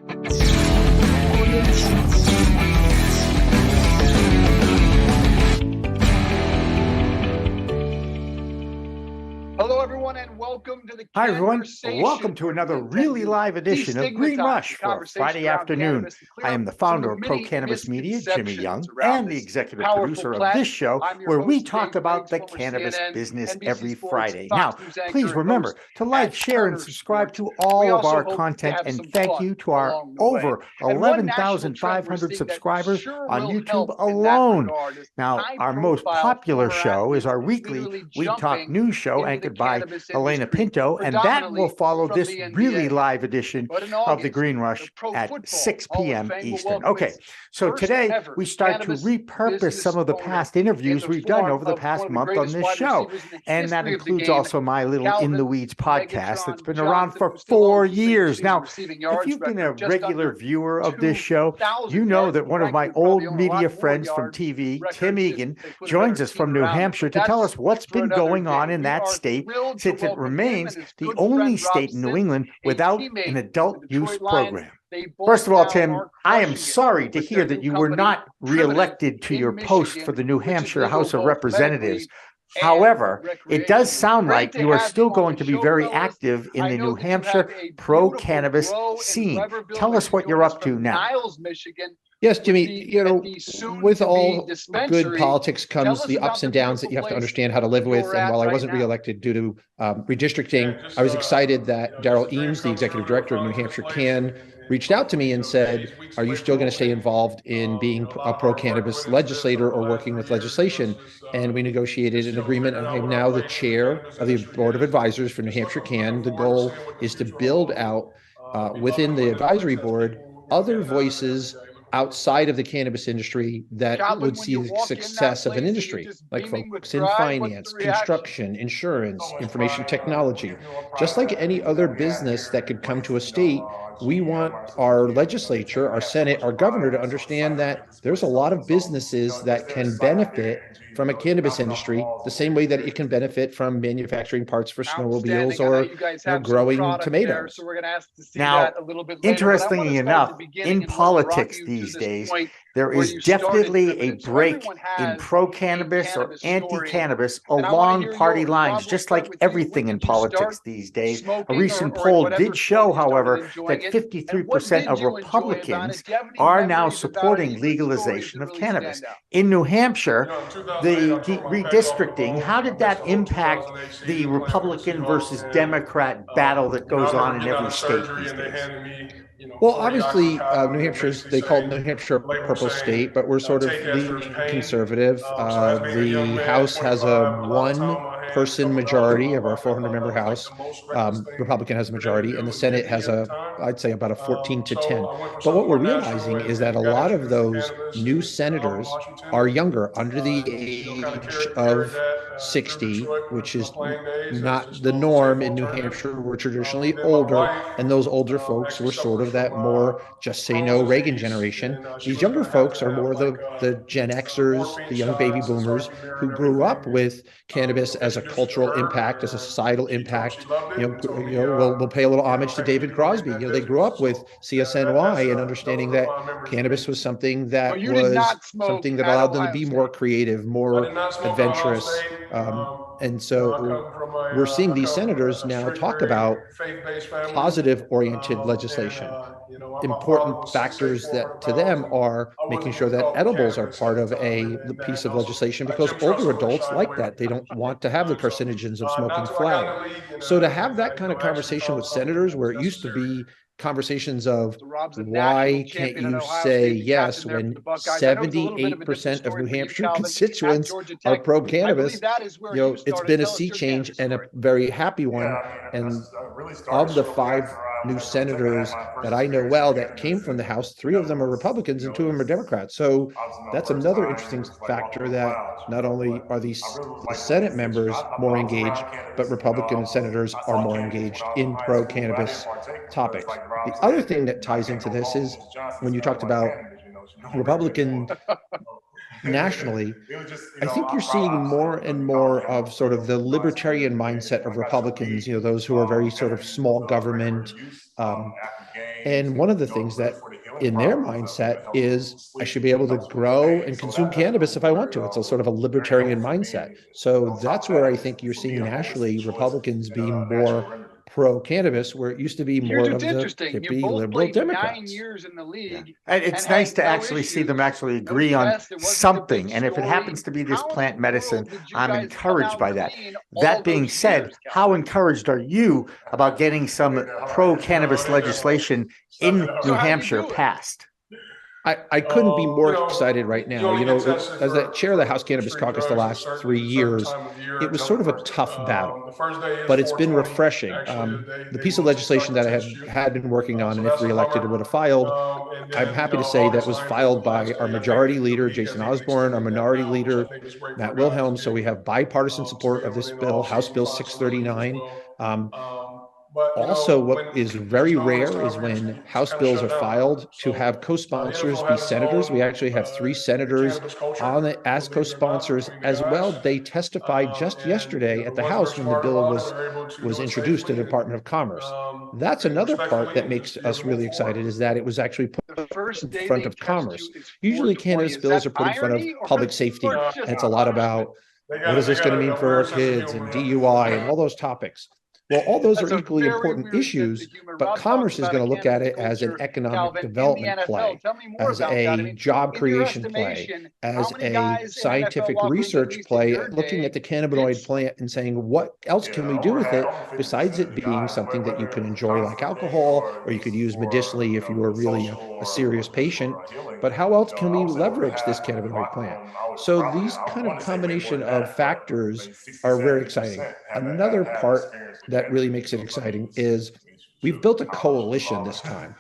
Hello, everyone, and welcome to the Hi, everyone. Welcome to another really live edition of Green Rush for Friday afternoon. I am the founder of Pro Cannabis Media, Jimmy Young, and the executive producer of this show, where we talk about the cannabis business every Friday. Now, please remember to like, share, and subscribe to all of our content, and thank you to our over 11,500 subscribers on YouTube alone. Now, our most popular show is our weekly We Talk News show, anchored by Elena Pinto, and that will follow this really live edition of the Green Rush at 6 p.m. Eastern. Okay, so today we start to repurpose some of the past interviews we've done over the past month on this show, and that includes also my little In the Weeds podcast that's been around for 4 years. Now, if you've been a regular viewer of this show, you know that one of my old media friends from TV, Tim Eagan, joins us from New Hampshire to tell us what's been going on in that state, since it remains the only state in New England without an adult use program. First of all, Tim, I am sorry to hear that you were not reelected to your post for the New Hampshire House of Representatives. However, it does sound like you are still going to be very active in the New Hampshire pro-cannabis scene. Tell us what you're up to now. Yes, Jimmy, you know, with all good politics comes the ups and downs that you have to understand how to live with. And while I wasn't reelected due to redistricting, I was excited that Darrell Eames, the executive director of New Hampshire CAN, reached out to me and said, are you still going to stay involved in being a pro-cannabis legislator or working with legislation? And we negotiated an agreement, and I'm now the chair of the board of advisors for New Hampshire CAN. The goal is to build out within the advisory board other voices outside of the cannabis industry that would see the success of an industry, like folks in finance, construction, insurance, information technology. Just like any other business that could come to a state, we want our legislature, our Senate, our governor to understand that there's a lot of businesses that can benefit from a cannabis industry the same way that it can benefit from manufacturing parts for snowmobiles or growing tomatoes. Now, interestingly enough, in politics these days, there is definitely a break in pro-cannabis or anti-cannabis along party lines, just like everything in politics these days. A recent poll did show, however, that 53% of Republicans are now supporting legalization of cannabis. In New Hampshire, the redistricting, how did that impact the Republican versus Democrat battle that goes on in every state these days? Well, obviously, New Hampshire's, they call it New Hampshire purple state, but we're sort of leaning conservative. The House has a one-person majority of our 400-member House. Republican has a majority, and the Senate has I'd say about a 14-10. But what we're realizing is that a lot of those new senators are younger, under the age of 60, which is not the norm in New Hampshire. We're traditionally older, and those older folks were sort of that more just say no Reagan generation. These younger folks are more the Gen Xers, the young baby boomers who grew up with cannabis as a cultural impact, as a societal impact. We'll pay a little homage to David Crosby. They grew up with CSNY and understanding that cannabis was something that allowed them to be more creative, more adventurous. And so we're seeing these senators now talk about positive-oriented legislation. Important factors that to them are making sure that edibles are part of a piece of legislation, because older adults like that. They don't want to have the carcinogens of smoking flower. So to have that kind of conversation with senators, where it used to be conversations of why can't you say yes when 78% of New Hampshire constituents are pro-cannabis, it's been a sea change and a very happy one. And of the 5 new senators that I know well that came from the House, 3 of them are Republicans and 2 of them are Democrats. So that's another interesting factor, that not only are the Senate members more engaged, but Republican senators are more engaged in pro-cannabis topics. The other thing that ties into this is when you talked about Republican nationally, I think you're seeing more and more of sort of the libertarian mindset of Republicans, those who are very sort of small government. And one of the things that in their mindset is I should be able to grow and consume cannabis if I want to. It's a sort of a libertarian mindset. So that's where I think you're seeing nationally Republicans being more pro-cannabis, where it used to be more of the hippie liberal Democrats. 9 years in the league, and it's nice to actually see them actually agree on something. And if it happens to be this plant medicine, I'm encouraged by that. That being said, how encouraged are you about getting some pro-cannabis legislation in New Hampshire passed? I couldn't be more excited right now. As the chair of the House Cannabis Caucus the last 3 years, it was sort of a tough battle, but it's been refreshing. The piece of legislation that I had been working on, and if reelected, it would have filed. I'm happy to say that was filed by our majority leader, Jason Osborne, our minority leader, Matt Wilhelm. So we have bipartisan support of this bill, House Bill 639. Also, what is very rare is when House bills are filed to have co-sponsors be senators. We actually have 3 senators on it as co-sponsors as well. They testified just yesterday at the House when the bill was introduced to the Department of Commerce. That's another part that makes us really excited, is that it was actually put in front of Commerce. Usually cannabis bills are put in front of public safety, and it's a lot about what is this going to mean for our kids and DUI and all those topics. Well, all those are equally important issues, but Commerce is going to look at it as an economic development play, as a job creation play, as a scientific research play, looking at the cannabinoid plant and saying, what else can we do with it besides it being something that you can enjoy like alcohol, or you could use medicinally if you were really a serious patient, but how else can we leverage this cannabinoid plant? So these kind of combination of factors are very exciting. Another part that really makes it exciting is we've built a coalition this time.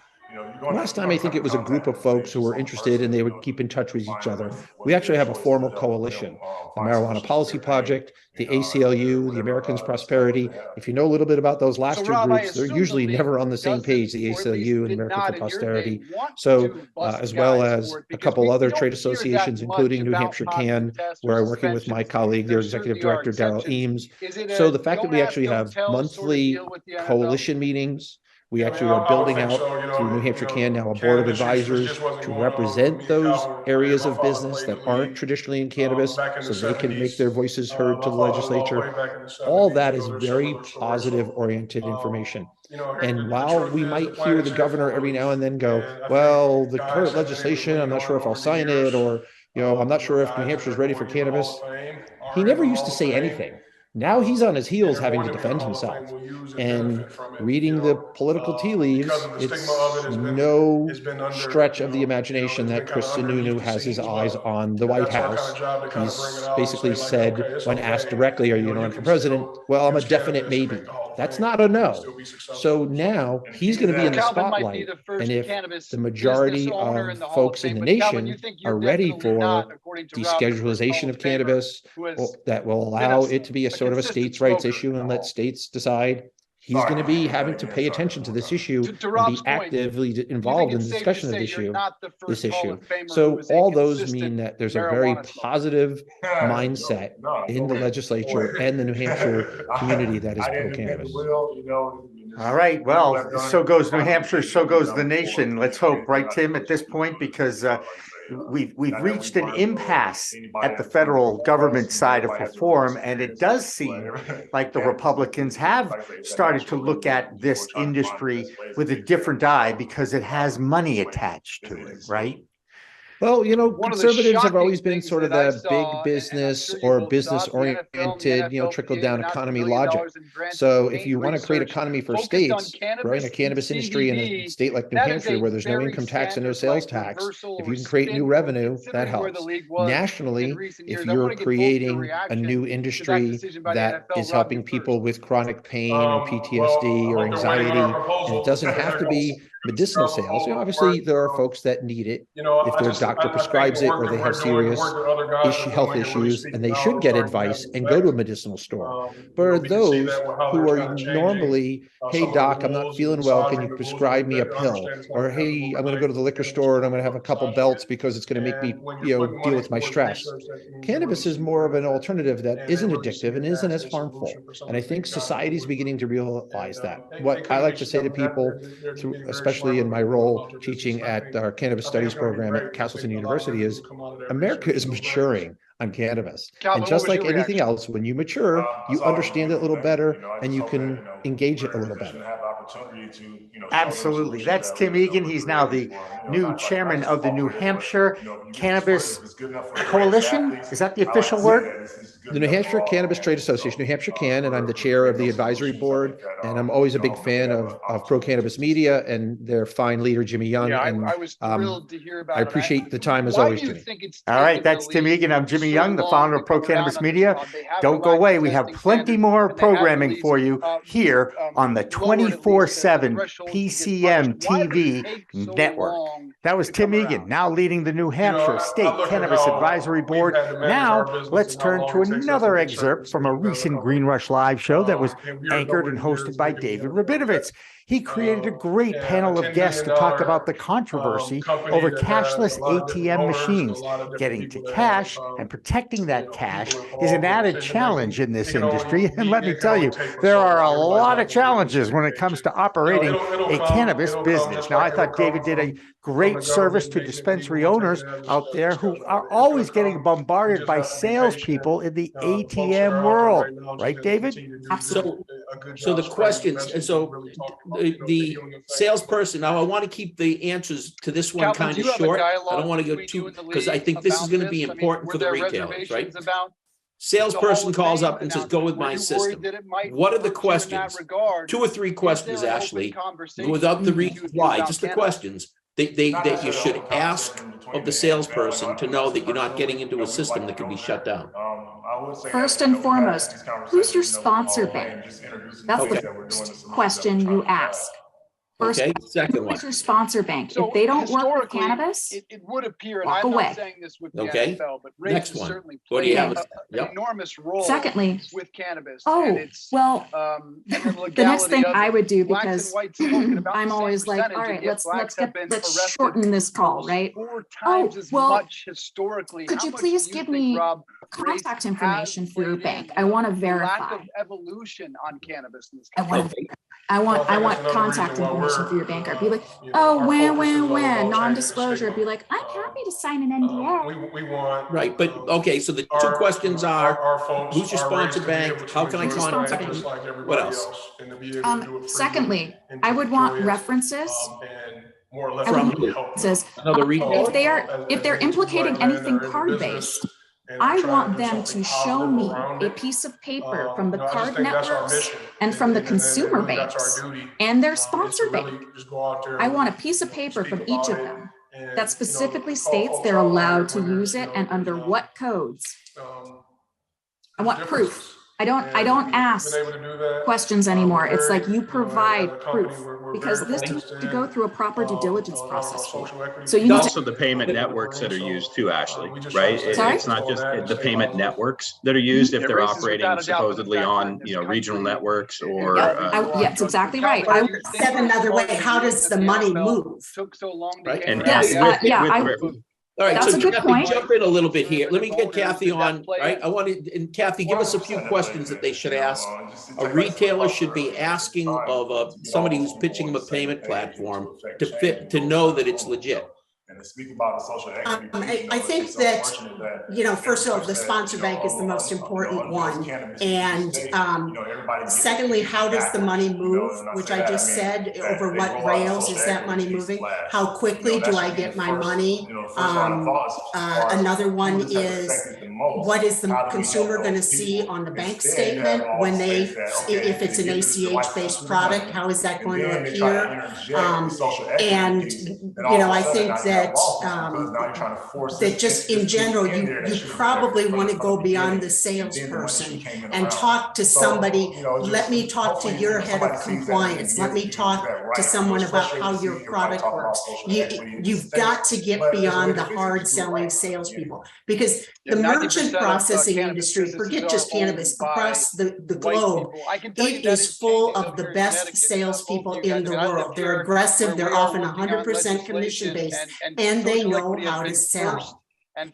Last time, I think it was a group of folks who were interested and they would keep in touch with each other. We actually have a formal coalition, the Marijuana Policy Project, the ACLU, the Americans Prosperity. If you know a little bit about those last 2 groups, they're usually never on the same page, the ACLU and American for Prosperity. So as well as a couple other trade associations, including New Hampshire Can, where I'm working with my colleague, their executive director, Daryl Eames. So the fact that we actually have monthly coalition meetings, we actually are building out through New Hampshire Can now a board of advisors to represent those areas of business that aren't traditionally in cannabis, so they can make their voices heard to the legislature. All that is very positive oriented information. And while we might hear the governor every now and then go, well, the current legislation, I'm not sure if I'll sign it, or, I'm not sure if New Hampshire is ready for cannabis, he never used to say anything. Now he's on his heels having to defend himself, and reading the political tea leaves, it's no stretch of the imagination that Chris Sununu has his eyes on the White House. He's basically said, when asked directly, are you going to run for president? Well, I'm a definite maybe. That's not a no. So now he's going to be in the spotlight. And if the majority of folks in the nation are ready for deschedulization of cannabis, that will allow it to be a sort of a states' rights issue and let states decide, he's going to be having to pay attention to this issue and be actively involved in the discussion of this issue. So all those mean that there's a very positive mindset in the legislature and the New Hampshire community that is pro-cannabis. All right. Well, so goes New Hampshire, so goes the nation. Let's hope, right, Tim, at this point, because we've reached an impasse at the federal government side of reform, and it does seem like the Republicans have started to look at this industry with a different eye because it has money attached to it, right? Well, conservatives have always been sort of the big business or business-oriented, trickle-down economy logic. So if you want to create economy for states, growing a cannabis industry in a state like New Hampshire, where there's no income tax and no sales tax, if you can create new revenue, that helps. Nationally, if you're creating a new industry that is helping people with chronic pain or PTSD or anxiety, and it doesn't have to be medicinal sales, obviously there are folks that need it if their doctor prescribes it or they have serious health issues, and they should get advice and go to a medicinal store. But are those who are normally, hey doc, I'm not feeling well, can you prescribe me a pill? Or hey, I'm going to go to the liquor store and I'm going to have a couple belts because it's going to make me, deal with my stress. Cannabis is more of an alternative that isn't addictive and isn't as harmful. And I think society is beginning to realize that. What I like to say to people, especially in my role teaching at our cannabis studies program at Cashless University, is America is maturing on cannabis. Calvin, and just like anything else, when you mature, you understand it a little better and you can engage it a little better. Absolutely. That's Tim Eagan. He's now the new chairman of the New Hampshire Cannabis Coalition. Is that the official word? The New Hampshire Cannabis Trade Association, New Hampshire Can, and I'm the chair of the advisory board. And I'm always a big fan of Pro Cannabis Media and their fine leader, Jimmy Young. Yeah, and I was thrilled to hear about I appreciate the time as Why always, do you Jimmy. think it's All right, that's Tim Eagan. I'm Jimmy Young, the founder of Pro Cannabis Media. Don't go away. We have plenty more programming for you here on the 24/7 PCM TV network. That was Tim Eagan, now leading the New Hampshire State Cannabis Advisory Board. Now, let's turn to another excerpt from a recent Green Rush Live show that was anchored and hosted by David Rabinovitz. He created a great panel of guests to talk about the controversy over cashless ATM machines. Getting to cash and protecting that cash is an added challenge in this industry. And let me tell you, there are a lot of challenges when it comes to operating a cannabis business. Now, I thought David did a great service to dispensary owners out there who are always getting bombarded by salespeople in the ATM world. Right, David? Absolutely. So the questions, and so the salesperson, now I want to keep the answers to this one kind of short. I don't want to go too, because I think this is going to be important for the retailers, right? Salesperson calls up and says, go with my system. What are the questions? 2 or 3 questions, Ashley, without the reason why, just the questions that you should ask of the salesperson to know that you're not getting into a system that could be shut down. First and foremost, who's your sponsor bank? That's the first question you ask. First, okay, second one. Who's your sponsor bank? If they don't work with cannabis, it would appear, and walk I'm away. Not saying this with the okay. NFL, but next race one. certainly What do you have? an enormous role. Secondly, with cannabis. Oh, well, the next thing I would do, because I'm always like, all right, let's shorten this call, right? Oh, well, historically, could you please give me contact information for your bank? I want to verify. Lack of evolution on cannabis in this country. I want contact information for your bank. I'd be like, oh, when, non-disclosure. I'd be like, I'm happy to sign an NDA. We want right, but okay. So the 2 questions are: who's your sponsor bank? How can I contact them? What else? Secondly, I would want references. From another retailer. If they're implicating anything card-based, I want them to show me a piece of paper from the card networks and from the consumer banks and their sponsor bank. I want a piece of paper from each of them that specifically states they're allowed to use it and under what codes. I want proof. I don't ask questions anymore. It's like you provide proof, because this needs to go through a proper due diligence process for. So you need also the payment networks that are used too, Ashley, right? It's not just the payment networks that are used if they're operating supposedly on regional networks or. Yeah, that's exactly right. I said another way, how does the money move? Took so long to right. get And yes, all right, that's so a good Kathy, point. Jump in a little bit here. Let me get Kathy on, right? I want to, and Kathy, give us a few questions that they should ask. A retailer should be asking of somebody who's pitching them a payment platform to know that it's legit. And to speak about the social equity, I think that, first of all, the sponsor bank is the most important one. And secondly, how does the money move, which I just said, over what rails is that money moving? How quickly do I get my money? Another one is, what is the consumer going to see on the bank statement when if it's an ACH-based product, how is that going to appear? And, I think that that just in general, you probably want to go beyond the salesperson and talk to somebody. Let me talk to your head of compliance. Let me talk to someone about how your product works. You've got to get beyond the hard selling salespeople, because the merchant processing industry, forget just cannabis, across the globe, it is full of the best salespeople in the world. They're aggressive. They're often 100% commission based, and they know how to sell.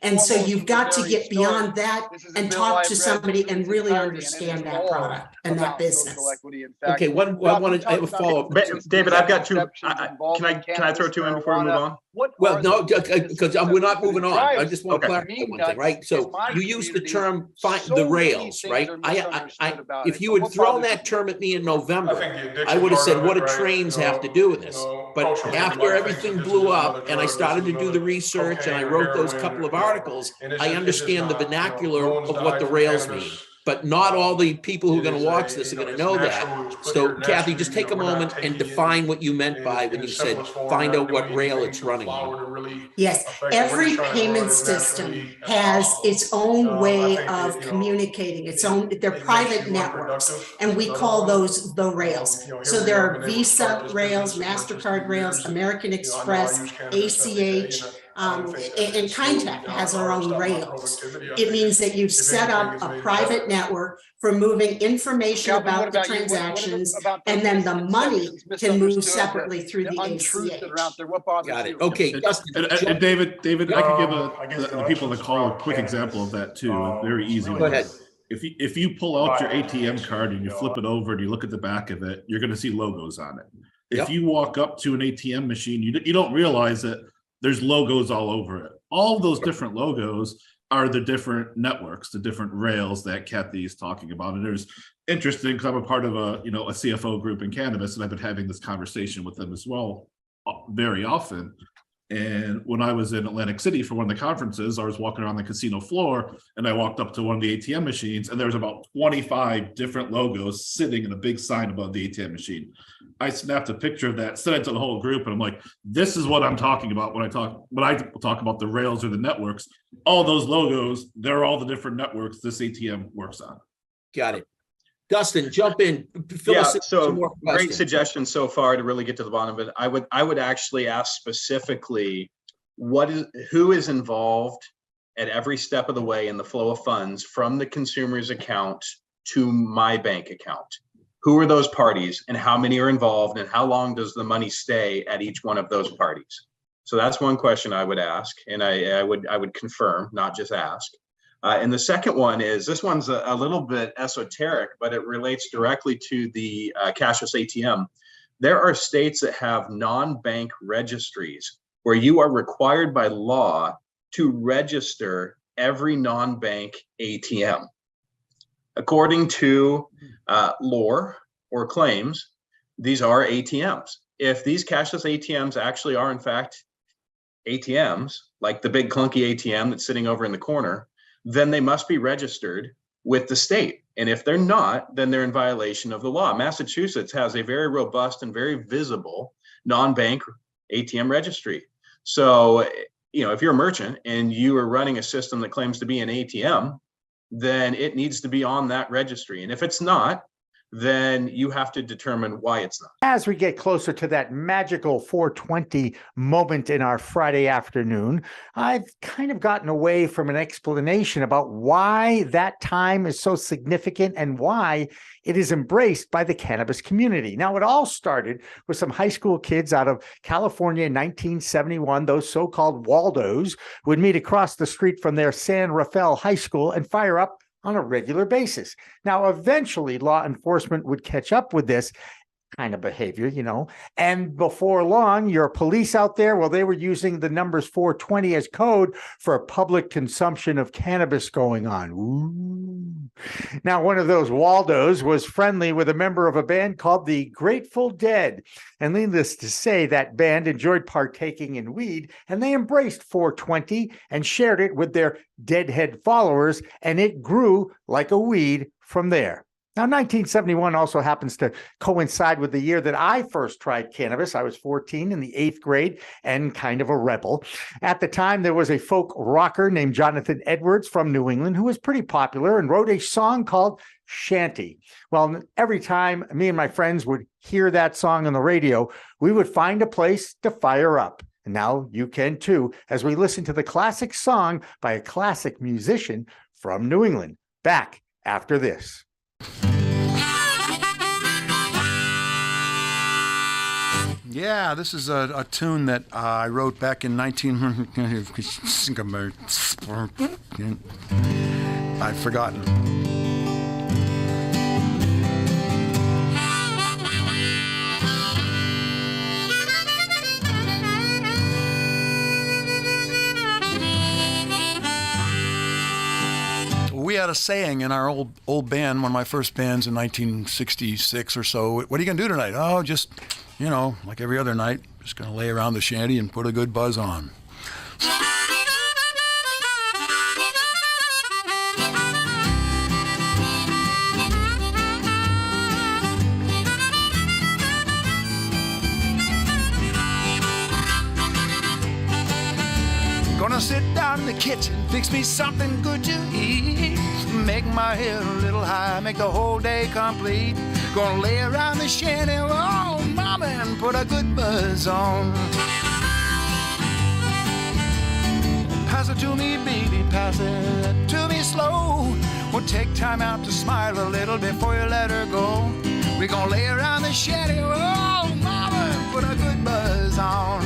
And so you've got to get beyond that and talk to somebody and really understand that product and that business. Okay, I have a follow-up. David, I've got two. Can I throw two in before we move on? Well, no, because we're not moving on. I just want to clarify one thing, right? So you use the term the rails, right? If you had thrown that term at me in November, I would have said, what do trains have to do with this? But after everything blew up and I started to do the research and I wrote those couple of articles, I understand the vernacular of what the rails mean. But not all the people who are going to watch this are going to know that. So, Kathy, just take a moment and define what you meant by when you said, find out what rail it's running on. Yes, every payment system has its own way of communicating, they're private networks, and we call those the rails. So there are Visa rails, MasterCard rails, American Express, ACH, and Kindtech has our own rails. It means that you've set up a private network for moving information about the transactions, and then the money can move separately through the ACH. Got it. Okay. And David, I could give the people on the call a quick example of that too. A very easy one. Go ahead. If you pull out your ATM card and you flip it over and you look at the back of it, you're going to see logos on it. If you walk up to an ATM machine, you don't realize that there's logos all over it. All those different logos are the different networks, the different rails that Kathy is talking about. And there's interesting, because I'm a part of a CFO group in cannabis, and I've been having this conversation with them as well very often. And when I was in Atlantic City for one of the conferences, I was walking around the casino floor and I walked up to one of the ATM machines and there was about 25 different logos sitting in a big sign above the ATM machine. I snapped a picture of that, sent it to the whole group, and I'm like, this is what I'm talking about when I talk about the rails or the networks. All those logos, they're all the different networks this ATM works on. Got it. Dustin, jump in. So great suggestion so far to really get to the bottom of it. I would actually ask specifically who is involved at every step of the way in the flow of funds from the consumer's account to my bank account. Who are those parties and how many are involved and how long does the money stay at each one of those parties? So that's one question I would ask, and I would confirm, not just ask. And the second one is, this one's a little bit esoteric, but it relates directly to the cashless ATM. There are states that have non-bank registries where you are required by law to register every non-bank ATM. According to lore or claims, these are ATMs. If these cashless ATMs actually are in fact ATMs, like the big clunky ATM that's sitting over in the corner, then they must be registered with the state. And if they're not, then they're in violation of the law. Massachusetts has a very robust and very visible non-bank ATM registry. So, if you're a merchant and you are running a system that claims to be an ATM, then it needs to be on that registry. And if it's not, then you have to determine why it's not. As we get closer to that magical 4:20 moment in our Friday afternoon, I've kind of gotten away from an explanation about why that time is so significant and why it is embraced by the cannabis community. Now, it all started with some high school kids out of California in 1971. Those so-called Waldos would meet across the street from their San Rafael High School and fire up on a regular basis. Now, eventually, law enforcement would catch up with this kind of behavior, and before long, your police out there, well, they were using the numbers 420 as code for public consumption of cannabis going on. Ooh. Now, one of those Waldos was friendly with a member of a band called the Grateful Dead. And needless to say, that band enjoyed partaking in weed, and they embraced 420 and shared it with their Deadhead followers, and it grew like a weed from there. Now, 1971 also happens to coincide with the year that I first tried cannabis. I was 14 in the 8th grade and kind of a rebel. At the time, there was a folk rocker named Jonathan Edwards from New England who was pretty popular and wrote a song called Shanty. Well, every time me and my friends would hear that song on the radio, we would find a place to fire up. And now you can too, as we listen to the classic song by a classic musician from New England. Back after this. Yeah, this is a tune that I wrote back in 19... I've forgotten. We had a saying in our old band, one of my first bands in 1966 or so. What are you going to do tonight? Oh, just, you know, like every other night, just going to lay around the shanty and put a good buzz on. Gonna sit down in the kitchen, fix me something good to eat. Make my head a little high, make the whole day complete. Gonna lay around the shanty, oh mama, and put a good buzz on. Pass it to me, baby, pass it to me slow. We'll take time out to smile a little before you let her go. We're gonna lay around the shanty, oh mama, and put a good buzz on.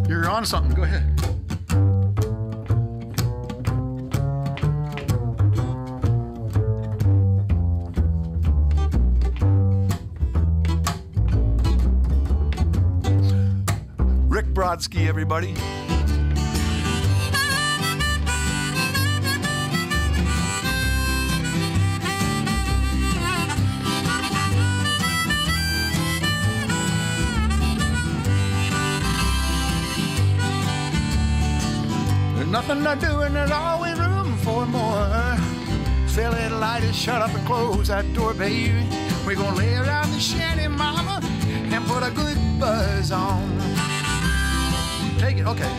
You're on something. Go ahead. Rick Brodsky, everybody. Nothing to do and there's always room for more. Fill it, light it, shut up and close that door, baby. We're gonna lay around the shanty, mama, and put a good buzz on. Take it, okay.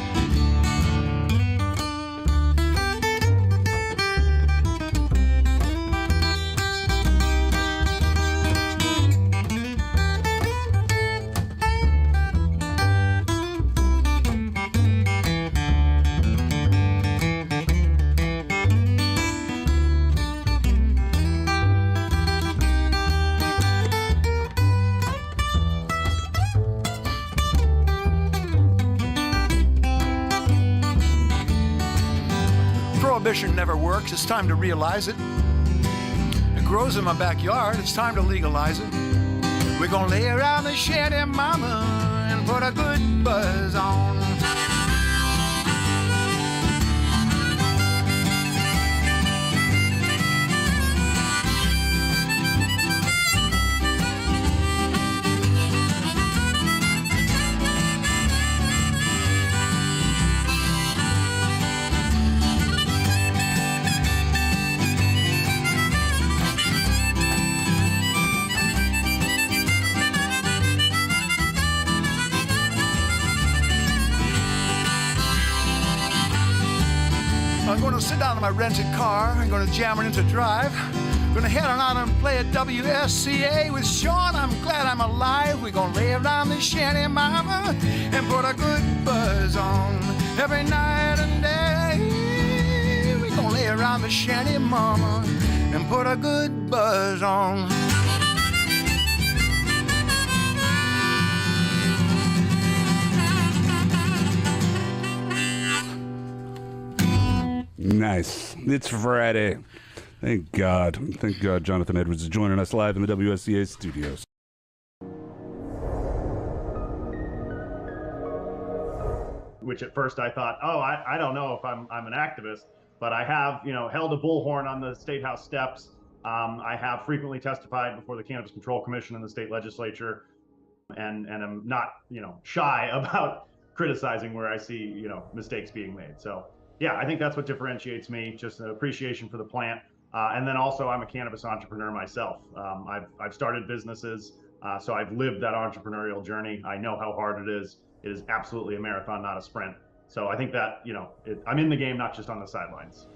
Prohibition never works, it's time to realize it. It grows in my backyard, it's time to legalize it. We're gonna lay around the shanty, mama, and put a good buzz on. I'm going to sit down in my rented car. I'm going to jam it into drive. I'm going to head on out and play at WSCA with Sean. I'm glad I'm alive. We're going to lay around the shanty, mama, and put a good buzz on. Every night and day, we're going to lay around the shanty, mama, and put a good buzz on. Nice. It's Friday. Thank God. Thank God Jonathan Edwards is joining us live in the WSCA studios. Which at first I thought, oh, I don't know if I'm an activist. but I have, held a bullhorn on the State House steps. I have frequently testified before the Cannabis Control Commission and the state legislature, and I'm not, shy about criticizing where I see, mistakes being made. So yeah, I think that's what differentiates me, just an appreciation for the plant. And then also I'm a cannabis entrepreneur myself. I've started businesses, so I've lived that entrepreneurial journey. I know how hard it is. It is absolutely a marathon, not a sprint. So I think that, I'm in the game, not just on the sidelines.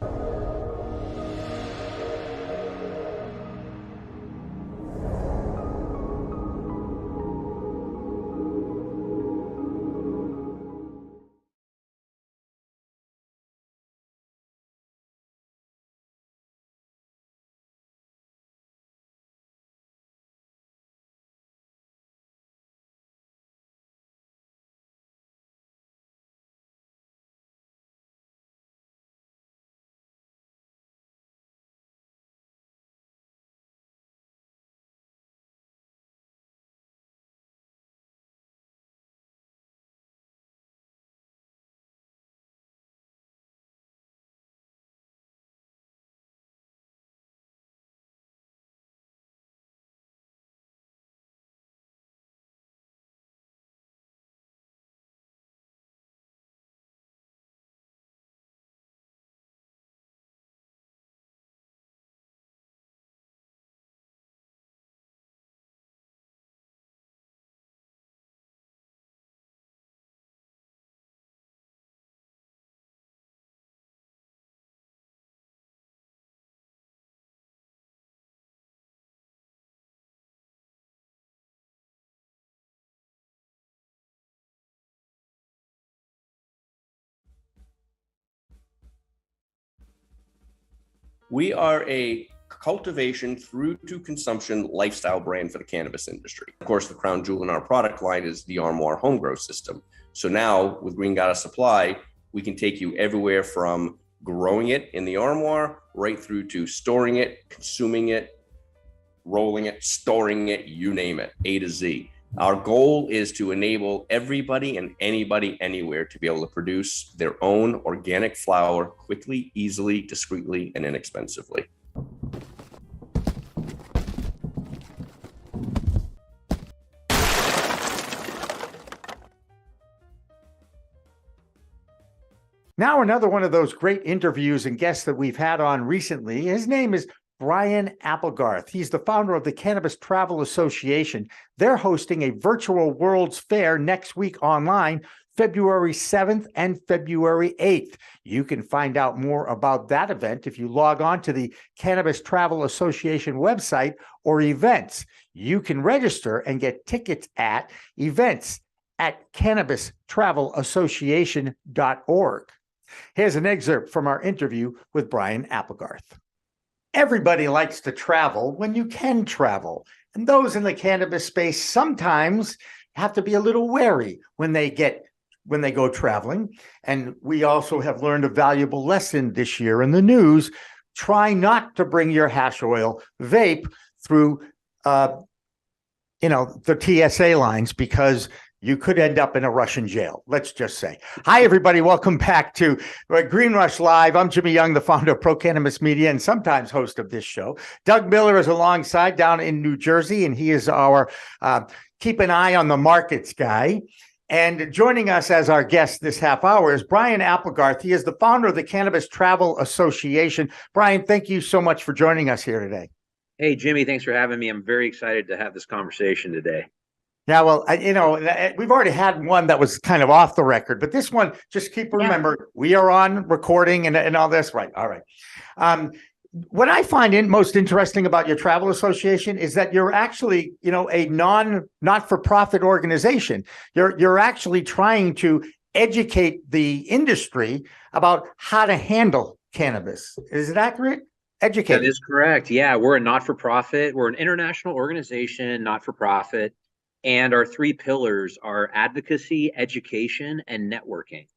We are a cultivation through to consumption lifestyle brand for the cannabis industry. Of course, the crown jewel in our product line is the Armoire home grow system. So now with Green Goddess Supply, we can take you everywhere from growing it in the Armoire right through to storing it, consuming it, rolling it, storing it, you name it, A to Z. Our goal is to enable everybody and anybody anywhere to be able to produce their own organic flower quickly, easily, discreetly, and inexpensively. Now another one of those great interviews and guests that we've had on recently. His name is Brian Applegarth. He's the founder of the Cannabis Travel Association. They're hosting a virtual World's Fair next week online, February 7th and February 8th. You can find out more about that event if you log on to the Cannabis Travel Association website or events. You can register and get tickets at events at cannabistravelassociation.org. Here's an excerpt from our interview with Brian Applegarth. Everybody likes to travel when you can travel. And those in the cannabis space sometimes have to be a little wary when they go traveling. And we also have learned a valuable lesson this year in the news. Try not to bring your hash oil vape through the TSA lines, because you could end up in a Russian jail, let's just say. Hi, everybody. Welcome back to Green Rush Live. I'm Jimmy Young, the founder of Pro Cannabis Media and sometimes host of this show. Doug Miller is alongside down in New Jersey, and he is our keep an eye on the markets guy. And joining us as our guest this half hour is Brian Applegarth. He is the founder of the Cannabis Travel Association. Brian, thank you so much for joining us here today. Hey, Jimmy, thanks for having me. I'm very excited to have this conversation today. Yeah, well, we've already had one that was kind of off the record, but this one, just remember, we are on recording and all this, right? All right. What I find most interesting about your travel association is that you're actually, a not-for-profit organization. You're actually trying to educate the industry about how to handle cannabis. Is it accurate? Educate. That is correct. Yeah, we're a not-for-profit. We're an international organization, not-for-profit. And our three pillars are advocacy, education, and networking.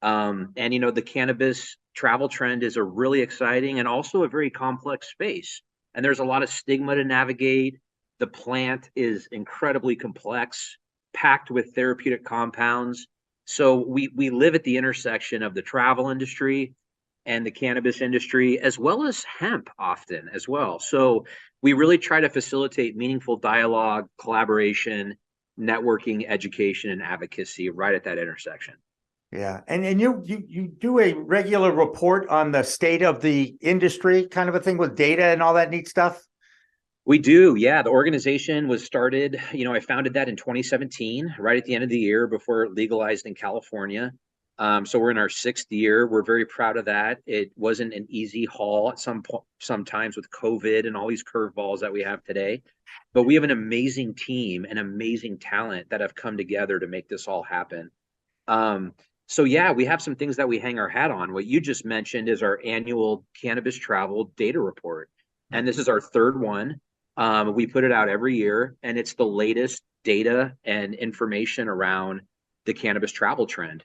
The cannabis travel trend is a really exciting and also a very complex space. And there's a lot of stigma to navigate. The plant is incredibly complex, packed with therapeutic compounds. So we live at the intersection of the travel industry, and the cannabis industry, as well as hemp often as well. So we really try to facilitate meaningful dialogue, collaboration, networking, education, and advocacy right at that intersection. Yeah, and you do a regular report on the state of the industry, kind of a thing with data and all that neat stuff. We do, yeah. The organization was started, I founded that in 2017, right at the end of the year before it legalized in California. So we're in our 6th year. We're very proud of that. It wasn't an easy haul at sometimes with COVID and all these curveballs that we have today. But we have an amazing team and amazing talent that have come together to make this all happen. So yeah, we have some things that we hang our hat on. What you just mentioned is our annual cannabis travel data report. And this is our 3rd one. We put it out every year, and it's the latest data and information around the cannabis travel trend.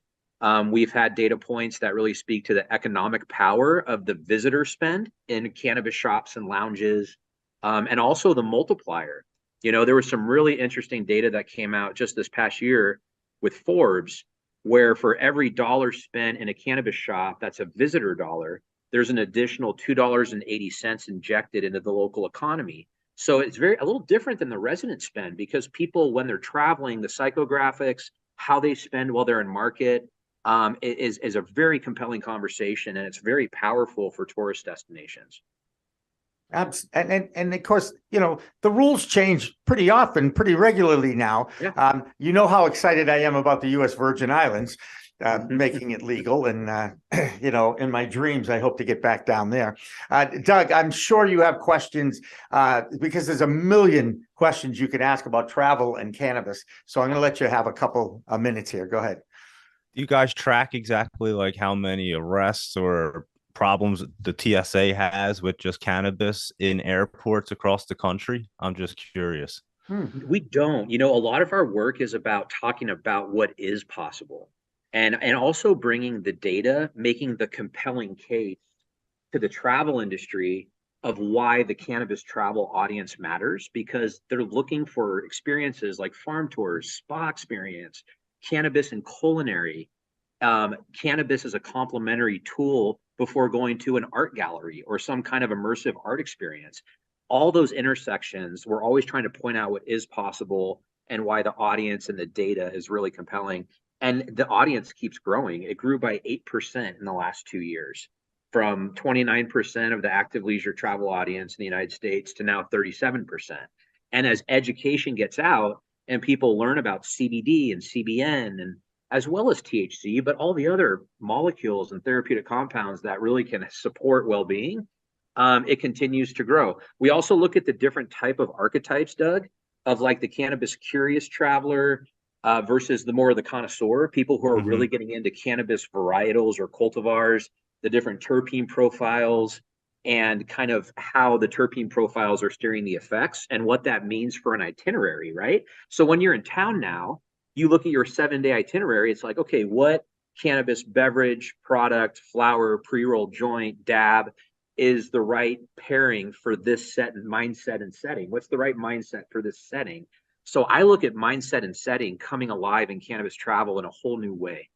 We've had data points that really speak to the economic power of the visitor spend in cannabis shops and lounges, and also the multiplier. There was some really interesting data that came out just this past year with Forbes, where for every dollar spent in a cannabis shop, that's a visitor dollar, there's an additional $2.80 injected into the local economy. So it's a little different than the resident spend, because people, when they're traveling, the psychographics, how they spend while they're in market, is a very compelling conversation, and it's very powerful for tourist destinations. And of course, the rules change pretty often, pretty regularly now. Yeah. You know how excited I am about the U.S. Virgin Islands making it legal, and in my dreams, I hope to get back down there. Doug, I'm sure you have questions because there's a million questions you could ask about travel and cannabis. So I'm going to let you have a couple of minutes here. Go ahead. Do you guys track exactly like how many arrests or problems the TSA has with just cannabis in airports across the country? I'm just curious. We don't. A lot of our work is about talking about what is possible, and also bringing the data, making the compelling case to the travel industry of why the cannabis travel audience matters, because they're looking for experiences like farm tours, spa experience, cannabis and culinary. Cannabis is a complementary tool before going to an art gallery or some kind of immersive art experience. All those intersections, we're always trying to point out what is possible and why the audience and the data is really compelling. And the audience keeps growing. It grew by 8% in the last 2 years, from 29% of the active leisure travel audience in the United States to now 37%. And as education gets out and people learn about CBD and CBN, and as well as THC, but all the other molecules and therapeutic compounds that really can support well-being, it continues to grow. We also look at the different type of archetypes, Doug, of like the cannabis curious traveler versus the connoisseur, people who are really getting into cannabis varietals or cultivars, the different terpene profiles, and kind of how the terpene profiles are steering the effects and what that means for an itinerary, right? So when you're in town now, you look at your 7-day itinerary, it's like, okay, what cannabis beverage, product, flower, pre-roll joint, dab is the right pairing for this set and mindset and setting? What's the right mindset for this setting? So I look at mindset and setting coming alive in cannabis travel in a whole new way.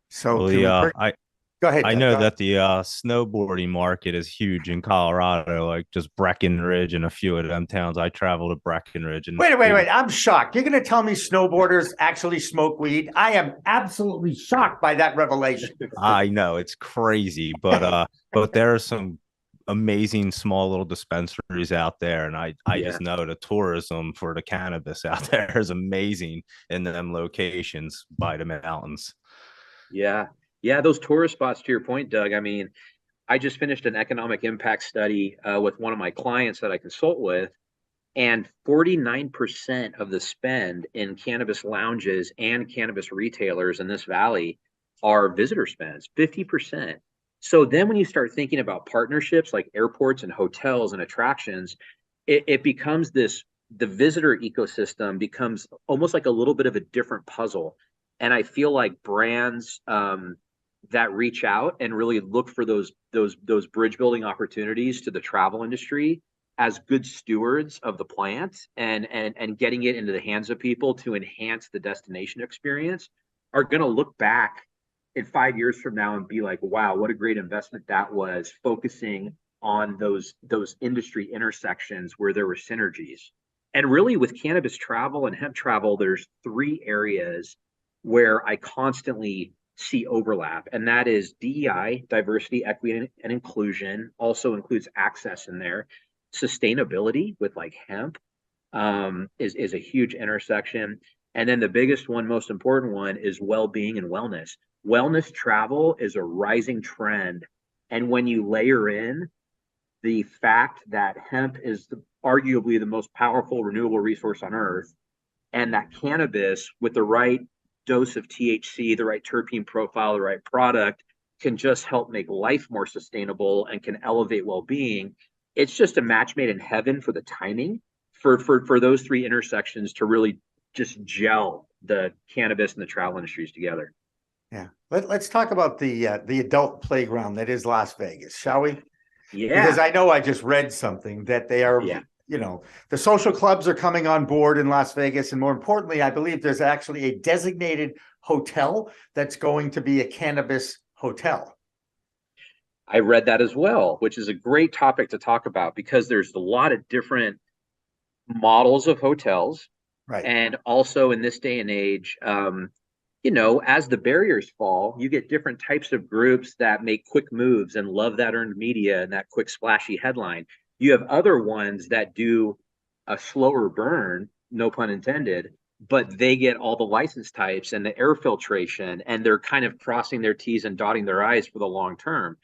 So go ahead. I know that the snowboarding market is huge in Colorado, like just Breckenridge and a few of them towns. I travel to Breckenridge. And wait. I'm shocked. You're going to tell me snowboarders actually smoke weed? I am absolutely shocked by that revelation. I know, it's crazy, but there are some amazing small little dispensaries out there, and I just know the tourism for the cannabis out there is amazing in them locations by the mountains. Yeah, those tourist spots, to your point, Doug. I mean, I just finished an economic impact study with one of my clients that I consult with, and 49% of the spend in cannabis lounges and cannabis retailers in this valley are visitor spends, 50%. So then when you start thinking about partnerships like airports and hotels and attractions, it becomes the visitor ecosystem becomes almost like a little bit of a different puzzle. And I feel like brands that reach out and really look for those bridge building opportunities to the travel industry as good stewards of the plant and getting it into the hands of people to enhance the destination experience are going to look back in 5 years from now and be like, wow, what a great investment that was, focusing on those industry intersections where there were synergies. And really with cannabis travel and hemp travel, there's 3 areas where I constantly see overlap, and that is DEI, diversity, equity, and inclusion, also includes access in there. Sustainability with like hemp is a huge intersection. And then the biggest one, most important one, is well-being and wellness. Wellness travel is a rising trend. And when you layer in the fact that hemp is arguably the most powerful renewable resource on earth, and that cannabis with the right dose of THC, the right terpene profile, the right product can just help make life more sustainable and can elevate well-being. It's just a match made in heaven for the timing for those 3 intersections to really just gel the cannabis and the travel industries together. Yeah. Let's talk about the adult playground that is Las Vegas, shall we? Yeah. Because I know I just read something that they are, the social clubs are coming on board in Las Vegas. And more importantly, I believe there's actually a designated hotel that's going to be a cannabis hotel. I read that as well, which is a great topic to talk about because there's a lot of different models of hotels. Right. And also in this day and age, as the barriers fall, you get different types of groups that make quick moves and love that earned media and that quick splashy headline. You have other ones that do a slower burn, no pun intended, but they get all the license types and the air filtration, and they're kind of crossing their T's and dotting their I's for the long term.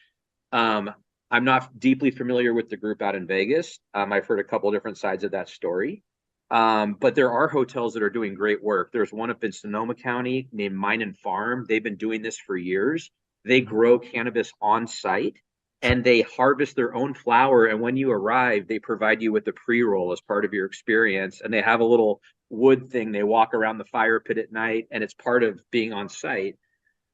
I'm not deeply familiar with the group out in Vegas. I've heard a couple of different sides of that story. But there are hotels that are doing great work. There's one up in Sonoma County named Mine and Farm. They've been doing this for years. They grow cannabis on site and they harvest their own flower. And when you arrive, they provide you with a pre-roll as part of your experience. And they have a little wood thing. They walk around the fire pit at night, and it's part of being on site.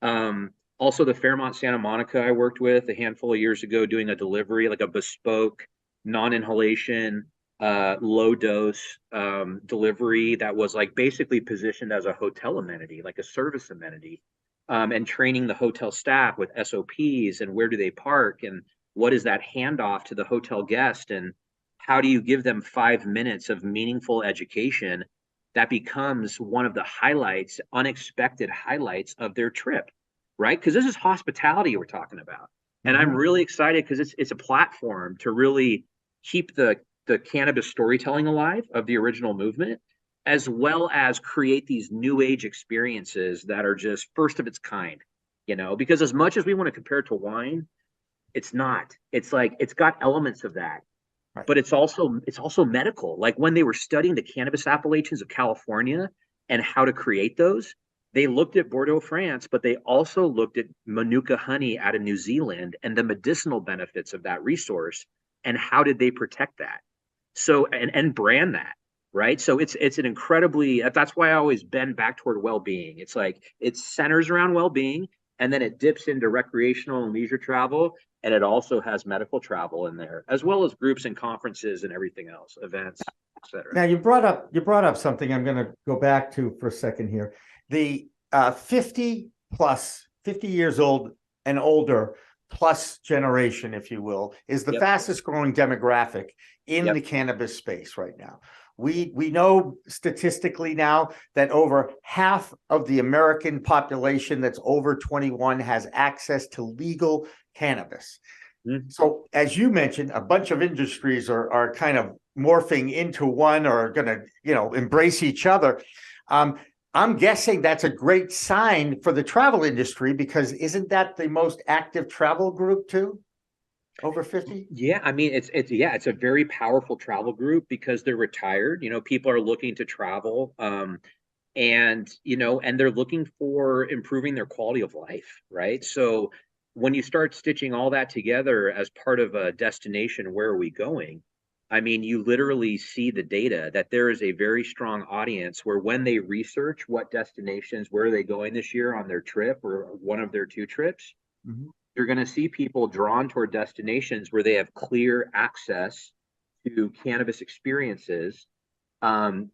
Also, the Fairmont Santa Monica I worked with a handful of years ago doing a delivery, like a bespoke, non-inhalation, low dose delivery that was like basically positioned as a hotel amenity, like a service amenity, and training the hotel staff with SOPs and where do they park and what is that handoff to the hotel guest and how do you give them 5 minutes of meaningful education that becomes one of the highlights, unexpected highlights of their trip, right? Because this is hospitality we're talking about. And I'm really excited because it's a platform to really keep the cannabis storytelling alive of the original movement, as well as create these new age experiences that are just first of its kind, because as much as we want to compare it to wine, it's not. It's like, it's got elements of that, right. But it's also medical. Like when they were studying the cannabis appellations of California and how to create those, they looked at Bordeaux, France, but they also looked at Manuka honey out of New Zealand and the medicinal benefits of that resource. And how did they protect that? So, and brand that, right? So it's an incredibly, that's why I always bend back toward well-being. It's like, it centers around well-being, and then it dips into recreational and leisure travel. And it also has medical travel in there, as well as groups and conferences and everything else, events, etc. Now you brought up something I'm going to go back to for a second here. The 50 years old and older plus generation, if you will, is the fastest growing demographic in the cannabis space right now. We know statistically now that over half of the American population that's over 21 has access to legal cannabis. So as you mentioned, a bunch of industries are kind of morphing into one or are going to, embrace each other. I'm guessing that's a great sign for the travel industry, because isn't that the most active travel group too? Over 50? Yeah, I mean, it's a very powerful travel group because they're retired. People are looking to travel, and they're looking for improving their quality of life, right? So when you start stitching all that together as part of a destination, where are we going? I mean, you literally see the data that there is a very strong audience where when they research what destinations, where are they going this year on their trip or one of their 2 trips, you're going to see people drawn toward destinations where they have clear access to cannabis experiences. I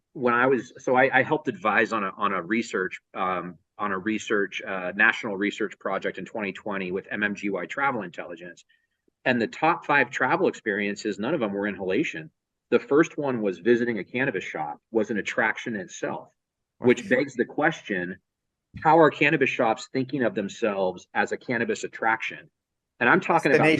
helped advise on a research on a national research project in 2020 with MMGY Travel Intelligence. And the top 5 travel experiences, none of them were inhalation. The first one was visiting a cannabis shop, was an attraction in itself, which begs the question, how are cannabis shops thinking of themselves as a cannabis attraction? And I'm talking about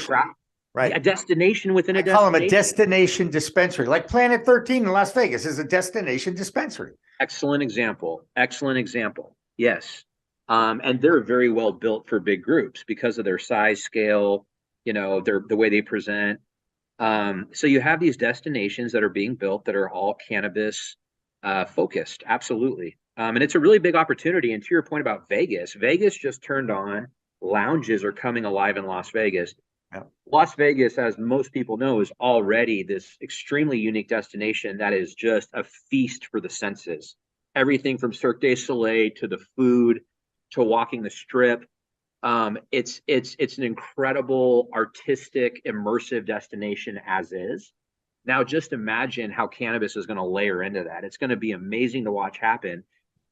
right? A destination within a destination. I call them a destination. destination dispensary, like Planet 13 in Las Vegas is a destination dispensary. Excellent example. Excellent example. Yes. And they're very well built for big groups because of their size, scale, the way they present. So you have these destinations that are being built that are all cannabis focused. Absolutely. And it's a really big opportunity. And to your point about Vegas just turned on. Lounges are coming alive in Las Vegas. Yeah. Las Vegas, as most people know, is already this extremely unique destination that is just a feast for the senses. Everything from Cirque du Soleil to the food to walking the strip. It's an incredible, artistic, immersive destination as is. Now, just imagine how cannabis is going to layer into that. It's going to be amazing to watch happen.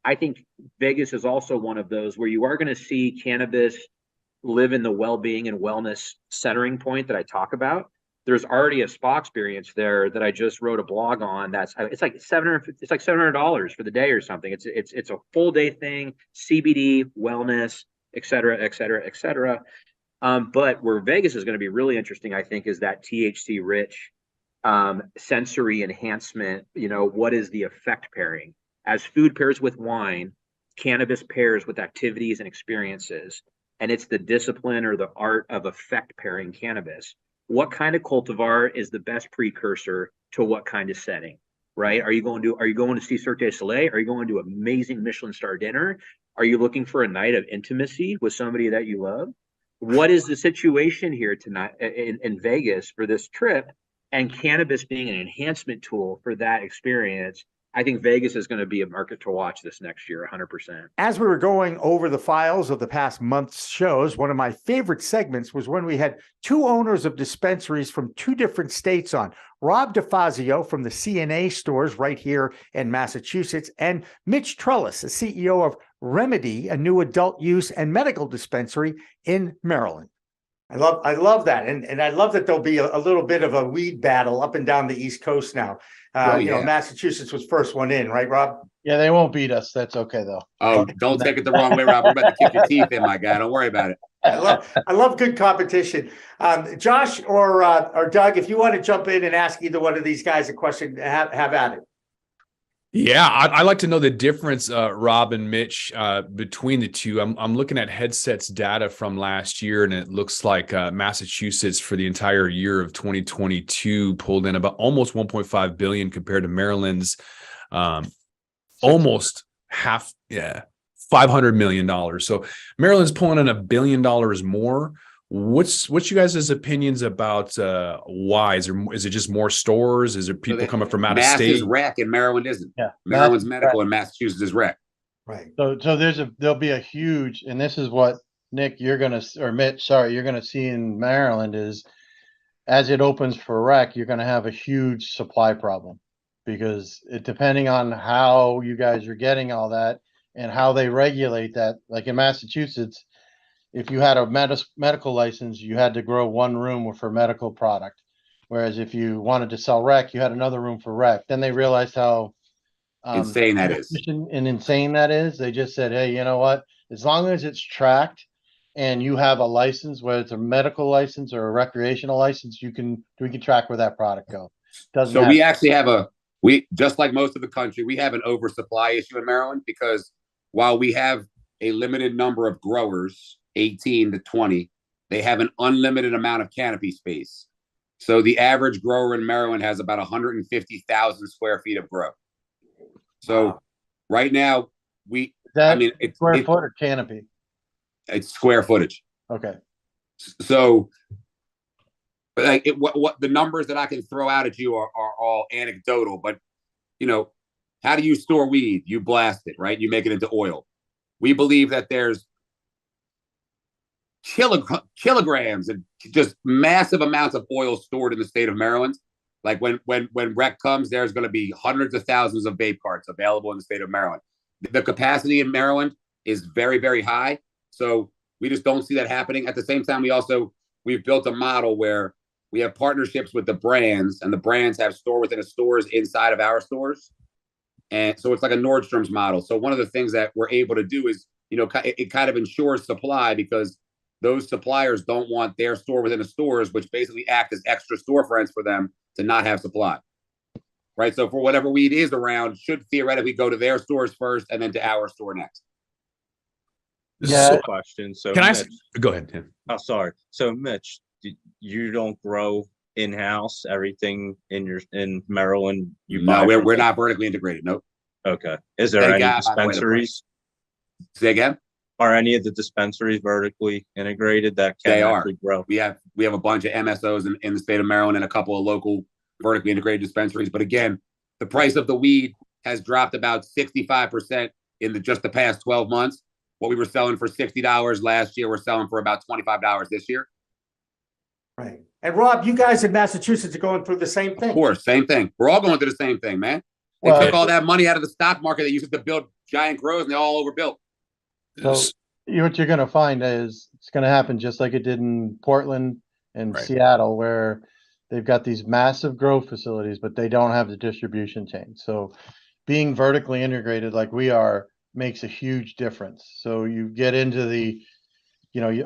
I think Vegas is also one of those where you are going to see cannabis live in the well-being and wellness centering point that I talk about. There's already a spa experience there that I just wrote a blog on. It's like $700 for the day or something. It's a full day thing, CBD, wellness, et cetera, et cetera, et cetera. But where Vegas is going to be really interesting, I think, is that THC rich sensory enhancement. What is the effect pairing? As food pairs with wine, cannabis pairs with activities and experiences. And it's the discipline or the art of effect pairing cannabis. What kind of cultivar is the best precursor to what kind of setting, right? Are you going to see Cirque du Soleil? Are you going to amazing Michelin star dinner? Are you looking for a night of intimacy with somebody that you love? What is the situation here tonight in Vegas for this trip? And cannabis being an enhancement tool for that experience, I think Vegas is going to be a market to watch this next year, 100%. As we were going over the files of the past month's shows, one of my favorite segments was when we had 2 owners of dispensaries from 2 different states on. Rob DeFazio from the CNA stores right here in Massachusetts, and Mitch Trellis, the CEO of Remedy, a new adult use and medical dispensary in Maryland. I love that. And I love that there'll be a little bit of a weed battle up and down the East Coast now. Massachusetts was first one in, right, Rob? Yeah, they won't beat us. That's okay, though. Oh, don't take it the wrong way, Rob. We're about to kick your teeth in, my guy. Don't worry about it. I love good competition. Josh or Doug, if you want to jump in and ask either one of these guys a question, have at it. Yeah, I'd like to know the difference, Rob and Mitch, between the two. I'm looking at Headset's data from last year, and it looks like Massachusetts for the entire year of 2022 pulled in about almost 1.5 billion compared to Maryland's almost half, $500 million. So Maryland's pulling in $1 billion more. What's you guys' opinions about why? Is it just more stores? Is it people coming from out of state? Mass is rec and Maryland isn't. Yeah, Maryland's medical and Massachusetts is rec. Right. So there'll be a huge, and this is what Nick, you're gonna see in Maryland is, as it opens for rec, you're gonna have a huge supply problem, because depending on how you guys are getting all that and how they regulate that, like in Massachusetts. If you had a medical license, you had to grow one room for medical product. Whereas if you wanted to sell rec, you had another room for rec. Then they realized how insane that is. And insane that is. They just said, hey, you know what? As long as it's tracked and you have a license, whether it's a medical license or a recreational license, we can track where that product goes. We actually have just like most of the country, we have an oversupply issue in Maryland, because while we have a limited number of growers, 18 to 20, they have an unlimited amount of canopy space. So the average grower in Maryland has about 150,000 square feet of grow. So right now it's square foot or canopy? It's square footage. Okay. So what the numbers that I can throw out at you are all anecdotal, but how do you store weed? You blast it, right? You make it into oil. We believe that there's kilograms and just massive amounts of oil stored in the state of Maryland. Like when rec comes, there's going to be hundreds of thousands of vape carts available in the state of Maryland. The capacity in Maryland is very, very high. So we just don't see that happening. At the same time, we've built a model where we have partnerships with the brands, and the brands have store within a stores inside of our stores. And so it's like a Nordstrom's model. So one of the things that we're able to do is, it kind of ensures supply, because those suppliers don't want their store within the stores, which basically act as extra storefronts for them to not have supply. Right. So for whatever weed is around, should theoretically go to their stores first and then to our store next. Yeah. Question. So can I go ahead? Yeah. Oh, sorry. So Mitch, you don't grow in-house everything in Maryland? No, we're not vertically integrated. Nope. Okay. Is there any dispensaries? Say again? Are any of the dispensaries vertically integrated that can actually grow? We have a bunch of MSOs in the state of Maryland and a couple of local vertically integrated dispensaries. But again, the price of the weed has dropped about 65% in just the past 12 months. What we were selling for $60 last year, we're selling for about $25 this year. Right. And Rob, you guys in Massachusetts are going through the same thing. Of course, same thing. We're all going through the same thing, man. They took all that money out of the stock market that used to build giant grows, and they're all overbuilt. So what you're going to find is it's going to happen just like it did in Portland and Seattle, where they've got these massive grow facilities, but they don't have the distribution chain. So being vertically integrated like we are makes a huge difference. So you get into the,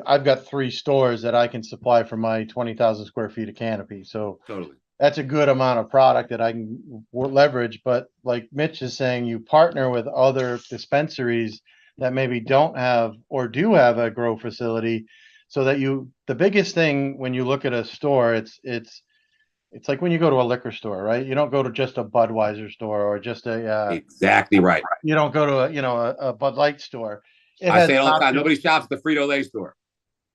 I've got 3 stores that I can supply for my 20,000 square feet of canopy. So totally, that's a good amount of product that I can leverage. But like Mitch is saying, you partner with other dispensaries that maybe don't have or do have a grow facility, so that the biggest thing when you look at a store, it's like when you go to a liquor store, right? You don't go to just a Budweiser store or just exactly right. You don't go to a Bud Light store. I say it all the time. Nobody shops at the Frito-Lay store.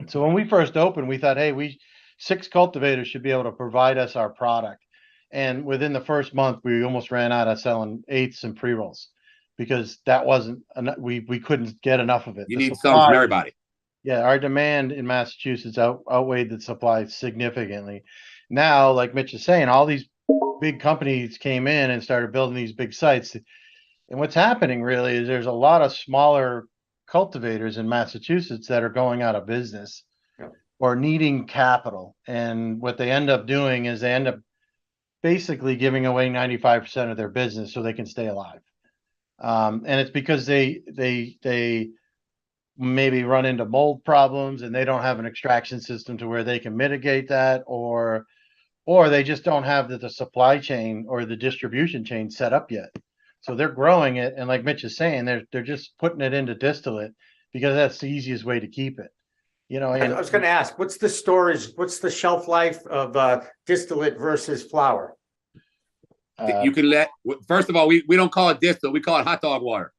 So when we first opened, we thought, hey, 6 cultivators should be able to provide us our product. And within the first month, we almost ran out of selling eighths and pre-rolls, because that wasn't enough. We couldn't get enough of it. You need some from everybody. Yeah, our demand in Massachusetts outweighed the supply significantly. Now, like Mitch is saying, all these big companies came in and started building these big sites. And what's happening really is there's a lot of smaller cultivators in Massachusetts that are going out of business or needing capital. And what they end up doing is they end up basically giving away 95% of their business so they can stay alive. And it's because they maybe run into mold problems and they don't have an extraction system to where they can mitigate that, or they just don't have the supply chain or the distribution chain set up yet. So they're growing it, and like Mitch is saying, they're just putting it into distillate because that's the easiest way to keep it. And I was going to ask, what's the storage? What's the shelf life of distillate versus flower? You can first of all, we don't call it distillate, we call it hot dog water.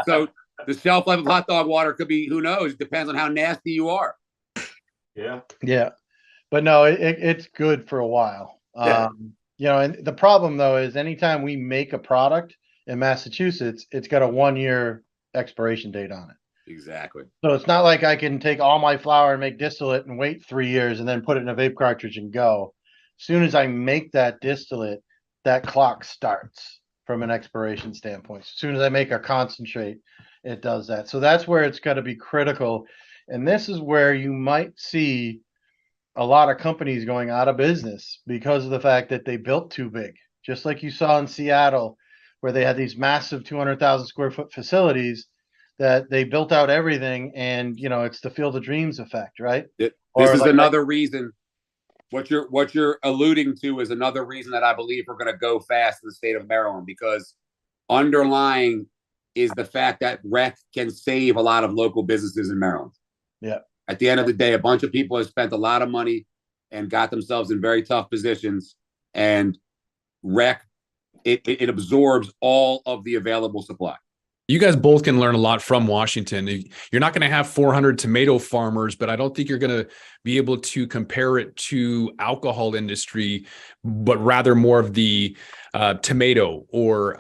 So the shelf life of hot dog water could be, who knows? It depends on how nasty you are. Yeah. But no, it's good for a while. And the problem though is anytime we make a product in Massachusetts, it's got a 1-year expiration date on it. Exactly. So it's not like I can take all my flour and make distillate and wait 3 years and then put it in a vape cartridge and go. As soon as I make that distillate, that clock starts from an expiration standpoint. As soon as I make a concentrate, it does that. So that's where it's got to be critical. And this is where you might see a lot of companies going out of business because of the fact that they built too big. Just like you saw in Seattle, where they had these massive 200,000 square foot facilities that they built out everything. And, it's the Field of Dreams effect, right? This is another reason. What you're alluding to is another reason that I believe we're going to go fast in the state of Maryland, because underlying is the fact that rec can save a lot of local businesses in Maryland. Yeah. At the end of the day, a bunch of people have spent a lot of money and got themselves in very tough positions, and rec, it absorbs all of the available supply. You guys both can learn a lot from Washington. You're not going to have 400 tomato farmers, but I don't think you're going to be able to compare it to alcohol industry, but rather more of the tomato or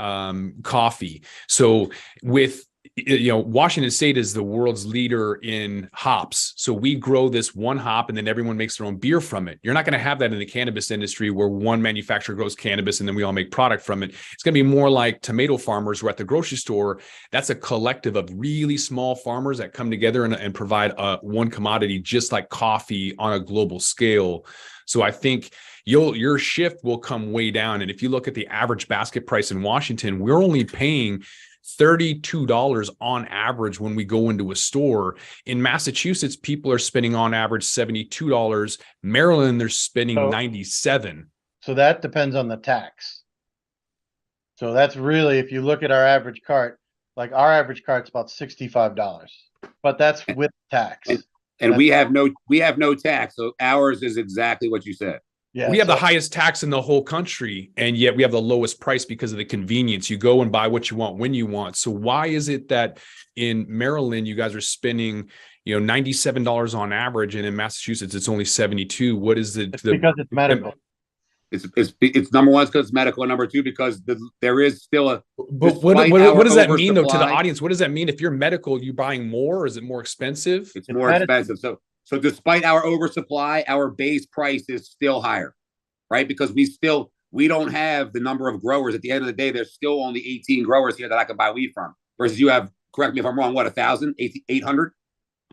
coffee. So with Washington State is the world's leader in hops. So we grow this one hop and then everyone makes their own beer from it. You're not going to have that in the cannabis industry where one manufacturer grows cannabis and then we all make product from it. It's going to be more like tomato farmers who are at the grocery store. That's a collective of really small farmers that come together and provide one commodity, just like coffee on a global scale. So I think your shift will come way down. And if you look at the average basket price in Washington, we're only paying $32 on average when we go into a store. In Massachusetts, people are spending on average $72. Maryland, they're spending $97. So that depends on the tax. So that's really, if you look at our average cart, like our average cart's about $65, but that's with tax. And we have no tax. So ours is exactly what you said. Yeah, we have the highest tax in the whole country, and yet we have the lowest price because of the convenience. You go and buy what you want when you want. So why is it that in Maryland you guys are spending, $97 on average, and in Massachusetts it's only $72? What is it? Because it's medical. It's number one, because it's medical, and number two, because there is still a. But what does that mean though to the audience? What does that mean if you're medical? You buying more, or is it more expensive? It's more expensive. So despite our oversupply, our base price is still higher, right? Because we don't have the number of growers. At the end of the day, there's still only 18 growers here that I can buy weed from. Versus you have, correct me if I'm wrong, what, 1,000, 800?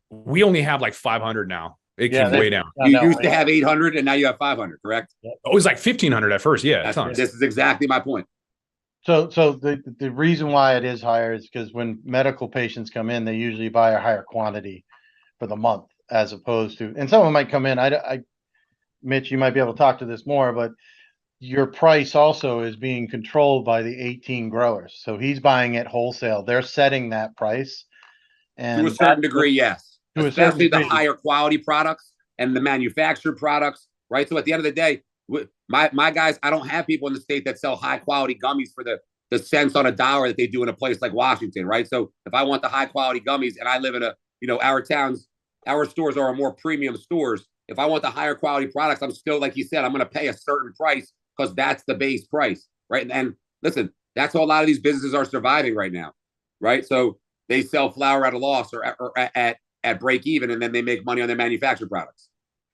We only have like 500 now. It came way down. You used to have 800 and now you have 500, correct? It was like 1,500 at first. Yeah. This is exactly my point. So the reason why it is higher is because when medical patients come in, they usually buy a higher quantity for the month, as opposed to, and someone might come in, Mitch, you might be able to talk to this more, but your price also is being controlled by the 18 growers. So he's buying it wholesale. They're setting that price. And to a certain degree, yes. Especially the higher quality products and the manufactured products, right? So at the end of the day, my guys, I don't have people in the state that sell high quality gummies for the cents on a dollar that they do in a place like Washington, right? So if I want the high quality gummies and I live in our stores are more premium stores. If I want the higher quality products, I'm still, like you said, I'm going to pay a certain price because that's the base price, right? And listen, that's how a lot of these businesses are surviving right now, right? So they sell flour at a loss or at break even, and then they make money on their manufactured products.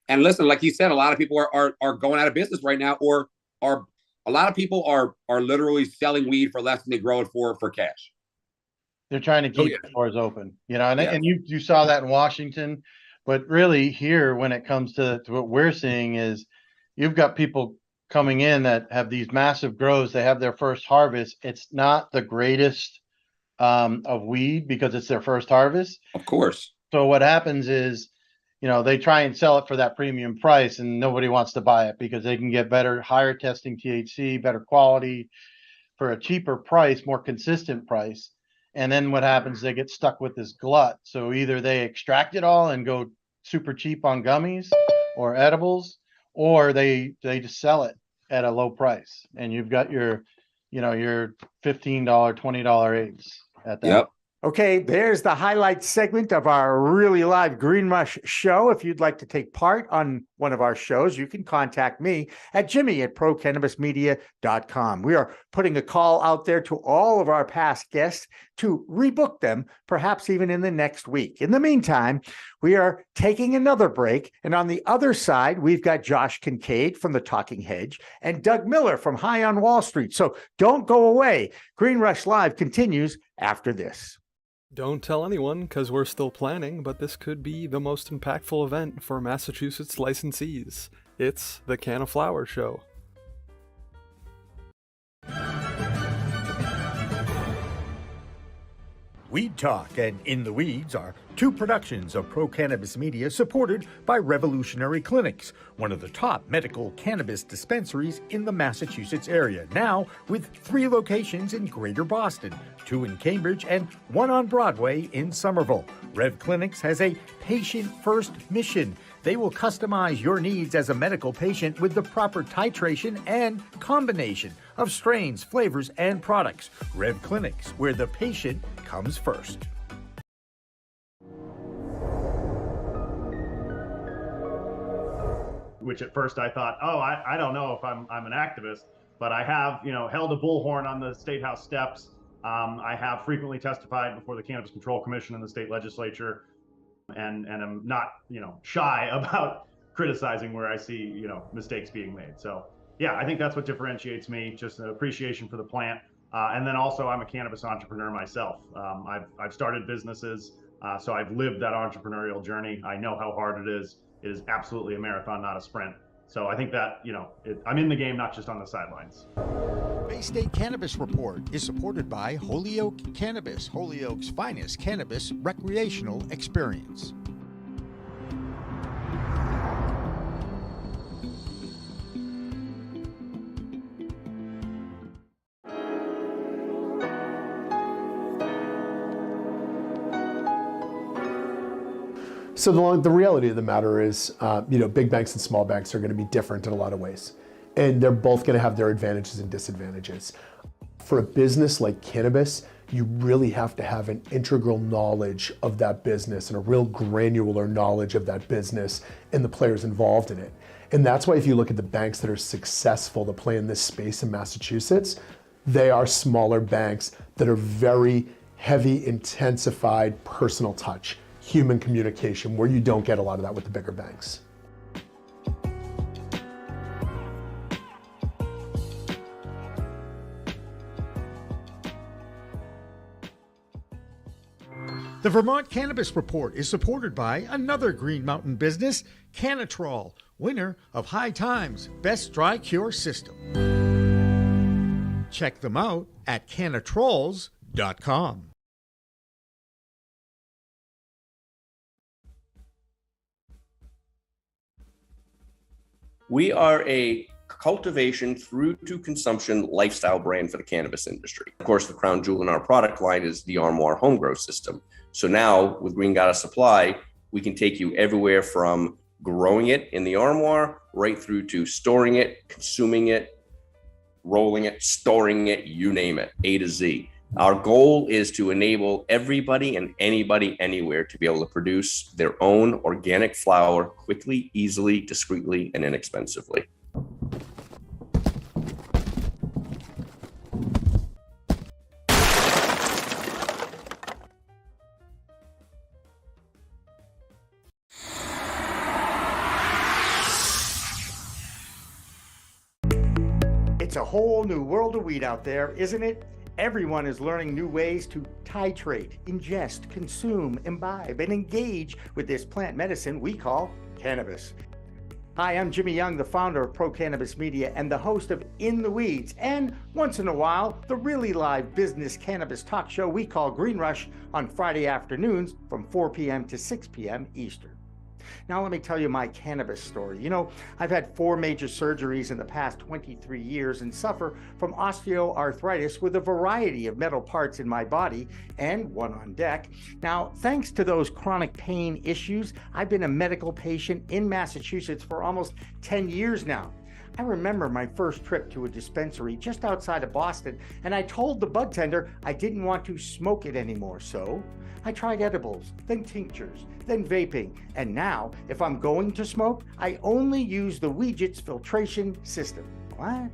And listen, like you said, a lot of people are going out of business right now, or a lot of people are literally selling weed for less than they grow it for cash. They're trying to keep the doors open, and you saw that in Washington, but really here, when it comes to what we're seeing is you've got people coming in that have these massive grows. They have their first harvest. It's not the greatest of weed because it's their first harvest. Of course. So what happens is, they try and sell it for that premium price and nobody wants to buy it because they can get higher testing THC, better quality for a cheaper price, more consistent price. And then what happens, they get stuck with this glut. So either they extract it all and go super cheap on gummies or edibles, or they just sell it at a low price. And you've got your $15, $20 eighths at that. Yep. Okay, there's the highlight segment of our really live Green Rush show. If you'd like to take part on one of our shows, you can contact me at jimmy@procannabismedia.com. We are putting a call out there to all of our past guests to rebook them, perhaps even in the next week. In the meantime, we are taking another break. And on the other side, we've got Josh Kincaid from The Talking Hedge and Doug Miller from High on Wall Street. So don't go away. Green Rush Live continues after this. Don't tell anyone, because we're still planning, but this could be the most impactful event for Massachusetts licensees. It's the Can of Flower Show. Weed Talk and In the Weeds are two productions of Pro Cannabis Media supported by Revolutionary Clinics, one of the top medical cannabis dispensaries in the Massachusetts area, now with 3 locations in Greater Boston, 2 in Cambridge and 1 on Broadway in Somerville. Rev Clinics has a patient-first mission. They will customize your needs as a medical patient with the proper titration and combination of strains, flavors, and products. Rev Clinics, where the patient comes first. Which at first I thought, I don't know if I'm an activist, but I have, held a bullhorn on the State House steps I have frequently testified before the Cannabis Control Commission and the state legislature, and I'm not, shy about criticizing where I see, mistakes being made. So yeah, I think that's what differentiates me, just an appreciation for the plant. And then also I'm a cannabis entrepreneur myself. I've started businesses, so I've lived that entrepreneurial journey. I know how hard it is. It is absolutely a marathon, not a sprint. So I think that, I'm in the game, not just on the sidelines. Bay State Cannabis Report is supported by Holyoke Cannabis, Holyoke's finest cannabis recreational experience. So the reality of the matter is, big banks and small banks are going to be different in a lot of ways. And they're both going to have their advantages and disadvantages. For a business like cannabis, you really have to have an integral knowledge of that business and a real granular knowledge of that business and the players involved in it. And that's why if you look at the banks that are successful to play in this space in Massachusetts, they are smaller banks that are very heavy, intensified personal touch, human communication, where you don't get a lot of that with the bigger banks. The Vermont Cannabis Report is supported by another Green Mountain business, Cannatrol, winner of High Times Best Dry Cure System. Check them out at cannatrols.com. We are a cultivation through to consumption lifestyle brand for the cannabis industry. Of course, the crown jewel in our product line is the Armoire home grow system. So now with Green Goddess Supply, we can take you everywhere from growing it in the armoire right through to storing it, consuming it, rolling it, storing it, you name it, A to Z. Our goal is to enable everybody and anybody anywhere to be able to produce their own organic flower quickly, easily, discreetly, and inexpensively. It's a whole new world of weed out there, isn't it? Everyone is learning new ways to titrate, ingest, consume, imbibe, and engage with this plant medicine we call cannabis. Hi, I'm Jimmy Young, the founder of Pro Cannabis Media and the host of In the Weeds, and once in a while, the really live business cannabis talk show we call Green Rush on Friday afternoons from 4 p.m. to 6 p.m. Eastern. Now let me tell you my cannabis story. I've had 4 major surgeries in the past 23 years and suffer from osteoarthritis with a variety of metal parts in my body and one on deck. Now, thanks to those chronic pain issues, I've been a medical patient in Massachusetts for almost 10 years now. I remember my first trip to a dispensary just outside of Boston, and I told the bud tender I didn't want to smoke it anymore, so I tried edibles, then tinctures, then vaping, and now, if I'm going to smoke, I only use the Weedgets filtration system. What?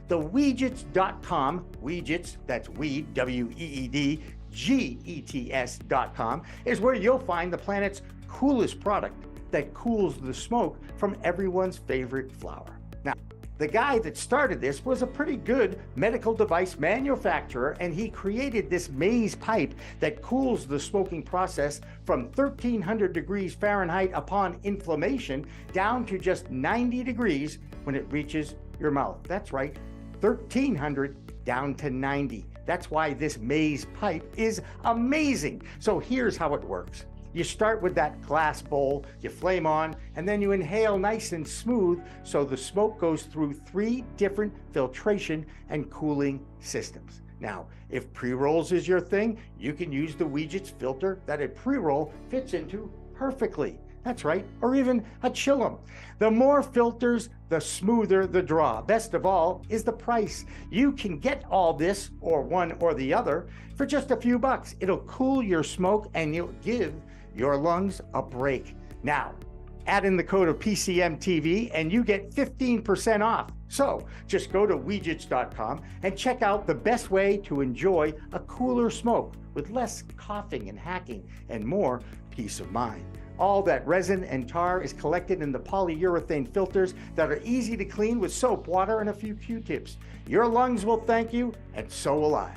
The Weedgets.com, Weedgets, that's weed, W-E-E-D, G-E-T-S.com, is where you'll find the planet's coolest product that cools the smoke from everyone's favorite flower. Now, the guy that started this was a pretty good medical device manufacturer, and he created this maze pipe that cools the smoking process from 1300 degrees Fahrenheit upon inflammation down to just 90 degrees when it reaches your mouth. That's right, 1300 down to 90. That's why this maze pipe is amazing. So here's how it works. You start with that glass bowl, you flame on, and then you inhale nice and smooth so the smoke goes through 3 different filtration and cooling systems. Now, if pre-rolls is your thing, you can use the Weedgets filter that a pre-roll fits into perfectly. That's right, or even a chillum. The more filters, the smoother the draw. Best of all is the price. You can get all this, or one or the other, for just a few bucks. It'll cool your smoke and you'll give your lungs a break. Now, Add in the code of PCM TV and you get 15% off. So just go to Weejits.com and check out the best way to enjoy a cooler smoke with less coughing and hacking and more peace of mind. All that resin and tar is collected in the polyurethane filters that are easy to clean with soap, water, and a few Q-tips. Your lungs will thank you, and so will I.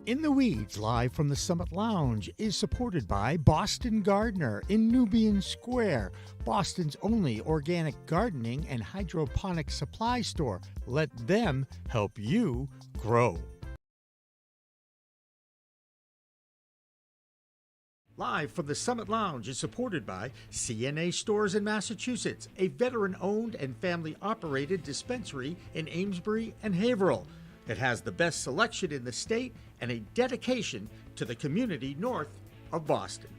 In the Weeds, live from the Summit Lounge, is supported by Boston Gardener in Nubian Square, Boston's only organic gardening and hydroponic supply store. Let them help you grow. Live from the Summit Lounge is supported by CNA Stores in Massachusetts, a veteran-owned and family-operated dispensary in Amesbury and Haverhill. It has the best selection in the state and a dedication to the community north of Boston.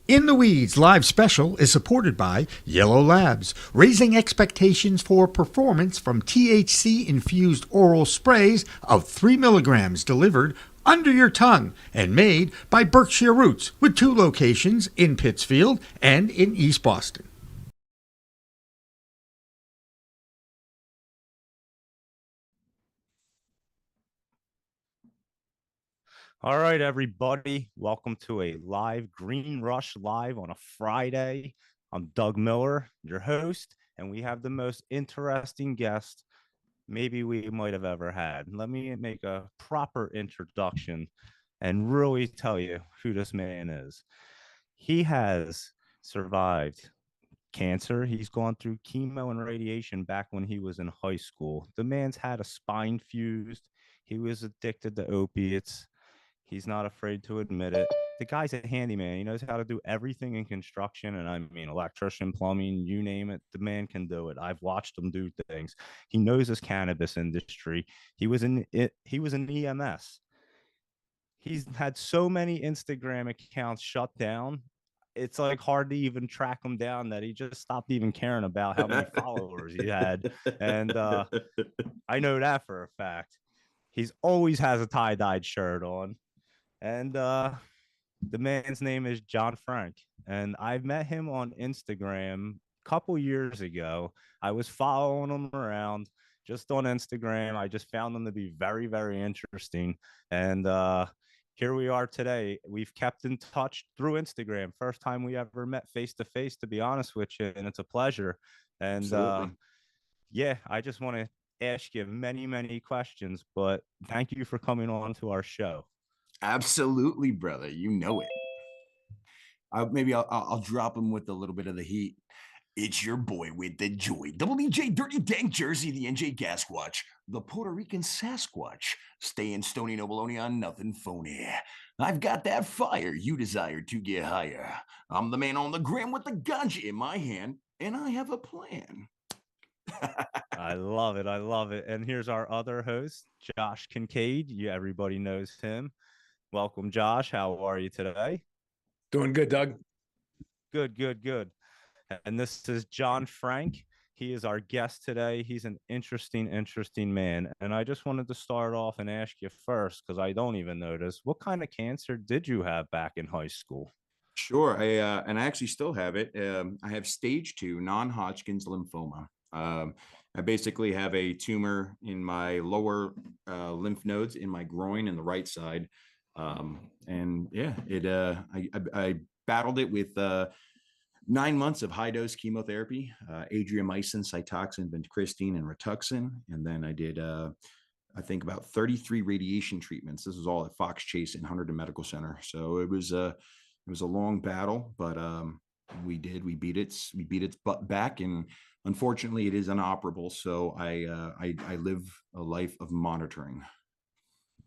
In the Weeds live special is supported by Yellow Labs, raising expectations for performance from THC-infused oral sprays of 3 milligrams delivered under your tongue and made by Berkshire Roots with 2 locations in Pittsfield and in East Boston. All right, everybody. Welcome to a live Green Rush Live on a Friday. I'm Doug Miller, your host, and we have the most interesting guest maybe we might have ever had. Let me make a proper introduction and really tell you who this man is. He has survived cancer. He's gone through chemo and radiation back when he was in high school. The man's had a spine fused. He was addicted to opiates. He's not afraid to admit it. The guy's a handyman. He knows how to do everything in construction. And I mean, electrician, plumbing, you name it, the man can do it. I've watched him do things. He knows his cannabis industry. He was in EMS. He's had so many Instagram accounts shut down. It's like hard to even track him down that he just stopped even caring about how many followers he had. And I know that for a fact. He's always has a tie-dyed shirt on. And the man's name is John Frank. And I've met him on Instagram a couple years ago. I was following him around just on Instagram. I just found him to be very, very interesting. And here we are today. We've kept in touch through Instagram. First time we ever met face-to-face, to be honest with you. And it's a pleasure. And yeah, I just want to ask you many, many questions, but thank you for coming on to our show. Absolutely, brother. You know it. Maybe I'll drop him with a little bit of the heat. It's your boy with the joy. WJ Dirty Dank Jersey, the NJ Gasquatch, the Puerto Rican Sasquatch, staying stony no baloney on nothing phony. I've got that fire you desire to get higher. I'm the man on the gram with the ganja in my hand, and I have a plan. I love it. I love it. And here's our other host, Josh Kincaid. Everybody knows him. Welcome, Josh. How are you today? Doing good, Doug. Good, good, good. And this is John Frank. He is our guest today. He's an interesting man. And I just wanted to start off and ask you first, because I don't even know this. What kind of cancer did you have back in high school? Sure. And I actually still have it. I have stage 2 non-Hodgkin's lymphoma. I basically have a tumor in my lower lymph nodes in my groin in the right side. And yeah, I battled it with 9 months of high-dose chemotherapy, adriamycin, Cytoxan, vincristine, and Rituxan. And then I did, I think, about 33 radiation treatments. This was all at Fox Chase and Hunterdon Medical Center. So it was a long battle, but we beat its butt back. And unfortunately, it is inoperable. So I live a life of monitoring.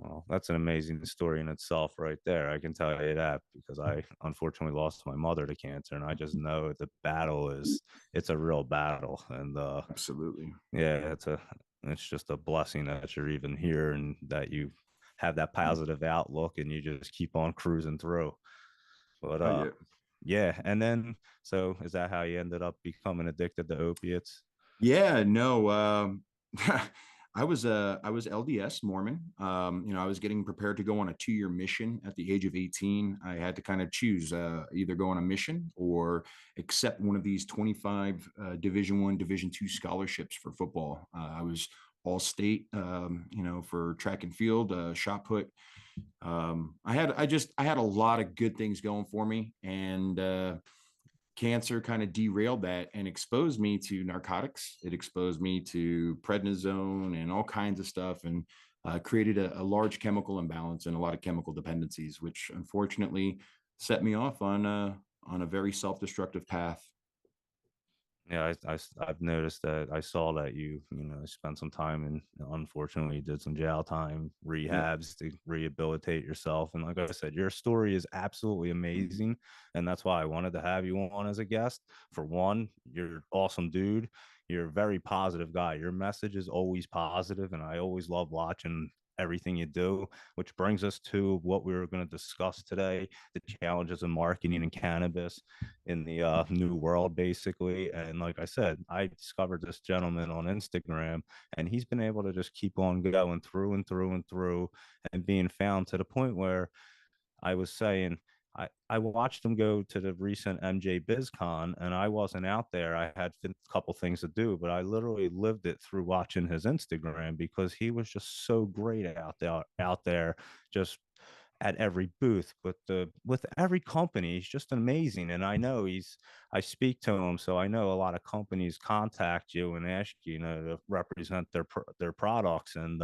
Well, that's an amazing story in itself right there. I can tell you that because I unfortunately lost my mother to cancer, and I just know the battle it's a real battle. And absolutely. Yeah, it's just a blessing that you're even here and that you have that positive outlook and you just keep on cruising through. But yeah. And then, so is that how you ended up becoming addicted to opiates? Yeah, no. I was LDS Mormon. I was getting prepared to go on a 2-year mission at the age of 18. I had to kind of choose either go on a mission or accept one of these 25 Division I, Division II scholarships for football. I was all state, for track and field, shot put. I had a lot of good things going for me, and cancer kind of derailed that and exposed me to narcotics. It exposed me to prednisone and all kinds of stuff, and created a large chemical imbalance and a lot of chemical dependencies, which unfortunately set me off on a very self-destructive path. Yeah, I've noticed that. I saw that you spent some time and unfortunately did some jail time rehabs to rehabilitate yourself. And like I said, your story is absolutely amazing. And that's why I wanted to have you on as a guest. For one, you're an awesome dude. You're a very positive guy. Your message is always positive, and I always love watching everything you do, which brings us to what we were going to discuss today, the challenges of marketing and cannabis in the new world, basically. And like I said, I discovered this gentleman on Instagram, and he's been able to just keep on going through and through and through and being found to the point where I was saying, I watched him go to the recent MJ BizCon, and I wasn't out there. I had a couple things to do, but I literally lived it through watching his Instagram because he was just so great out there, just at every booth with every company. He's just amazing. And I know I speak to him, so I know a lot of companies contact you and ask you, to represent their products, and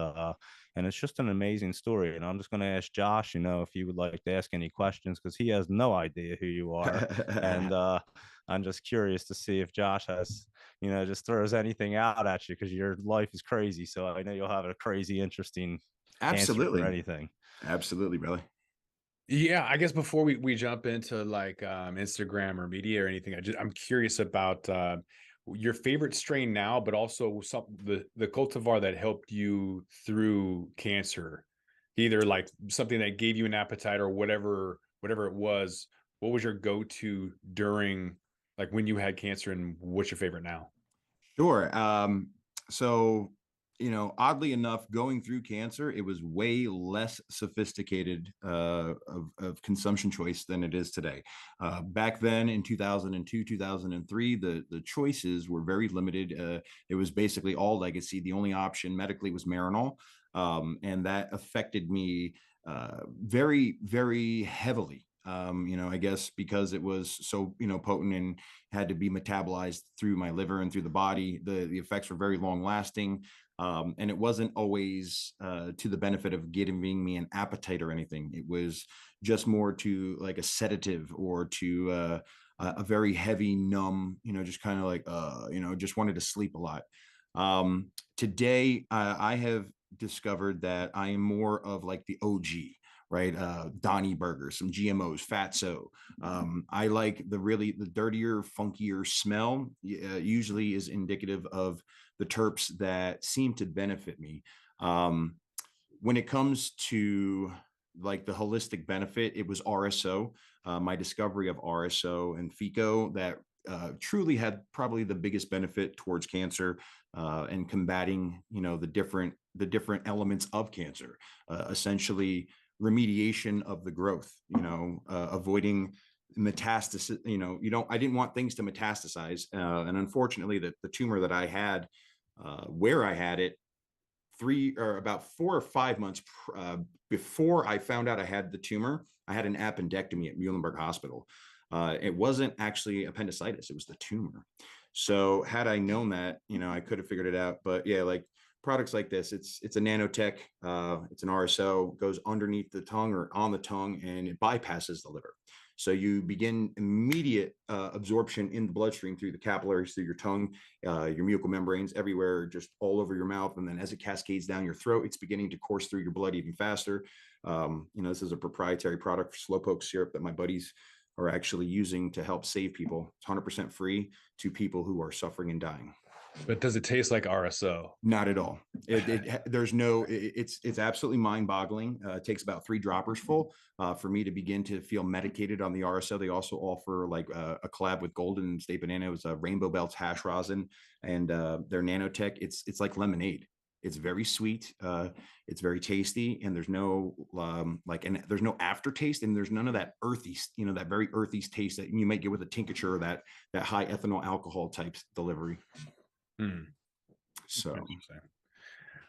it's just an amazing story. And I'm just going to ask Josh, if he would like to ask any questions, because he has no idea who you are. And I'm just curious to see if Josh has, just throws anything out at you, because your life is crazy. So I know you'll have a crazy, interesting Absolutely. answer for anything. Absolutely, brother. Yeah, I guess before we jump into like Instagram or media or anything, I'm curious about your favorite strain now, but also the cultivar that helped you through cancer, either like something that gave you an appetite or whatever it was. What was your go-to during, like, when you had cancer, and what's your favorite now? Sure. So, oddly enough, going through cancer, it was way less sophisticated of consumption choice than it is today. Back then in 2002, 2003, the choices were very limited. It was basically all legacy. The only option medically was Marinol. And that affected me very, very heavily. I guess because it was so, potent and had to be metabolized through my liver and through the body, the effects were very long lasting. And it wasn't always to the benefit of giving me an appetite or anything. It was just more to like a sedative or to a very heavy, numb, just kind of like, just wanted to sleep a lot. Today, I have discovered that I am more of like the OG, right? Donnie Burger, some GMOs, Fatso. I like the dirtier, funkier smell. Usually is indicative of the terps that seem to benefit me. When it comes to like the holistic benefit, it was RSO, my discovery of RSO and FICO that truly had probably the biggest benefit towards cancer and combating, the different elements of cancer, essentially remediation of the growth, avoiding metastasis. I didn't want things to metastasize. And unfortunately the tumor that I had, where I had it, about 4 or 5 months before I found out I had the tumor, I had an appendectomy at Muhlenberg Hospital. It wasn't actually appendicitis, it was the tumor. So had I known that, I could have figured it out. But yeah, like products like this, it's a nanotech, it's an RSO, goes underneath the tongue or on the tongue, and it bypasses the liver. So you begin immediate absorption in the bloodstream through the capillaries, through your tongue, your mucous membranes, everywhere, just all over your mouth. And then as it cascades down your throat, it's beginning to course through your blood even faster. This is a proprietary product for slowpoke syrup that my buddies are actually using to help save people. It's 100% free to people who are suffering and dying. But does it taste like RSO? Not at all. It's absolutely mind-boggling. It takes about 3 droppers full for me to begin to feel medicated on the RSO. They also offer like a collab with Golden State Banana. It was a Rainbow Belts hash rosin, and their nanotech. It's like lemonade. It's very sweet. It's very tasty, and there's no there's no aftertaste, and there's none of that earthy, that very earthy taste that you might get with a tincture or that high ethanol alcohol type delivery. So,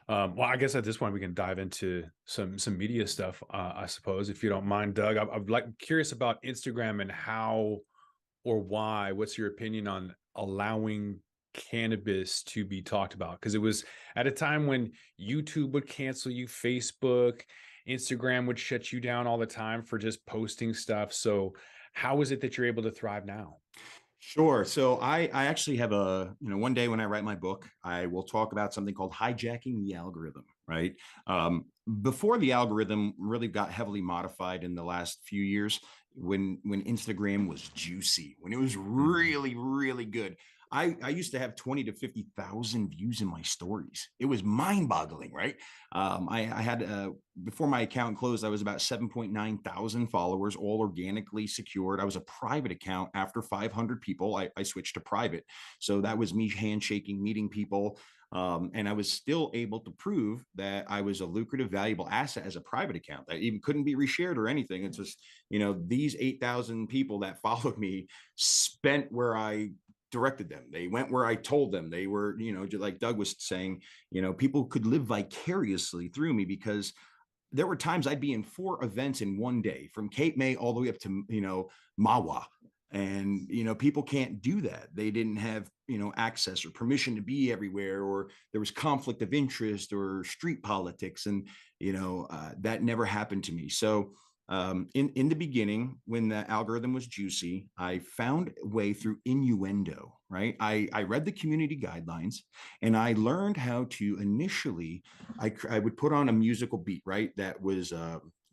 well, I guess at this point we can dive into some media stuff, I suppose, if you don't mind, Doug. I'm curious about Instagram and how or why. What's your opinion on allowing cannabis to be talked about? Because it was at a time when YouTube would cancel you, Facebook, Instagram would shut you down all the time for just posting stuff. So how is it that you're able to thrive now? Sure. So I actually have one day when I write my book, I will talk about something called hijacking the algorithm, right? Before the algorithm really got heavily modified in the last few years, when Instagram was juicy, when it was really, really good. I used to have 20 to 50,000 views in my stories. It was mind-boggling, right? I had, before my account closed, I was about 7.9 thousand followers, all organically secured. I was a private account. After 500 people, I switched to private. So that was me handshaking, meeting people. And I was still able to prove that I was a lucrative, valuable asset as a private account that even couldn't be reshared or anything. It's just, these 8,000 people that followed me spent where I directed them. They went where I told them. They were, just like Doug was saying, people could live vicariously through me, because there were times I'd be in 4 events in one day, from Cape May all the way up to, Mawa. And, people can't do that. They didn't have, access or permission to be everywhere, or there was conflict of interest or street politics. And, that never happened to me. So, in the beginning, when the algorithm was juicy, I found a way through innuendo, right? I read the community guidelines, and I learned how to initially, I would put on a musical beat, right? That was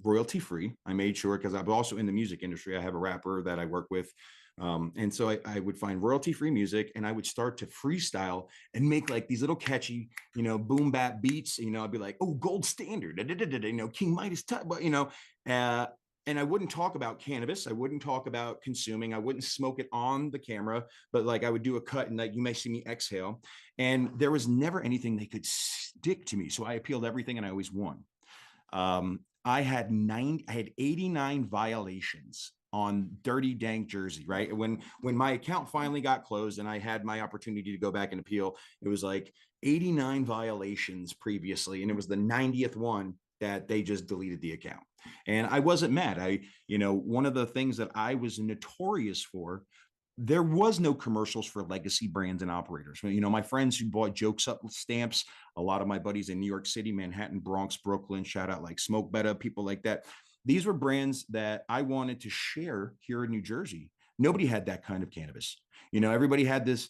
royalty free. I made sure, because I'm also in the music industry. I have a rapper that I work with. And so I would find royalty free music, and I would start to freestyle and make like these little catchy, boom bap beats. I'd be like, oh, gold standard, King Midas, and I wouldn't talk about cannabis. I wouldn't talk about consuming. I wouldn't smoke it on the camera, but like I would do a cut, and like you may see me exhale. And there was never anything they could stick to me. So I appealed everything, and I always won. I had 89 violations on Dirty Dank Jersey, right? When my account finally got closed and I had my opportunity to go back and appeal, it was like 89 violations previously. And it was the 90th one that they just deleted the account. And I wasn't mad. One of the things that I was notorious for, there was no commercials for legacy brands and operators. My friends who bought Jokes Up stamps, a lot of my buddies in New York City, Manhattan, Bronx, Brooklyn, shout out like Smoke Betta, people like that. These were brands that I wanted to share here in New Jersey. Nobody had that kind of cannabis. Everybody had this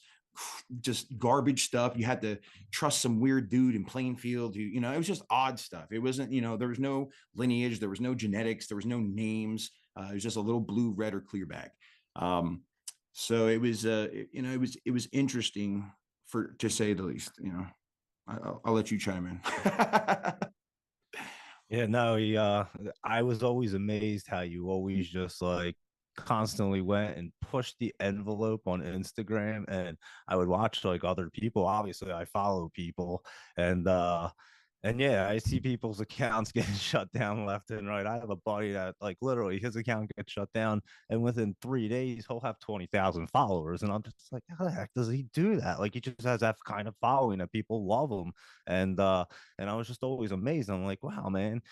just garbage stuff. You had to trust some weird dude in Plainfield who, it was just odd stuff. It wasn't, there was no lineage, there was no genetics, there was no names. It was just a little blue, red, or clear bag. So it was, it was interesting to say the least. I'll let you chime in. Yeah, no, I was always amazed how you always just like constantly went and pushed the envelope on Instagram, and I would watch like other people. Obviously, I follow people, and yeah, I see people's accounts getting shut down left and right. I have a buddy that like literally his account gets shut down, and within 3 days he'll have 20,000 followers, and I'm just like, how the heck does he do that? Like he just has that kind of following that people love him, and I was just always amazed. I'm like, wow, man,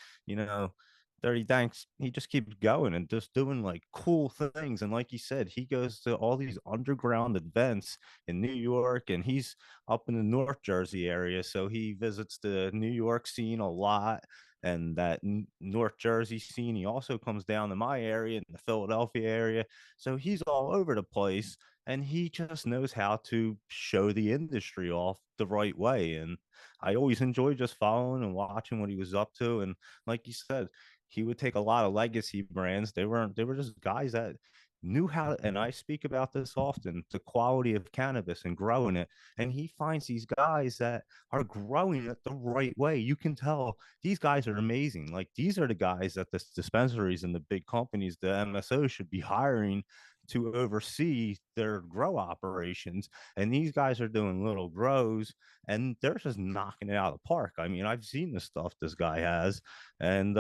30 Thanks, he just keeps going and just doing like cool things. And like he said, he goes to all these underground events in New York, and he's up in the North Jersey area. So he visits the New York scene a lot, and that North Jersey scene. He also comes down to my area in the Philadelphia area. So he's all over the place, and he just knows how to show the industry off the right way. And I always enjoy just following and watching what he was up to. And like you said, he would take a lot of legacy brands. They were just guys that knew how to, and I speak about this often, the quality of cannabis and growing it. And he finds these guys that are growing it the right way. You can tell these guys are amazing. Like these are the guys that the dispensaries and the big companies, the MSO, should be hiring to oversee their grow operations. And these guys are doing little grows, and they're just knocking it out of the park. I mean, I've seen the stuff this guy has, and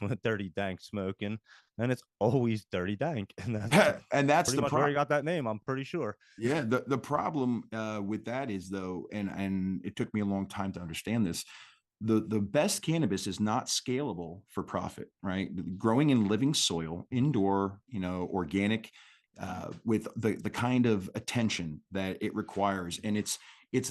with Dirty Dank smoking, and it's always Dirty Dank. And that's pretty much where he got that name, I'm pretty sure. Yeah, the problem with that is, though, and it took me a long time to understand this, the best cannabis is not scalable for profit, right? Growing in living soil, indoor, organic, with the kind of attention that it requires, and it's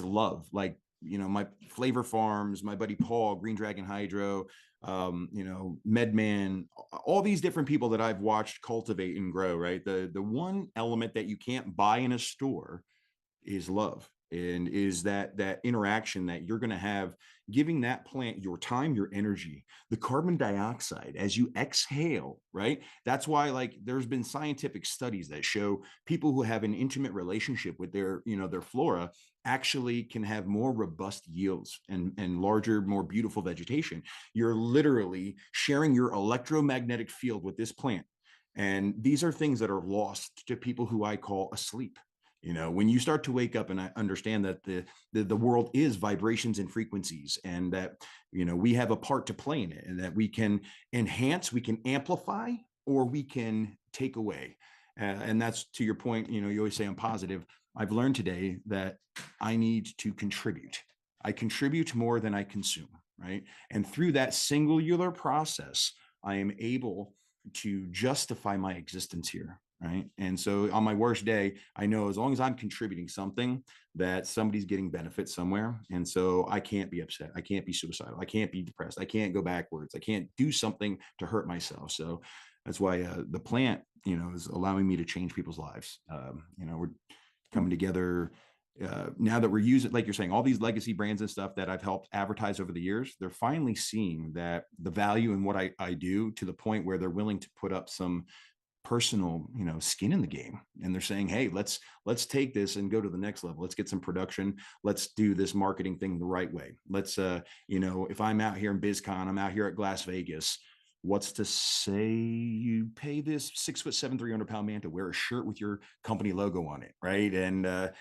love. Like, my Flavor Farms, my buddy Paul, Green Dragon Hydro, Medman, all these different people that I've watched cultivate and grow, right? The one element that you can't buy in a store is love, and is that interaction that you're going to have, giving that plant your time, your energy, the carbon dioxide as you exhale, right? That's why, like, there's been scientific studies that show people who have an intimate relationship with their flora actually can have more robust yields and larger, more beautiful vegetation. You're literally sharing your electromagnetic field with this plant. And these are things that are lost to people who I call asleep. When you start to wake up and I understand that the world is vibrations and frequencies, and that, we have a part to play in it, and that we can enhance, we can amplify, or we can take away. And that's, to your point, you always say I'm positive. I've learned today that I need to contribute. I contribute more than I consume, right? And through that singular process, I am able to justify my existence here. Right. And so on my worst day, I know as long as I'm contributing something, that somebody's getting benefit somewhere. And so I can't be upset. I can't be suicidal. I can't be depressed. I can't go backwards. I can't do something to hurt myself. So that's why the plant, is allowing me to change people's lives. We're coming together now that we're using, like you're saying, all these legacy brands and stuff that I've helped advertise over the years. They're finally seeing that the value in what I do, to the point where they're willing to put up some personal, skin in the game. And they're saying, hey, let's take this and go to the next level. Let's get some production. Let's do this marketing thing the right way. Let's, if I'm out here in BizCon, I'm out here at Las Vegas, what's to say you pay this 6'7", 300-pound man to wear a shirt with your company logo on it, right? And,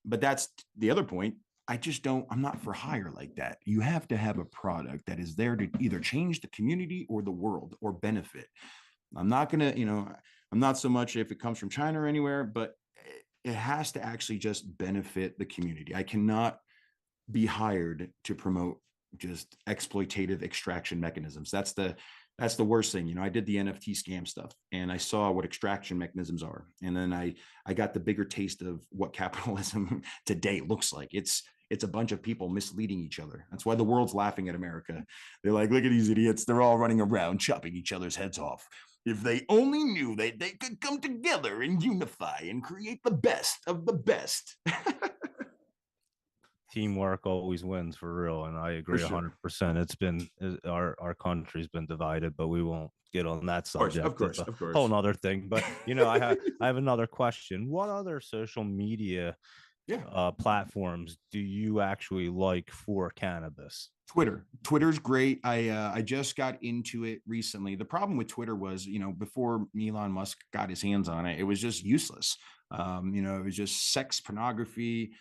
but that's the other point. I'm not for hire like that. You have to have a product that is there to either change the community or the world, or benefit. I'm not going to, I'm not so much if it comes from China or anywhere, but it has to actually just benefit the community. I cannot be hired to promote just exploitative extraction mechanisms. That's the worst thing. I did the NFT scam stuff, and I saw what extraction mechanisms are. And then I got the bigger taste of what capitalism today looks like. It's a bunch of people misleading each other. That's why the world's laughing at America. They're like, look at these idiots. They're all running around chopping each other's heads off. If they only knew that they could come together and unify and create the best of the best. teamwork always wins for real. And I agree 100%. It's been, our country's been divided, but we won't get on that subject. Of course. Whole nother thing. But I have another question. What other social media platforms do you actually like for cannabis? Twitter's great. I just got into it recently. The problem with Twitter was, before Elon Musk got his hands on it, it was just useless. It was just sex, pornography,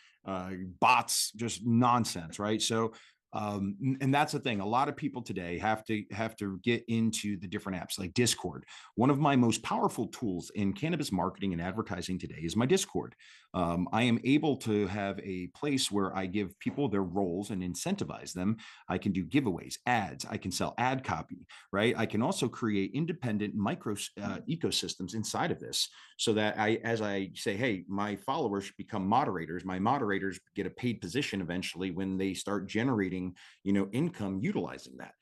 bots, just nonsense, right? So and that's the thing. A lot of people today have to get into the different apps like Discord. One of my most powerful tools in cannabis marketing and advertising today is my Discord. I am able to have a place where I give people their roles and incentivize them. I can do giveaways, ads. I can sell ad copy, right? I can also create independent micro ecosystems inside of this, so that as I say, hey, my followers should become moderators. My moderators get a paid position eventually when they start generating income utilizing that.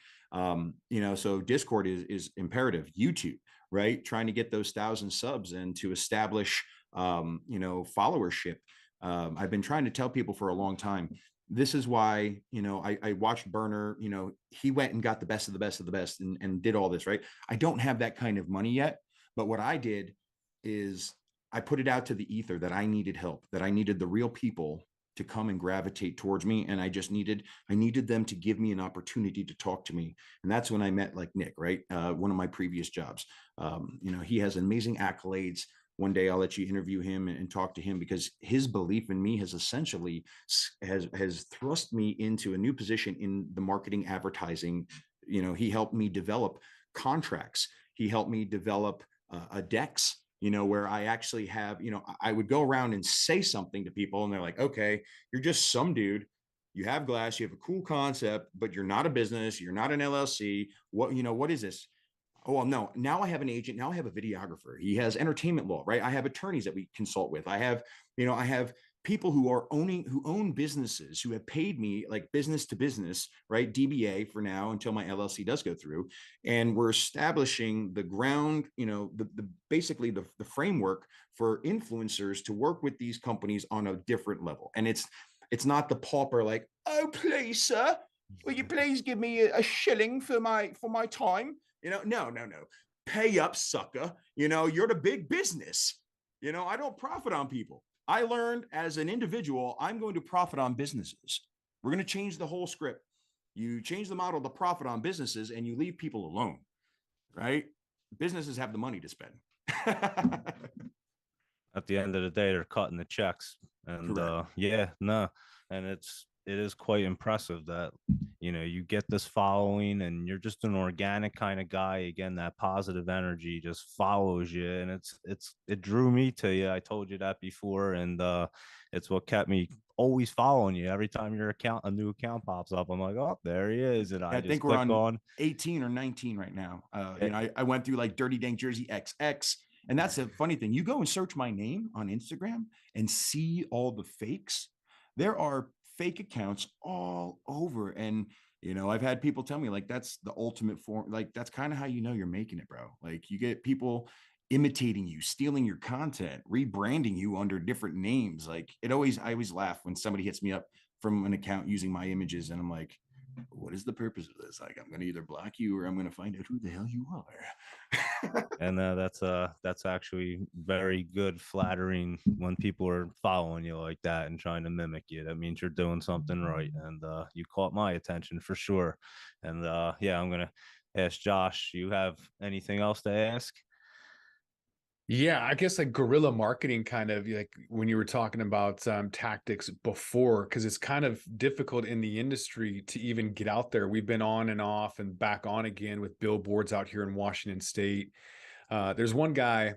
So Discord is imperative. YouTube, right? Trying to get those 1,000 subs and to establish, followership. I've been trying to tell people for a long time. This is why, I watched Burner, he went and got the best of the best of the best and did all this, right? I don't have that kind of money yet, but what I did is I put it out to the ether that I needed help, that I needed the real people to come and gravitate towards me. And I needed them to give me an opportunity to talk to me. And that's when I met like Nick, right? One of my previous jobs. He has amazing accolades. One day I'll let you interview him and talk to him, because his belief in me has essentially has thrust me into a new position in the marketing advertising. He helped me develop contracts. He helped me develop a DEX, where I actually have, I would go around and say something to people and they're like, okay, you're just some dude. You have glass, you have a cool concept, but you're not a business. You're not an LLC. What is this? Oh, well, no, now I have an agent. Now I have a videographer. He has entertainment law, right? I have attorneys that we consult with. I have people who own businesses who have paid me like business to business, right? DBA for now until my LLC does go through. And we're establishing the ground, basically the framework for influencers to work with these companies on a different level. And it's not the pauper like, oh, please, sir, will you please give me a shilling for my time? No. Pay up, sucker. You're the big business. I don't profit on people. I learned as an individual, I'm going to profit on businesses. We're going to change the whole script. You change the model to profit on businesses and you leave people alone, right? Businesses have the money to spend. At the end of the day, they're cutting the checks. And and it is quite impressive that, you get this following and you're just an organic kind of guy. Again, that positive energy just follows you. And it drew me to you. I told you that before. And it's what kept me always following you. Every time a new account pops up, I'm like, oh, there he is. And I think we're on 18 or 19 right now. I went through like Dirty Dank Jersey XX. And that's a funny thing. You go and search my name on Instagram and see all the fakes. There are fake accounts all over. And, I've had people tell me like, that's the ultimate form. Like, that's kind of how you're making it, bro. Like you get people imitating you, stealing your content, rebranding you under different names. Like I always laugh when somebody hits me up from an account using my images. And I'm like, what is the purpose of this? Like, I'm going to either block you or I'm going to find out who the hell you are. And that's actually very good, flattering when people are following you like that and trying to mimic you. That means you're doing something right. And you caught my attention for sure. And I'm going to ask Josh, you have anything else to ask? Yeah, I guess like guerrilla marketing, kind of like when you were talking about tactics before, because it's kind of difficult in the industry to even get out there. We've been on and off and back on again with billboards out here in Washington State. There's one guy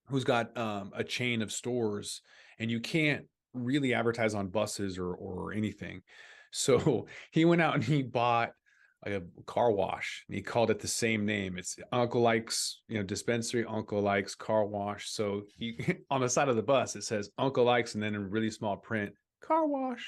who's got a chain of stores, and you can't really advertise on buses or anything. So he went out and he bought like a car wash, and he called it the same name. It's Uncle Ike's, dispensary, Uncle Ike's car wash. So he on the side of the bus, it says Uncle Ike's, and then in really small print, car wash.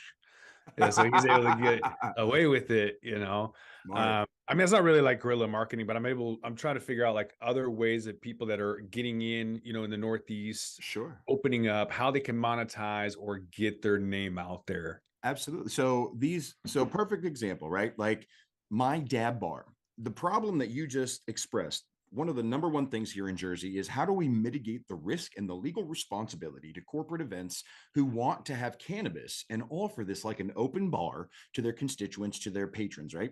Yeah, so he's able to get away with it, I mean, it's not really like guerrilla marketing, but I'm trying to figure out like other ways that people that are getting in, in the Northeast, sure, opening up, how they can monetize or get their name out there. Absolutely. So perfect example, right? Like my dab bar, the problem that you just expressed, one of the number one things here in Jersey is how do we mitigate the risk and the legal responsibility to corporate events who want to have cannabis and offer this like an open bar to their constituents, to their patrons, right?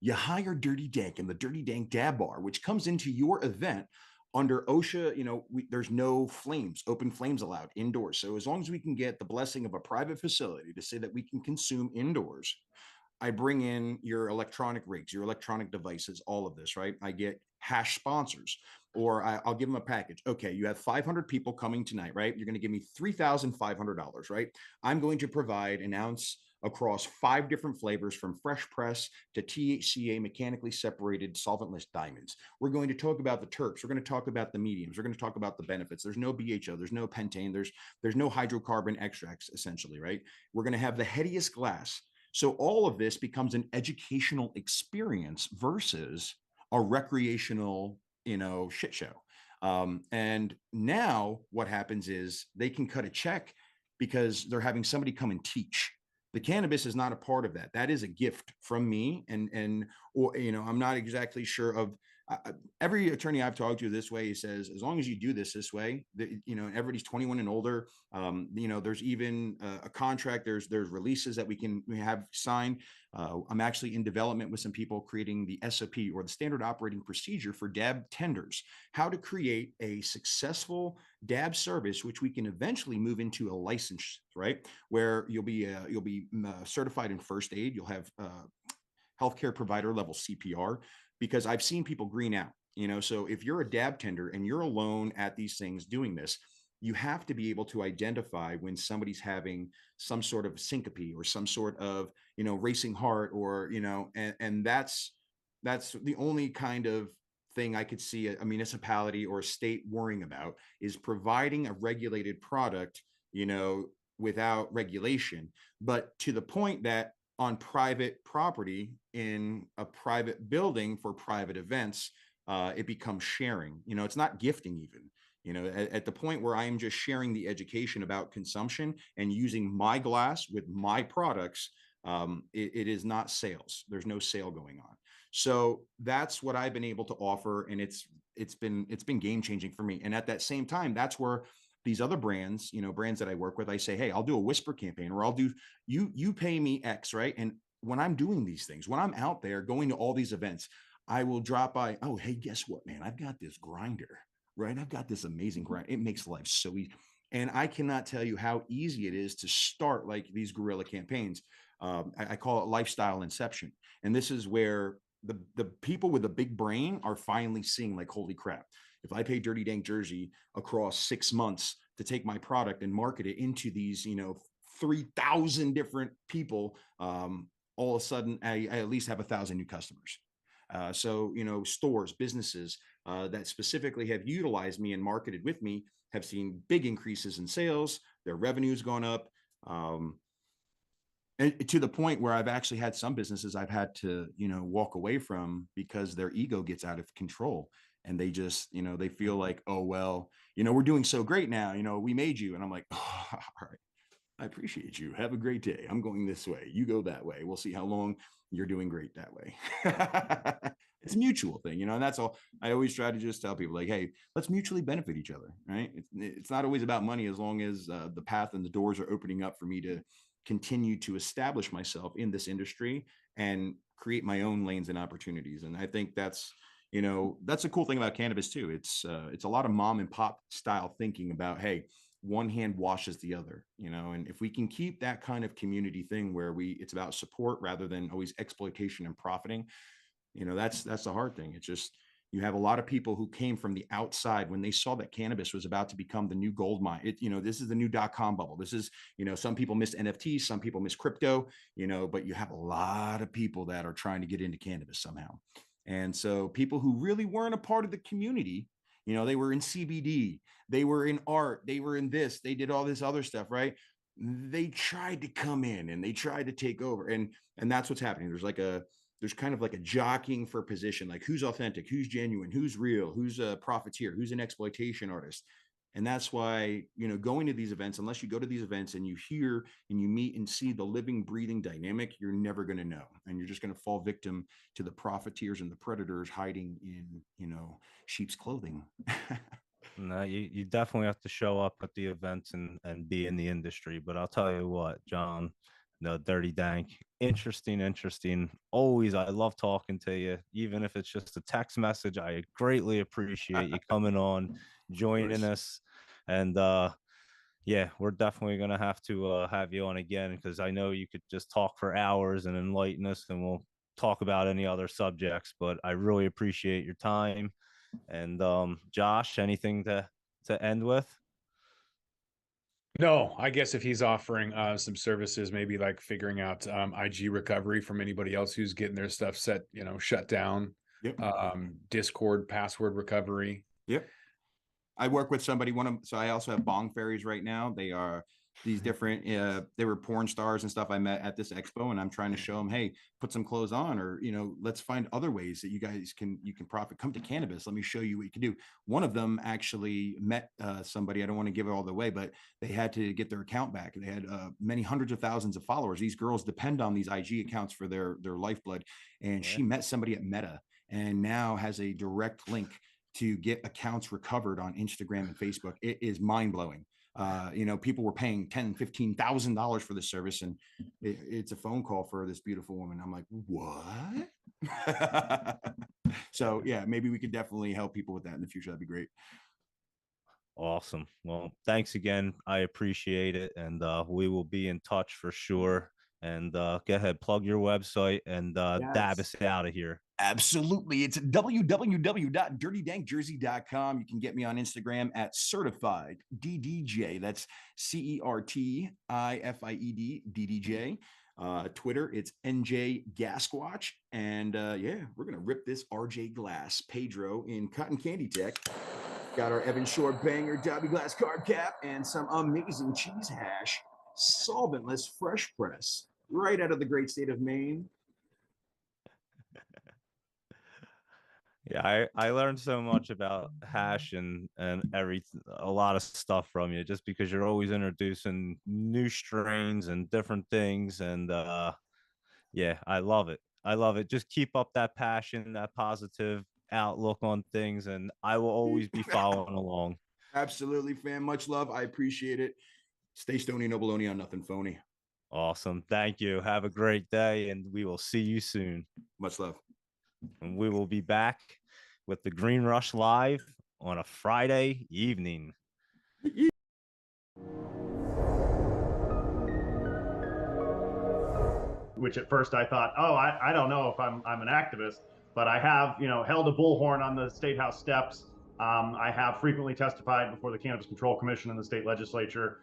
You hire Dirty Dank and the Dirty Dank Dab Bar, which comes into your event under OSHA, there's no flames, open flames allowed indoors. So as long as we can get the blessing of a private facility to say that we can consume indoors, I bring in your electronic rigs, your electronic devices, all of this, right? I get hash sponsors, or I'll give them a package. Okay, you have 500 people coming tonight, right? You're going to give me $3,500, right? I'm going to provide an ounce across 5 different flavors, from fresh press to THCA mechanically separated solventless diamonds. We're going to talk about the terps. We're going to talk about the mediums. We're going to talk about the benefits. There's no BHO. There's no pentane. There's no hydrocarbon extracts, essentially, right? We're going to have the headiest glass. So all of this becomes an educational experience versus a recreational, shit show. And now what happens is they can cut a check because they're having somebody come and teach. The cannabis is not a part of that. That is a gift from me. I'm not exactly sure of every attorney I've talked to this way. He says, as long as you do this way, everybody's 21 and older. There's even a contract. There's releases that we have signed. I'm actually in development with some people creating the SOP, or the standard operating procedure, for dab tenders, how to create a successful dab service, which we can eventually move into a license, right? Where you'll be certified in first aid. You'll have healthcare provider level CPR, because I've seen people green out, so if you're a dab tender and you're alone at these things doing this, you have to be able to identify when somebody's having some sort of syncope or some sort of, racing heart, or, and that's the only kind of thing I could see a municipality or a state worrying about, is providing a regulated product, without regulation, but to the point that on private property in a private building for private events, it becomes sharing. It's not gifting even. At the point where I am just sharing the education about consumption and using my glass with my products, it is not sales. There's no sale going on. So that's what I've been able to offer, and it's been game changing for me. And at that same time, that's where these other brands, brands that I work with, I say, hey, I'll do a whisper campaign, or I'll do, you pay me X, right? And when I'm doing these things, when I'm out there going to all these events, I will drop by, oh, hey, guess what, man? I've got this grinder, right? I've got this amazing grinder. It makes life so easy. And I cannot tell you how easy it is to start like these guerrilla campaigns. I call it lifestyle inception. And this is where the people with the big brain are finally seeing, like, holy crap. If I pay Dirty Dank Jersey across 6 months to take my product and market it into these, 3,000 different people, all of a sudden I at least have 1,000 new customers. So, stores, businesses that specifically have utilized me and marketed with me have seen big increases in sales. Their revenue's gone up. And to the point where I've actually had some businesses I've had to, walk away from because their ego gets out of control. And they just, they feel like, oh, well, we're doing so great now, we made you. And I'm like, oh, all right, I appreciate you. Have a great day. I'm going this way. You go that way. We'll see how long you're doing great that way. It's a mutual thing, and that's all. I always try to just tell people, like, hey, let's mutually benefit each other, right? It's not always about money, as long as the path and the doors are opening up for me to continue to establish myself in this industry and create my own lanes and opportunities. And I think that's a cool thing about cannabis too. It's a lot of mom and pop style thinking about, hey, one hand washes the other, and if we can keep that kind of community thing where it's about support rather than always exploitation and profiting, that's the hard thing. It's just, you have a lot of people who came from the outside when they saw that cannabis was about to become the new gold mine. This is the new .com bubble. This is, some people miss NFTs, some people miss crypto, but you have a lot of people that are trying to get into cannabis somehow. And so people who really weren't a part of the community, they were in CBD, they were in art, they were in this, they did all this other stuff, right? They tried to come in and they tried to take over. And that's what's happening. There's kind of like a jockeying for position, like who's authentic, who's genuine, who's real, who's a profiteer, who's an exploitation artist. And that's why, going to these events, unless you go to these events and you hear and you meet and see the living, breathing dynamic, you're never going to know. And you're just going to fall victim to the profiteers and the predators hiding in, sheep's clothing. No, you definitely have to show up at the events and be in the industry. But I'll tell you what, John, Dirty Dank, interesting. Always, I love talking to you, even if it's just a text message. I greatly appreciate you coming on, joining us. And yeah, we're definitely going to have you on again, because I know you could just talk for hours and enlighten us, and we'll talk about any other subjects. But I really appreciate your time. And Josh, anything to end with? No, I guess if he's offering some services, maybe like figuring out IG recovery from anybody else who's getting their stuff shut down. Yep. Discord password recovery. Yep. I work with somebody, so I also have bong fairies right now. They are these different, they were porn stars and stuff I met at this expo, and I'm trying to show them, hey, put some clothes on, or, let's find other ways that you can profit. Come to Cannabis. Let me show you what you can do. One of them actually met somebody, I don't want to give it all the way, but they had to get their account back. They had many hundreds of thousands of followers. These girls depend on these IG accounts for their lifeblood. And she met somebody at Meta and now has a direct link to get accounts recovered on Instagram and Facebook. It is mind blowing. People were paying $10,000, $15,000 for this service, and it's a phone call for this beautiful woman. I'm like, what? So yeah, maybe we could definitely help people with that in the future. That'd be great. Awesome. Well, thanks again. I appreciate it. And we will be in touch for sure. And go ahead, plug your website and dab us out of here. Absolutely. It's www.dirtydankjersey.com. You can get me on Instagram at certified DDJ. That's CERTIFIED DDJ. Twitter, it's NJ Gasquatch. And yeah, we're going to rip this RJ Glass Pedro in cotton candy tech. Got our Evan Shore Banger Dobby Glass carb cap and some amazing cheese hash, solventless fresh press, right out of the great state of Maine. Yeah, I learned so much about hash and a lot of stuff from you, just because you're always introducing new strains and different things. And yeah, I love it. Just keep up that passion, that positive outlook on things, and I will always be following along. Absolutely, fam. Much love. I appreciate it. Stay stony, no baloney on nothing phony. Awesome. Thank you. Have a great day, and we will see you soon. Much love. And we will be back with the Green Rush Live on a Friday evening. Which at first I thought, oh, I don't know if I'm an activist, but I have, held a bullhorn on the State House steps. I have frequently testified before the Cannabis Control Commission and the state legislature,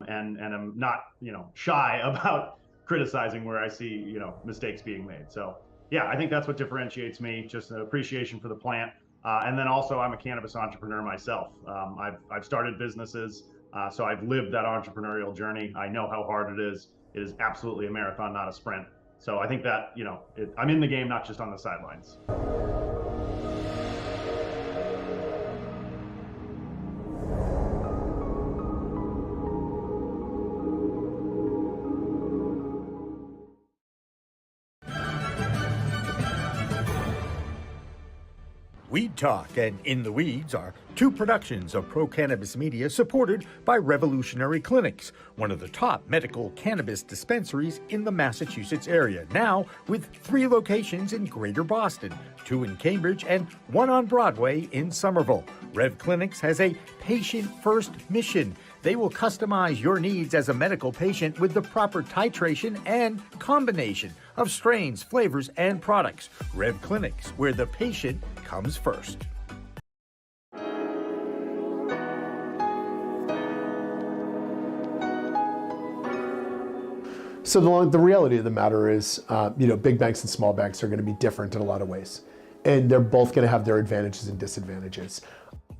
and I'm not, shy about criticizing where I see, mistakes being made. So yeah, I think that's what differentiates me, just an appreciation for the plant. And then also I'm a cannabis entrepreneur myself. I've started businesses, so I've lived that entrepreneurial journey. I know how hard it is. It is absolutely a marathon, not a sprint. So I think that, I'm in the game, not just on the sidelines. Weed Talk and In the Weeds are two productions of Pro Cannabis Media supported by Revolutionary Clinics, one of the top medical cannabis dispensaries in the Massachusetts area, now with 3 locations in Greater Boston, 2 in Cambridge and 1 on Broadway in Somerville. Rev Clinics has a patient-first mission. They will customize your needs as a medical patient with the proper titration and combination of strains, flavors, and products. Rev Clinics, where the patient comes first. So the reality of the matter is, big banks and small banks are going to be different in a lot of ways. And they're both going to have their advantages and disadvantages.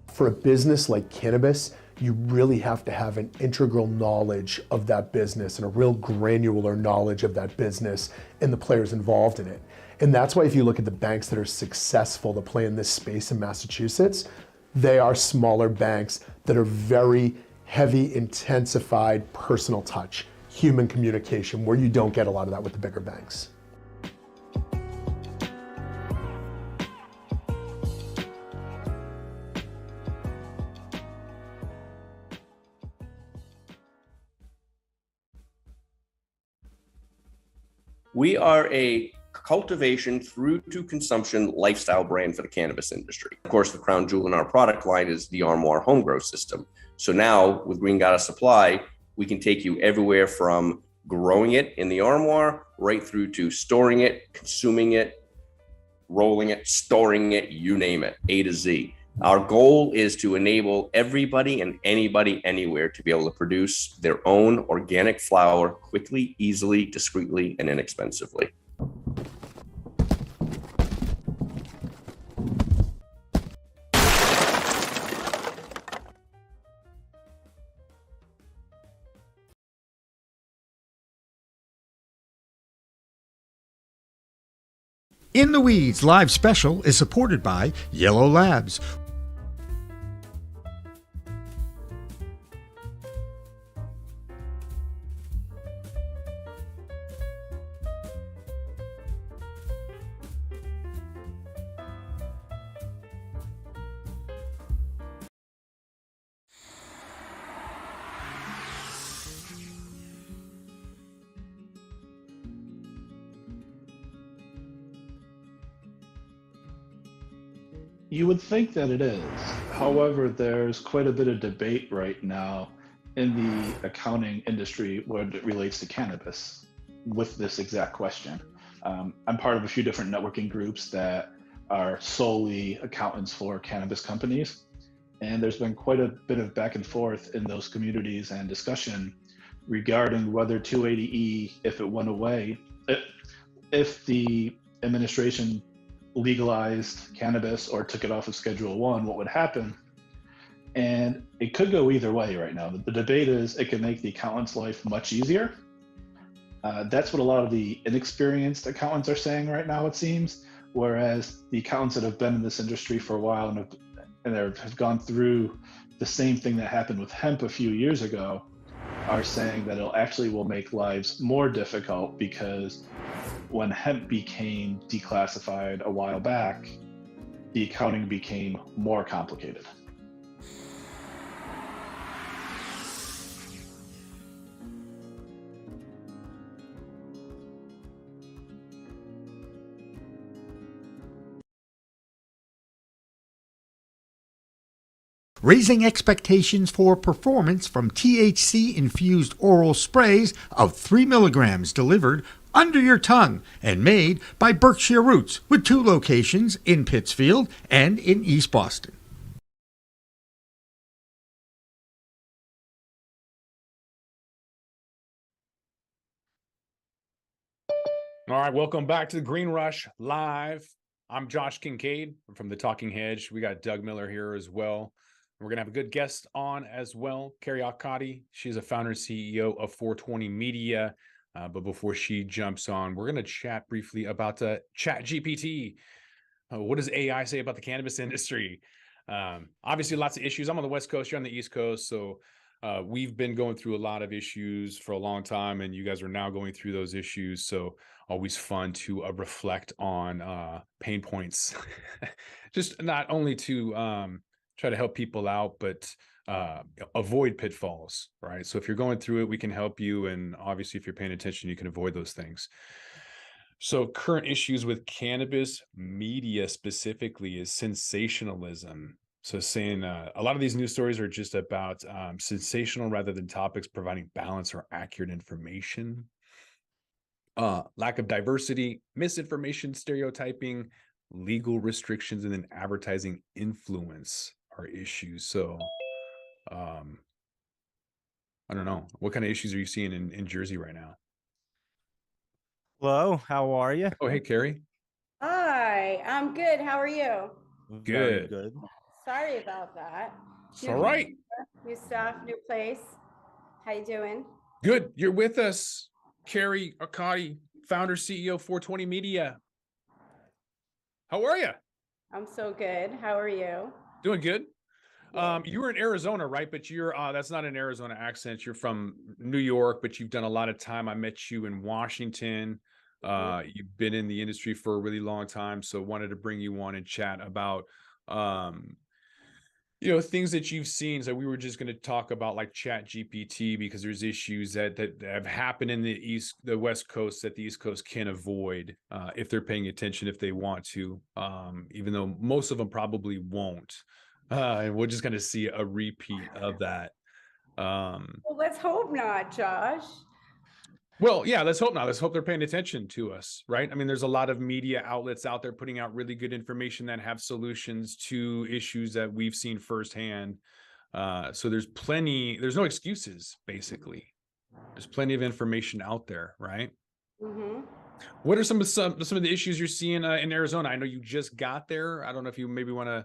For a business like Cannabis, you really have to have an integral knowledge of that business and a real granular knowledge of that business and the players involved in it. And that's why if you look at the banks that are successful to play in this space in Massachusetts, They are smaller banks that are very heavy, intensified personal touch, human communication, where you don't get a lot of that with the bigger banks. We are a cultivation through to consumption lifestyle brand for the cannabis industry. Of course, the crown jewel in our product line is the Armoire home grow system. So now with Green Goddess Supply, we can take you everywhere from growing it in the Armoire right through to storing it, consuming it, rolling it, storing it, you name it, A to Z. Our goal is to enable everybody and anybody anywhere to be able to produce their own organic flower quickly, easily, discreetly, and inexpensively. In the Weeds live special is supported by Yellow Labs. You would think that it is. However, there's quite a bit of debate right now in the accounting industry when it relates to cannabis with this exact question. I'm part of a few different networking groups that are solely accountants for cannabis companies. And there's been quite a bit of back and forth in those communities and discussion regarding whether 280E, if it went away, if the administration legalized cannabis or took it off of Schedule 1, what would happen? And it could go either way right now. The debate is it can make the accountant's life much easier. That's what a lot of the inexperienced accountants are saying right now, it seems, whereas the accountants that have been in this industry for a while and have gone through the same thing that happened with hemp a few years ago are saying that it will make lives more difficult, because when hemp became declassified a while back, the accounting became more complicated. Raising expectations for performance from THC-infused oral sprays of 3 milligrams delivered under your tongue and made by Berkshire Roots, with 2 locations in Pittsfield and in East Boston. All right, welcome back to the Green Rush Live. I'm Josh Kincaid from the Talking Hedge. We got Doug Miller here as well. We're going to have a good guest on as well, Carrie Alcotti. She's a founder and CEO of 420 Media. But before she jumps on, we're going to chat briefly about ChatGPT. What does AI say about the cannabis industry? Obviously, lots of issues. I'm on the West Coast, you're on the East Coast. So we've been going through a lot of issues for a long time, and you guys are now going through those issues. So always fun to reflect on pain points, just not only to try to help people out, but avoid pitfalls, right? So if you're going through it, we can help you. And obviously, if you're paying attention, you can avoid those things. So current issues with cannabis media specifically is sensationalism. So saying a lot of these news stories are just about sensational rather than topics providing balance or accurate information. Lack of diversity, misinformation, stereotyping, legal restrictions, and then advertising influence are issues. So I don't know. What kind of issues are you seeing in Jersey right now? Hello, how are you? Oh, hey, Carrie. Hi, I'm good. How are you? Very good. Sorry about that. It's all right. New stuff, new place. How you doing? Good. You're with us, Carrie Alcotti, founder, CEO, 420 Media. How are you? I'm so good. How are you? Doing good. You were in Arizona, right? But you're that's not an Arizona accent. You're from New York, but you've done a lot of time. I met you in Washington. You've been in the industry for a really long time, so wanted to bring you on and chat about things that you've seen. So we were just going to talk about like Chat GPT, because there's issues that have happened in the West Coast that the East Coast can avoid if they're paying attention, if they want to, even though most of them probably won't. And we're just going to see a repeat of that. Well, let's hope not, Josh. Well, yeah, let's hope not. Let's hope they're paying attention to us, right? I mean, there's a lot of media outlets out there putting out really good information that have solutions to issues that we've seen firsthand. So there's no excuses, basically. There's plenty of information out there, right? Mm-hmm. What are some of the issues you're seeing in Arizona? I know you just got there. I don't know if you maybe want to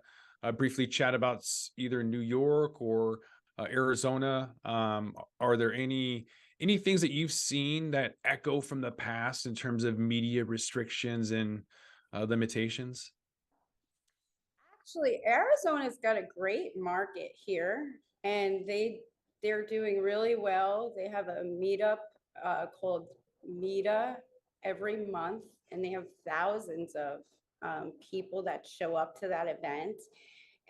briefly chat about either New York or Arizona. Are there any things that you've seen that echo from the past in terms of media restrictions and limitations? Actually, Arizona's got a great market here, and they're doing really well. They have a meetup called Meta every month, and they have thousands of people that show up to that event.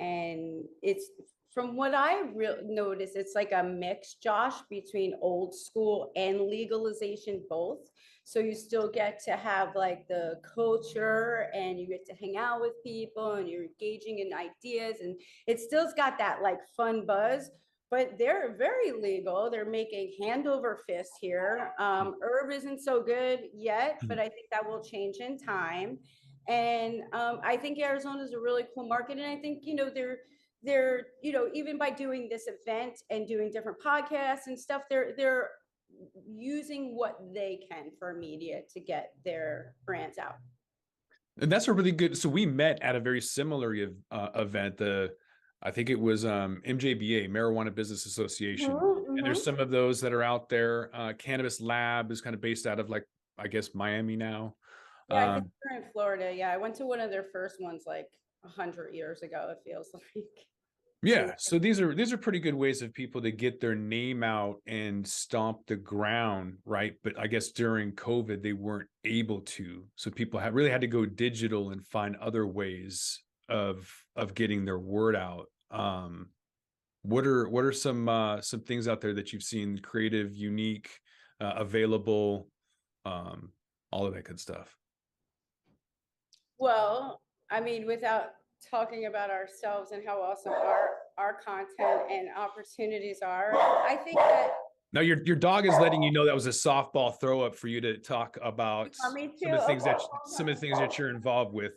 And it's, from what I noticed, it's like a mix, Josh, between old school and legalization both. So you still get to have like the culture, and you get to hang out with people, and you're engaging in ideas, and it still's got that like fun buzz, but they're very legal. They're making hand over fist here. Herb isn't so good yet, but I think that will change in time. And I think Arizona is a really cool market. And I think, they're even by doing this event and doing different podcasts and stuff, they're using what they can for media to get their brands out. And that's a really good, so we met at a very similar event. I think it was MJBA, Marijuana Business Association. Mm-hmm. And there's some of those that are out there. Cannabis Lab is kind of based out of like, I guess, Miami now. Yeah, I think they're in Florida. Yeah, I went to one of their first ones like 100 years ago, it feels like. Yeah, so these are pretty good ways of people to get their name out and stomp the ground, right? But I guess during COVID they weren't able to, so people really had to go digital and find other ways of getting their word out. What are some things out there that you've seen, creative, unique, available, all of that good stuff? Well, I mean, without talking about ourselves and how awesome our content and opportunities are, I think that. Now your dog is letting you know that was a softball throw up for you to talk about some of the things that you're involved with.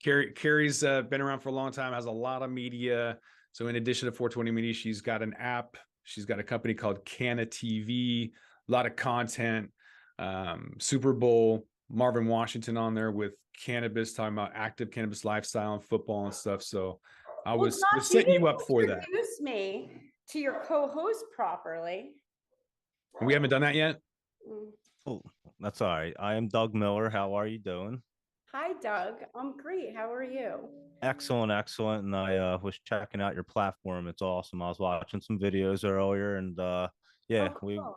Carrie's been around for a long time, has a lot of media. So in addition to 420 Media, she's got an app. She's got a company called Cannabis TV, a lot of content, Super Bowl, Marvin Washington on there with cannabis, talking about active cannabis lifestyle and football and stuff. So I was setting you up for that. Introduce me to your co-host properly. We haven't done that yet. Oh, that's all right. I am Doug Miller. How are you doing? Hi, Doug. I'm great. How are you? Excellent. And I was checking out your platform. It's awesome. I was watching some videos earlier, and yeah,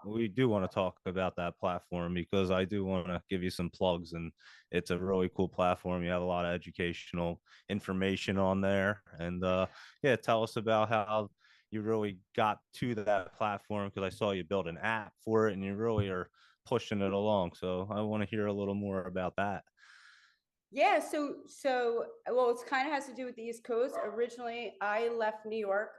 we do want to talk about that platform, because I do want to give you some plugs, and it's a really cool platform. You have a lot of educational information on there, and yeah, tell us about how you really got to that platform, because I saw you build an app for it and you really are pushing it along. So I want to hear a little more about that. Yeah, so well, it kind of has to do with the East Coast. Originally, I left New York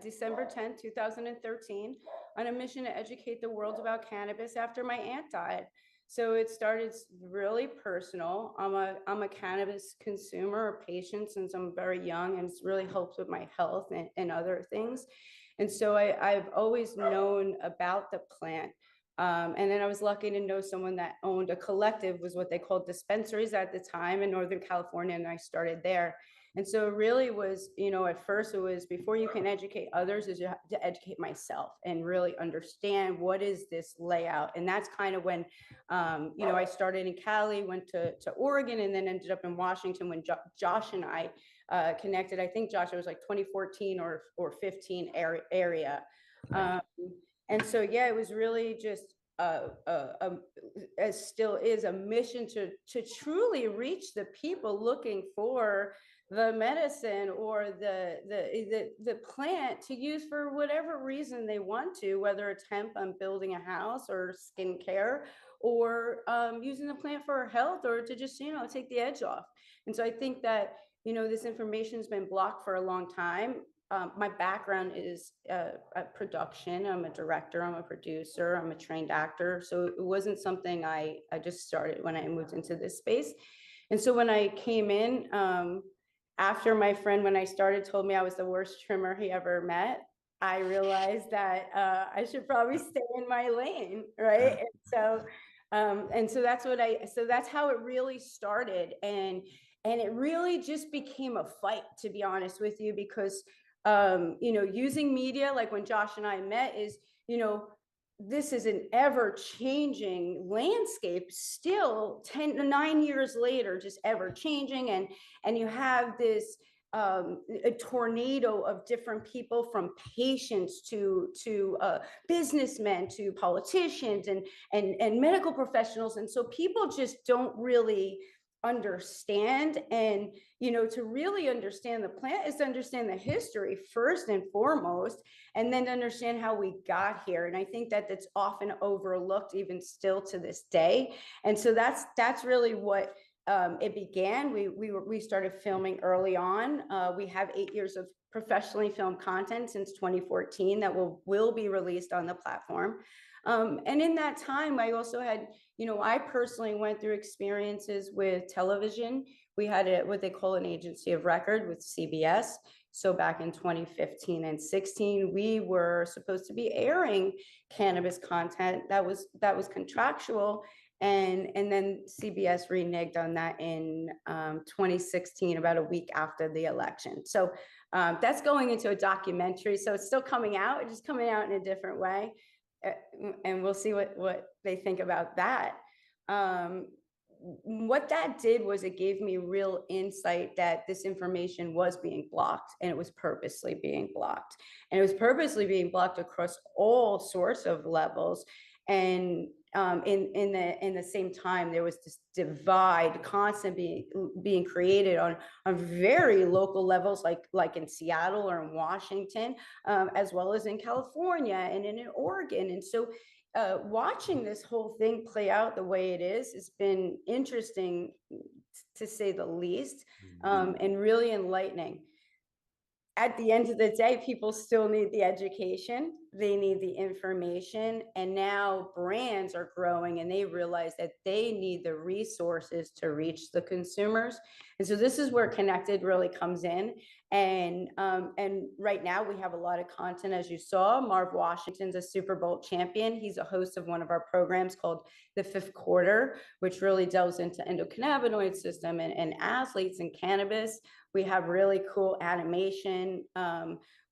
December 10th, 2013, on a mission to educate the world about cannabis after my aunt died. So it started really personal. I'm a cannabis consumer or patient since I'm very young, and it's really helped with my health and other things. And so I've always known about the plant. And then I was lucky to know someone that owned a collective, was what they called dispensaries at the time in Northern California, and I started there. And so it really was, at first it was, before you can educate others, is you have to educate myself and really understand what is this layout. And that's kind of when, I started in Cali, went to Oregon, and then ended up in Washington when Josh and I connected. I think, Josh, it was like 2014 or 15 area. And so, yeah, it was really just as still is a mission to truly reach the people looking for the medicine or the plant to use for whatever reason they want to, whether it's hemp on building a house or skincare, or using the plant for health, or to just, take the edge off. And so I think that, this information has been blocked for a long time. My background is production. I'm a director, I'm a producer, I'm a trained actor. So it wasn't something I just started when I moved into this space. And so when I came in, after my friend, when I started, told me I was the worst trimmer he ever met, I realized that I should probably stay in my lane, right? And so that's how it really started. And it really just became a fight, to be honest with you, because using media, like when Josh and I met, is, this is an ever-changing landscape, still 9 years later, just ever-changing. And you have this a tornado of different people, from patients to businessmen to politicians and medical professionals. And so people just don't really understand. And to really understand the plant is to understand the history first and foremost, and then to understand how we got here. And I think that that's often overlooked, even still to this day. And so that's really what it began. We started filming early on. We have 8 years of professionally filmed content since 2014 that will be released on the platform. And in that time, I also had, I personally went through experiences with television. We had what they call an agency of record with CBS. So back in 2015 and 16, we were supposed to be airing cannabis content that was contractual. And then CBS reneged on that in 2016, about a week after the election. So that's going into a documentary. So it's still coming out, it's just coming out in a different way. And we'll see what they think about that. What that did was it gave me real insight that this information was being blocked, and it was purposely being blocked. And it was purposely being blocked across all sorts of levels. And in the same time, there was this divide constantly being created on very local levels, like in Seattle or in Washington, as well as in California and in Oregon. And so watching this whole thing play out the way it is has been interesting, to say the least, and really enlightening. At the end of the day, people still need the education, they need the information, and now brands are growing and they realize that they need the resources to reach the consumers. And so this is where Connected really comes in. And right now we have a lot of content. As you saw, Marv Washington's a Super Bowl champion. He's a host of one of our programs called The Fifth Quarter, which really delves into endocannabinoid system and athletes and cannabis. We have really cool animation.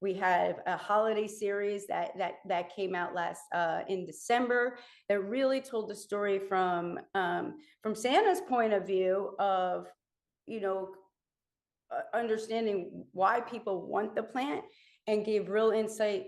We have a holiday series that came out in December that really told the story from Santa's point of view of, understanding why people want the plant, and gave real insight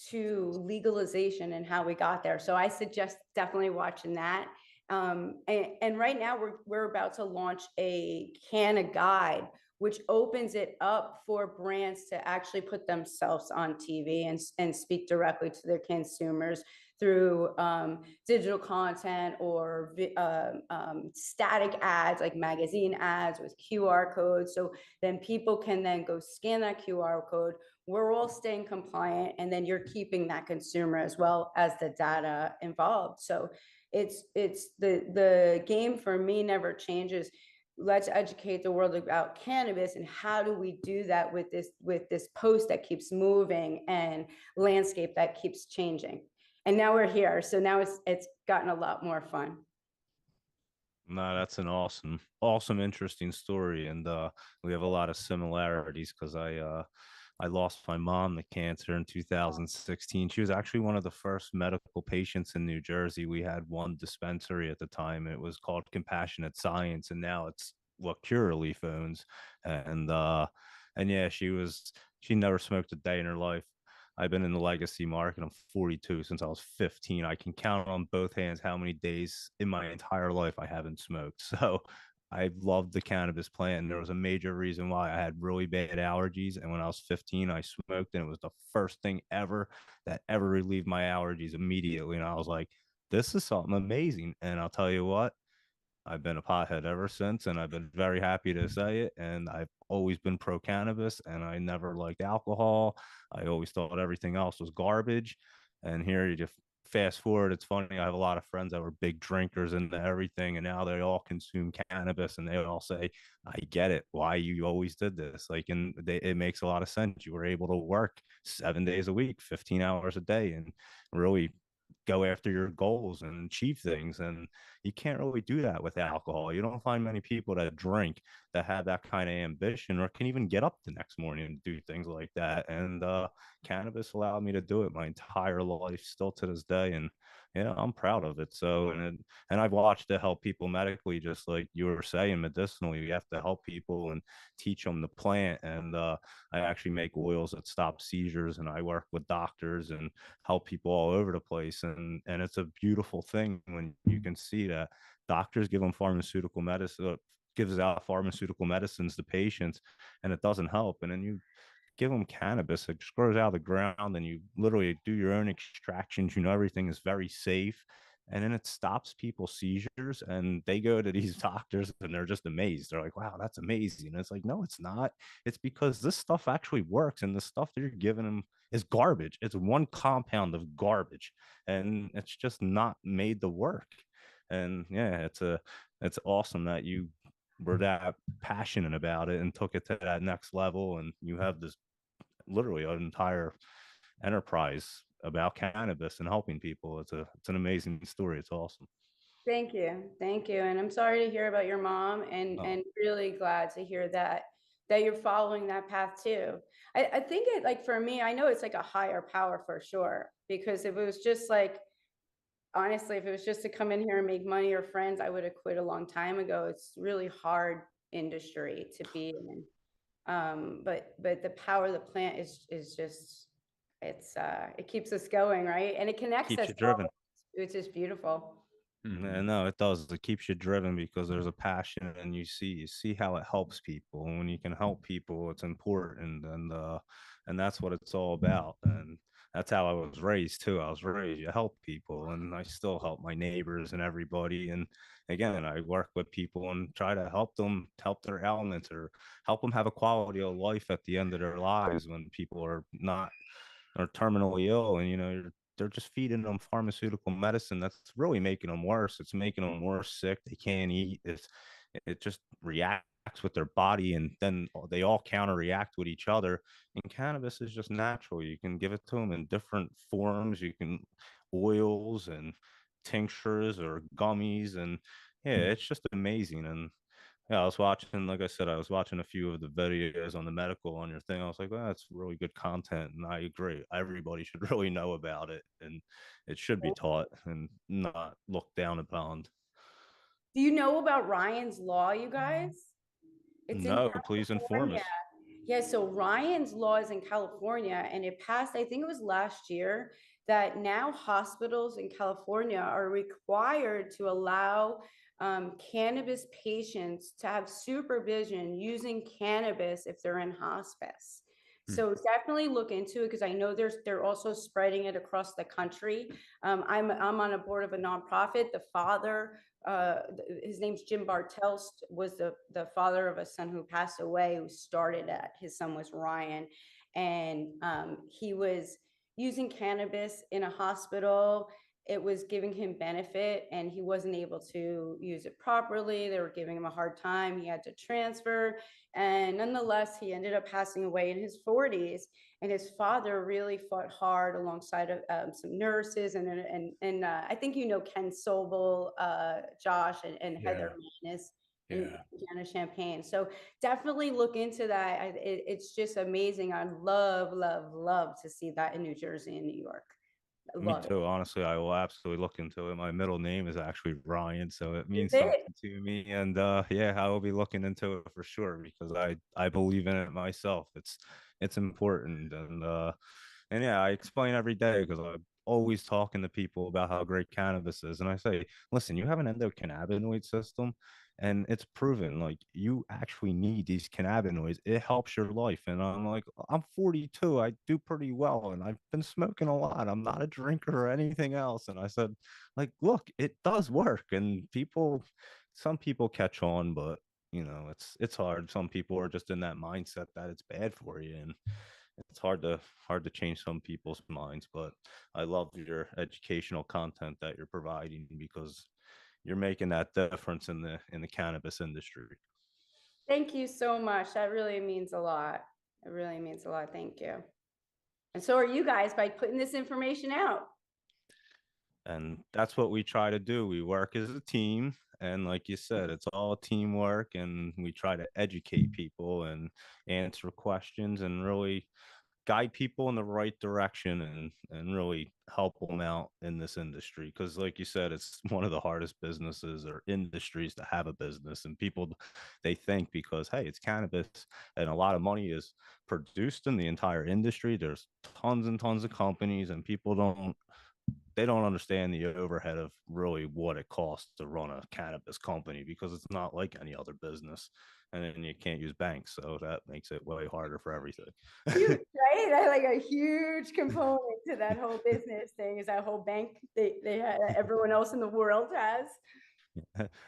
to legalization and how we got there. So I suggest definitely watching that. And right now we're about to launch a Canna guide, which opens it up for brands to actually put themselves on TV and speak directly to their consumers through digital content or static ads, like magazine ads with QR codes. So then people can then go scan that QR code. We're all staying compliant, and then you're keeping that consumer as well as the data involved. So it's the game for me never changes. Let's educate the world about cannabis, and how do we do that with this post that keeps moving and landscape that keeps changing. And now we're here, so now it's gotten a lot more fun. No, that's an awesome, interesting story, and we have a lot of similarities because I lost my mom to cancer in 2016. She was actually one of the first medical patients in New Jersey. We had one dispensary at the time. It was called Compassionate Science, and now it's what Curaleaf owns. And yeah, she never smoked a day in her life. I've been in the legacy market. I'm 42 since I was 15. I can count on both hands how many days in my entire life I haven't smoked. So I loved the cannabis plant, and there was a major reason why. I had really bad allergies, and when I was 15, I smoked, and it was the first thing ever that ever relieved my allergies immediately. And I was like, this is something amazing. And I'll tell you what, I've been a pothead ever since, and I've been very happy to say it. And I've always been pro cannabis, and I never liked alcohol. I always thought everything else was garbage. And here you just fast forward. It's funny. I have a lot of friends that were big drinkers into everything, and now they all consume cannabis, and they all say, "I get it. Why you always did this." Like, and it makes a lot of sense. You were able to work 7 days a week, 15 hours a day, and really go after your goals and achieve things. And you can't really do that with alcohol. You don't find many people that drink that have that kind of ambition or can even get up the next morning and do things like that. And cannabis allowed me to do it my entire life, still to this day. And yeah, I'm proud of it. So, and I've watched it help people medically, just like you were saying, medicinally. You have to help people and teach them the plant. And I actually make oils that stop seizures, and I work with doctors and help people all over the place. And it's a beautiful thing when you can see that doctors give them pharmaceutical medicine, gives out pharmaceutical medicines to patients, and it doesn't help. And then you give them cannabis, it just grows out of the ground, and you literally do your own extractions. You know, everything is very safe. And then it stops people's seizures, and they go to these doctors and they're just amazed. They're like, wow, that's amazing. And it's like, no, it's not. It's because this stuff actually works, and the stuff that you're giving them is garbage. It's one compound of garbage, and it's just not made to work. And yeah, it's awesome that you were that passionate about it and took it to that next level, and you have this literally an entire enterprise about cannabis and helping people. It's an amazing story. It's awesome. Thank you. Thank you. And I'm sorry to hear about your mom, and really glad to hear that you're following that path too. I think it, like, for me, I know it's like a higher power for sure, because if it was just like, honestly, if it was just to come in here and make money or friends, I would have quit a long time ago. It's really hard industry to be in. But the power of the plant is just, it keeps us going, right? And it connects Keeps us you driven. all. It's just beautiful. No, it does. It keeps you driven because there's a passion, and you see how it helps people. And when you can help people, it's important, and that's what it's all about. And that's how I was raised too. I was raised to help people, and I still help my neighbors and everybody. And again, I work with people and try to help them, help their ailments, or help them have a quality of life at the end of their lives when people are not, or terminally ill. And they're just feeding them pharmaceutical medicine that's really making them worse. It's making them more sick. They can't eat. It just reacts with their body, and then they all counter react with each other. And cannabis is just natural. You can give it to them in different forms. You can oils and tinctures or gummies, and yeah, it's just amazing. And yeah, I was watching, like I said, I was watching a few of the videos on the medical on your thing. I was like, well, that's really good content. And I agree. Everybody should really know about it, and it should be taught and not looked down upon. Do you know about Ryan's Law, you guys? It's No, please inform us. Yeah, so Ryan's Law is in California, and it passed, I think it was last year, that now hospitals in California are required to allow cannabis patients to have supervision using cannabis if they're in hospice. So definitely look into it, because I know they're also spreading it across the country. I'm on a board of a nonprofit. The father, his name's Jim Bartels, was the father of a son who passed away, who started it. His son was Ryan, and he was using cannabis in a hospital, it was giving him benefit and he wasn't able to use it properly. They were giving him a hard time. He had to transfer. And nonetheless, he ended up passing away in his 40s. And his father really fought hard alongside of some nurses. And I think you know Ken Sobel, Josh, and Heather Manis. And Jana Champagne. So definitely look into that. It's just amazing. I'd love to see that in New Jersey and New York. Me too. Honestly, I will absolutely look into it. My middle name is actually Ryan, so it means something to me. And yeah, I will be looking into it for sure because I believe in it myself. It's important, and yeah, I explain every day because I'm always talking to people about how great cannabis is, and I say, listen, you have an endocannabinoid system. And it's proven like you actually need these cannabinoids. It helps your life. And I'm like, I'm 42. I do pretty well. And I've been smoking a lot. I'm not a drinker or anything else. And I said, like, look, it does work. And some people catch on, but you know, it's hard. Some people are just in that mindset that it's bad for you. And it's hard to change some people's minds. But I love your educational content that you're providing because you're making that difference in the cannabis industry. Thank you so much. That really means a lot. It really means a lot. Thank you. And so are you guys by putting this information out. And that's what we try to do. We work as a team. And like you said, it's all teamwork. And we try to educate people and answer questions and really guide people in the right direction and really help them out in this industry. Because like you said, it's one of the hardest businesses or industries to have a business. And people, they think because, hey, it's cannabis and a lot of money is produced in the entire industry. There's tons and tons of companies and people they don't understand the overhead of really what it costs to run a cannabis company because it's not like any other business. And then you can't use banks. So that makes it way harder for everything. Huge, right? I like a huge component to that whole business thing is that whole bank they have, everyone else in the world has.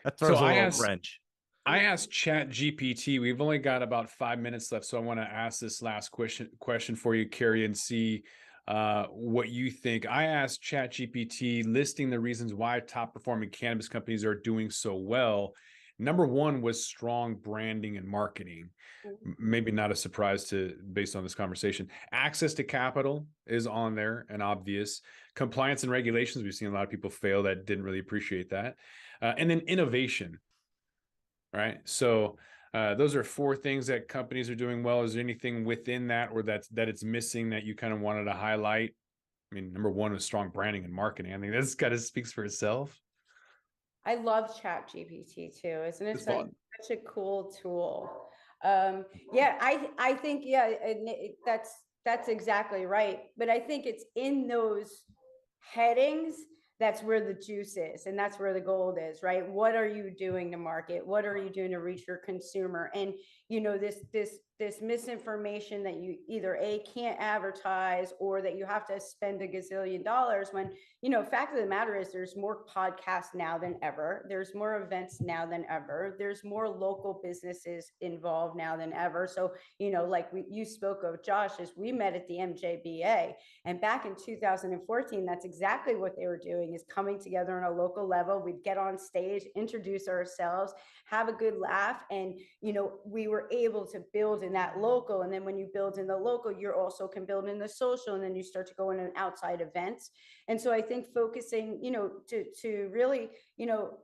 That throws a little wrench. I asked Chat GPT. We've only got about 5 minutes left. So I want to ask this last question for you, Carrie, and see what you think. I asked Chat GPT listing the reasons why top performing cannabis companies are doing so well. Number one was strong branding and marketing. Maybe not a surprise based on this conversation. Access to capital is on there and obvious. Compliance and regulations. We've seen a lot of people fail that didn't really appreciate that. And then innovation, right? So those are 4 things that companies are doing well. Is there anything within that or that it's missing that you kind of wanted to highlight? I mean, number one is strong branding and marketing. I think that's kind of speaks for itself. I love Chat GPT too. Isn't it such a cool tool? Yeah, I think, that's exactly right. But I think it's in those headings that's where the juice is and that's where the gold is, right? What are you doing to market? What are you doing to reach your consumer? And you know, this misinformation that you either can't advertise or that you have to spend $1 gazillion when, you know, fact of the matter is there's more podcasts now than ever. There's more events now than ever. There's more local businesses involved now than ever. So, you know, like you spoke of, Josh, as we met at the MJBA, and back in 2014, that's exactly what they were doing, is coming together on a local level. We'd get on stage, introduce ourselves, have a good laugh. And, you know, we were able to build in that local. And then when you build in the local, you also can build in the social, and then you start to go in an outside events. And so I think focusing, you know, to really, you know,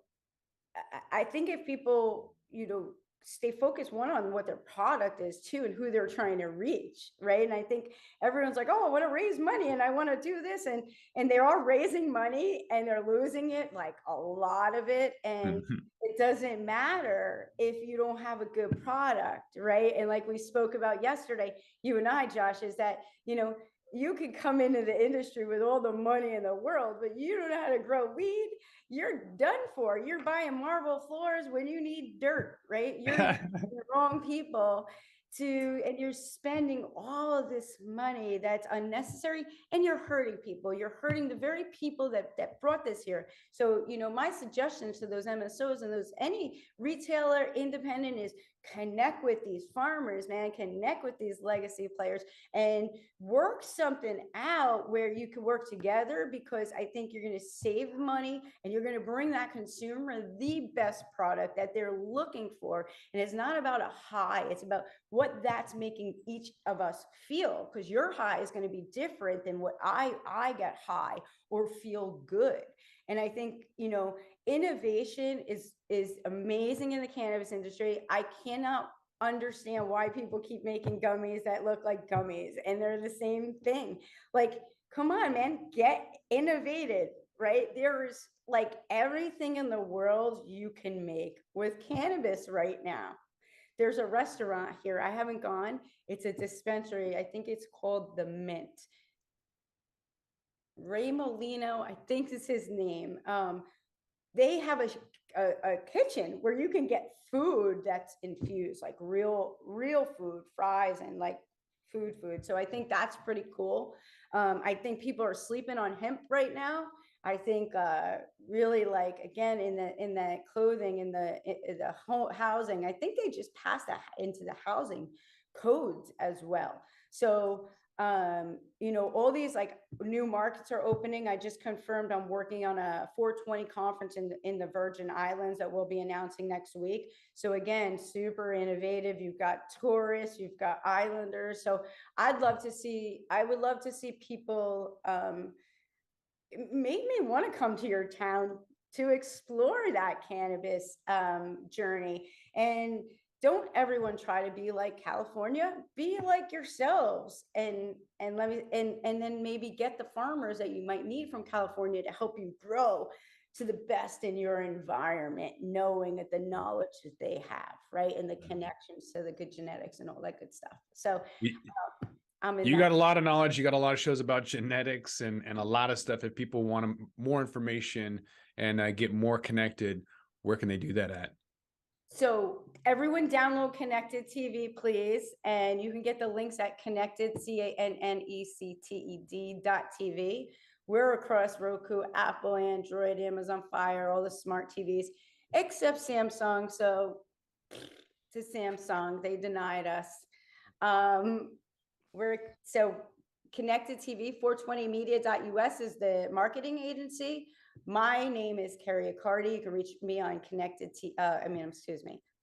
I think if people, you know, stay focused on what their product is too, and who they're trying to reach, right? And I think everyone's like, oh, I want to raise money and I want to do this, and they are raising money and they're losing it, like a lot of it. And it doesn't matter if you don't have a good product, right? And like we spoke about yesterday, you and I, Josh, is that, you know, you could come into the industry with all the money in the world, but you don't know how to grow weed, you're done for. You're buying marble floors when you need dirt, right? You're the wrong people and you're spending all of this money that's unnecessary, and you're hurting people. You're hurting the very people that brought this here. So, you know, my suggestion to those MSOs and any retailer independent is connect with these farmers, man, connect with these legacy players and work something out where you can work together, because I think you're going to save money and you're going to bring that consumer the best product that they're looking for. And it's not about a high, it's about what that's making each of us feel, because your high is going to be different than what I get high or feel good. And I think, you know, innovation is amazing in the cannabis industry. I cannot understand why people keep making gummies that look like gummies and they're the same thing. Like, come on, man, get innovative, right? There's like everything in the world you can make with cannabis right now. There's a restaurant here. I haven't gone. It's a dispensary. I think it's called The Mint. Ray Molino, I think is his name. They have a kitchen where you can get food that's infused, like real food, fries and like food. So I think that's pretty cool. I think people are sleeping on hemp right now. I think really, like, again, in the clothing, in the housing, I think they just passed that into the housing codes as well. So you know, all these like new markets are opening. I just confirmed I'm working on a 420 conference in the Virgin Islands that we'll be announcing next week. So again, super innovative. You've got tourists, you've got islanders. So I would love to see people make me want to come to your town to explore that cannabis journey. And don't everyone try to be like California, be like yourselves, and then maybe get the farmers that you might need from California to help you grow to the best in your environment, knowing that the knowledge that they have, right? And the connections to the good genetics and all that good stuff. So you got a lot of knowledge. You got a lot of shows about genetics and a lot of stuff. If people want more information and get more connected, where can they do that at? So everyone download Connected TV, please. And you can get the links at connected, CANNECTED.TV. We're across Roku, Apple, Android, Amazon Fire, all the smart TVs, except Samsung. So to Samsung, they denied us. So Connected TV, 420media.us is the marketing agency. My name is Carrie Accardi. You can reach me on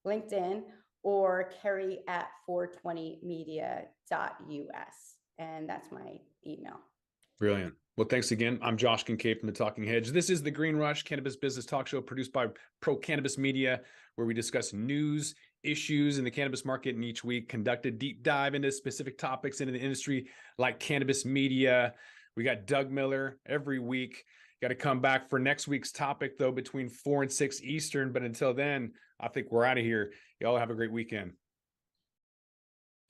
LinkedIn, or Carrie@420media.us. And that's my email. Brilliant. Well, thanks again. I'm Josh Kincaid from the Talking Hedge. This is the Green Rush Cannabis Business Talk Show produced by Pro Cannabis Media, where we discuss news, issues in the cannabis market, and each week conduct a deep dive into specific topics in the industry like cannabis media. We got Doug Miller every week. Got to come back for next week's topic, though, between 4 and 6 Eastern. But until then, I think we're out of here. Y'all have a great weekend.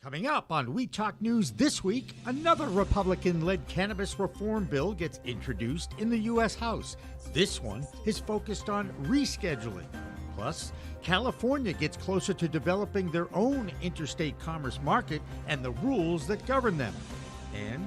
Coming up on We Talk News this week, another Republican-led cannabis reform bill gets introduced in the U.S. House. This one is focused on rescheduling. Plus, California gets closer to developing their own interstate commerce market and the rules that govern them. And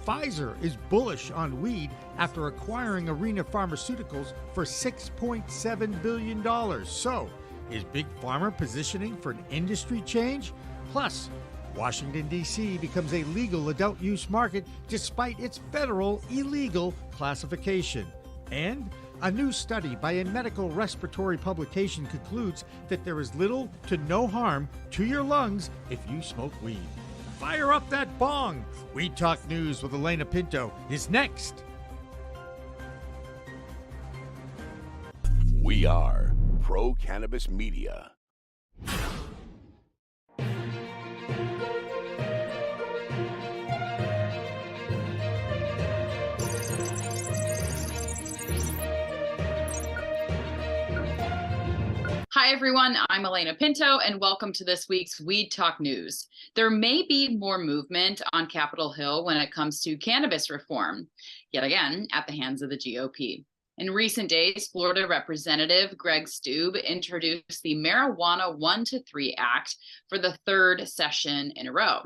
Pfizer is bullish on weed after acquiring Arena Pharmaceuticals for $6.7 billion. So, is Big Pharma positioning for an industry change? Plus, Washington, D.C. becomes a legal adult use market despite its federal illegal classification. And a new study by a medical respiratory publication concludes that there is little to no harm to your lungs if you smoke weed. Fire up that bong! We Talk News with Elena Pinto is next. We are Pro Cannabis Media. Hi, everyone. I'm Elena Pinto, and welcome to this week's Weed Talk News. There may be more movement on Capitol Hill when it comes to cannabis reform, yet again, at the hands of the GOP. In recent days, Florida Representative Greg Stube introduced the Marijuana 1 to 3 Act for the third session in a row.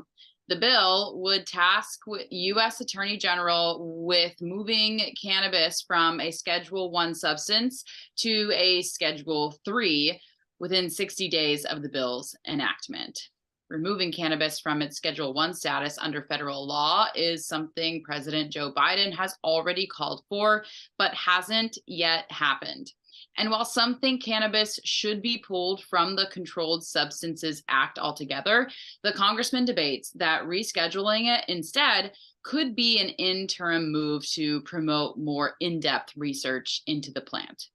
The bill would task U.S. Attorney General with moving cannabis from a Schedule I substance to a Schedule III within 60 days of the bill's enactment. Removing cannabis from its Schedule I status under federal law is something President Joe Biden has already called for, but hasn't yet happened. And while some think cannabis should be pulled from the Controlled Substances Act altogether, the congressman debates that rescheduling it instead could be an interim move to promote more in-depth research into the plant.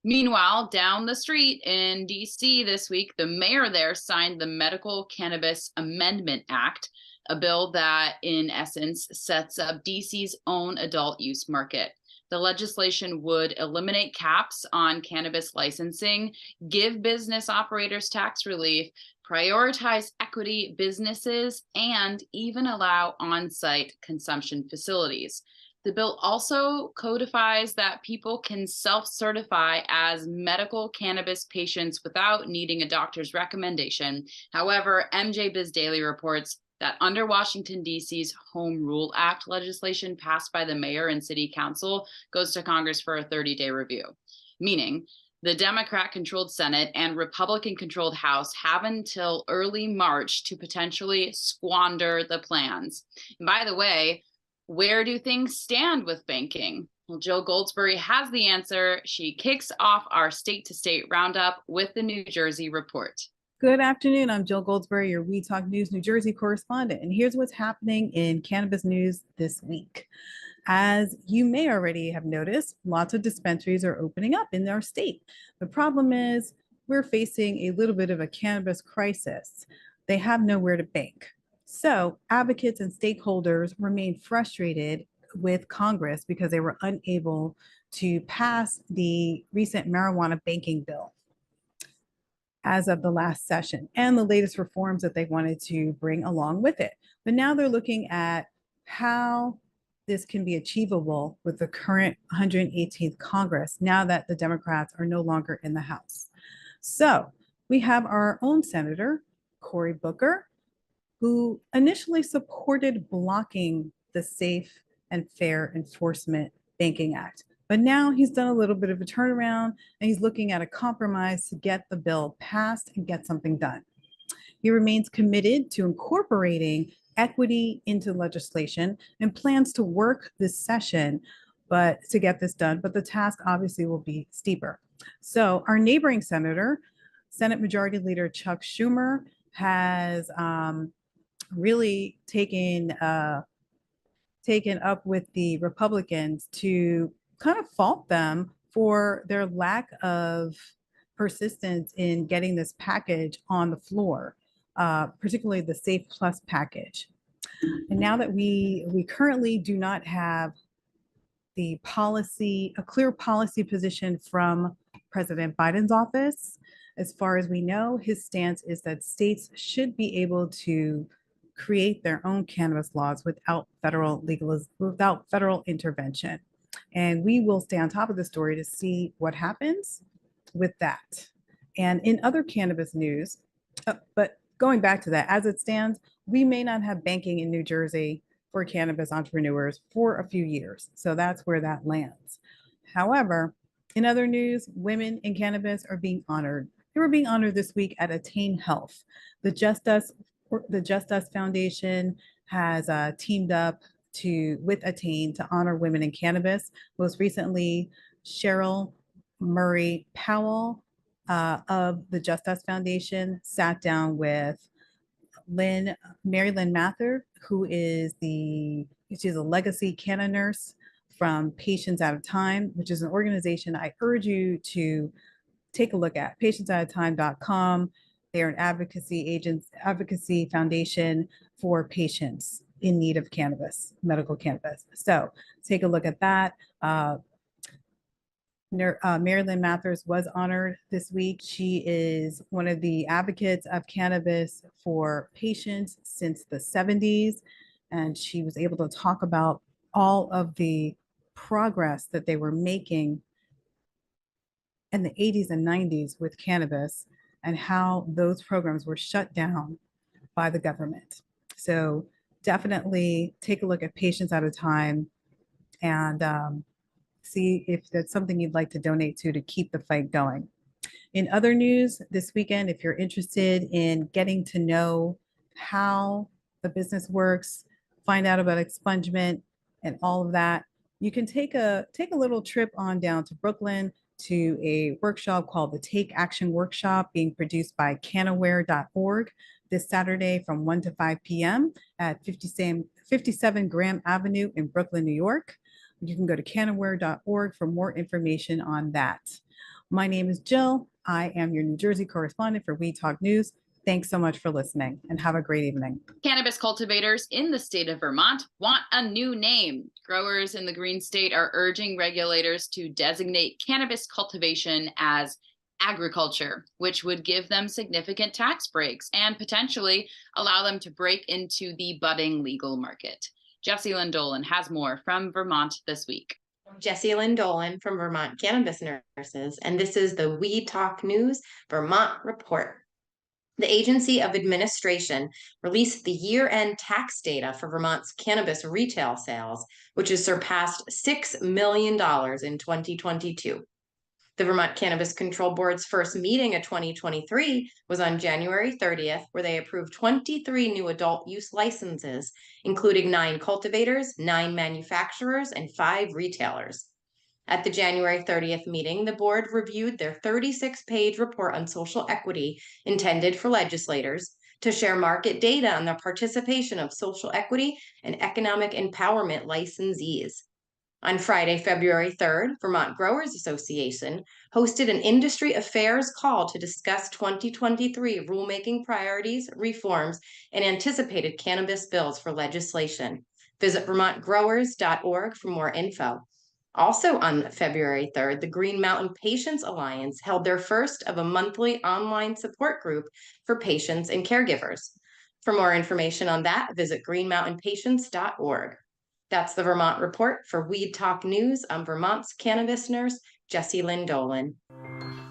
Meanwhile, down the street in DC this week, the mayor there signed the Medical Cannabis Amendment Act, a bill that in essence sets up DC's own adult use market. The legislation would eliminate caps on cannabis licensing, give business operators tax relief, prioritize equity businesses, and even allow on-site consumption facilities. The bill also codifies that people can self-certify as medical cannabis patients without needing a doctor's recommendation. However, MJ Biz Daily reports that under Washington, D.C.'s Home Rule Act legislation passed by the mayor and city council goes to Congress for a 30-day review, meaning the Democrat-controlled Senate and Republican-controlled House have until early March to potentially squander the plans. And by the way, where do things stand with banking? Well, Jill Goldsberry has the answer. She kicks off our state-to-state roundup with the New Jersey report. Good afternoon. I'm Jill Goldsberry, your We Talk News New Jersey correspondent. And here's what's happening in cannabis news this week. As you may already have noticed, lots of dispensaries are opening up in our state. The problem is we're facing a little bit of a cannabis crisis. They have nowhere to bank. So advocates and stakeholders remain frustrated with Congress because they were unable to pass the recent marijuana banking bill as of the last session and the latest reforms that they wanted to bring along with it. But now they're looking at how this can be achievable with the current 118th Congress now that the Democrats are no longer in the House. So we have our own Senator, Cory Booker, who initially supported blocking the Safe and Fair Enforcement Banking Act. But now he's done a little bit of a turnaround and he's looking at a compromise to get the bill passed and get something done. He remains committed to incorporating equity into legislation and plans to work this session to get this done, but the task obviously will be steeper. So our neighboring senator, Senate Majority Leader Chuck Schumer, has really taken up with the Republicans to kind of fault them for their lack of persistence in getting this package on the floor, particularly the Safe Plus package. And now that we currently do not have a clear policy position from President Biden's office, as far as we know, his stance is that states should be able to create their own cannabis laws without federal intervention. And we will stay on top of the story to see what happens with that. And in other cannabis news, but going back to that, as it stands, we may not have banking in New Jersey for cannabis entrepreneurs for a few years. So that's where that lands. However, in other news, women in cannabis are being honored. They were being honored this week at Attain Health. The Just Us Foundation has teamed up with Attain to honor women in cannabis. Most recently, Cheryl Murray Powell of the Just Us Foundation sat down with Mary Lynn Mather, who is she's a legacy canna nurse from Patients Out of Time, which is an organization I urge you to take a look at, patientsoutaftime.com. They're an advocacy foundation for patients in need of cannabis, medical cannabis. So take a look at that. Mary Lynn Mathers was honored this week. She is one of the advocates of cannabis for patients since the 70s. And she was able to talk about all of the progress that they were making in the 80s and 90s with cannabis and how those programs were shut down by the government. So definitely take a look at Patients at a Time and see if that's something you'd like to donate to keep the fight going. In other news this weekend, if you're interested in getting to know how the business works, find out about expungement and all of that, you can take a little trip on down to Brooklyn to a workshop called the Take Action Workshop being produced by canaware.org this Saturday from 1 to 5 p.m. at 57 Graham Avenue in Brooklyn, New York. You can go to canaware.org for more information on that. My name is Jill. I am your New Jersey correspondent for We Talk News. Thanks so much for listening and have a great evening. Cannabis cultivators in the state of Vermont want a new name. Growers in the Green State are urging regulators to designate cannabis cultivation as agriculture, which would give them significant tax breaks and potentially allow them to break into the budding legal market. Jessie Lynn Dolan has more from Vermont This Week. Jessie Lynn Dolan from Vermont Cannabis Nurses, and this is the We Talk News Vermont Report. The Agency of Administration released the year-end tax data for Vermont's cannabis retail sales, which has surpassed $6 million in 2022. The Vermont Cannabis Control Board's first meeting of 2023 was on January 30th, where they approved 23 new adult use licenses, including 9 cultivators, 9 manufacturers, and 5 retailers. At the January 30th meeting, the board reviewed their 36-page report on social equity intended for legislators to share market data on the participation of social equity and economic empowerment licensees. On Friday, February 3rd, Vermont Growers Association hosted an industry affairs call to discuss 2023 rulemaking priorities, reforms, and anticipated cannabis bills for legislation. Visit vermontgrowers.org for more info. Also on February 3rd, the Green Mountain Patients Alliance held their first of a monthly online support group for patients and caregivers. For more information on that, visit greenmountainpatients.org. That's the Vermont Report for Weed Talk News. I'm Vermont's cannabis nurse, Jessie Lynn Dolan.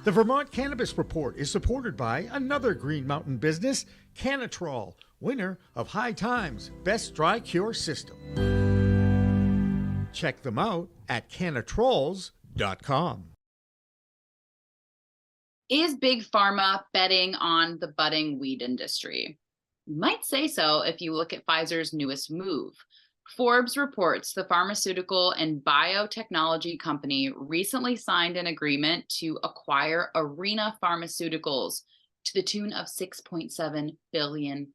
The Vermont Cannabis Report is supported by another Green Mountain business, Canatrol, winner of High Times Best Dry Cure System. Check them out at canatrols.com. Is Big Pharma betting on the budding weed industry? You might say so if you look at Pfizer's newest move. Forbes reports the pharmaceutical and biotechnology company recently signed an agreement to acquire Arena Pharmaceuticals to the tune of $6.7 billion.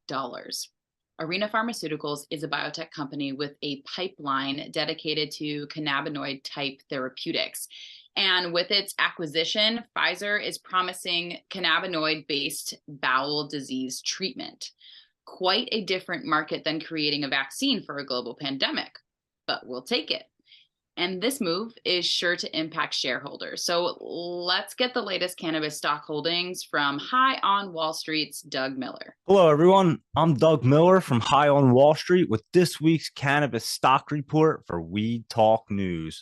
Arena Pharmaceuticals is a biotech company with a pipeline dedicated to cannabinoid-type therapeutics. And with its acquisition, Pfizer is promising cannabinoid-based bowel disease treatment. Quite a different market than creating a vaccine for a global pandemic, but we'll take it. And this move is sure to impact shareholders. So let's get the latest cannabis stock holdings from High on Wall Street's Doug Miller. Hello, everyone. I'm Doug Miller from High on Wall Street with this week's cannabis stock report for Weed Talk News.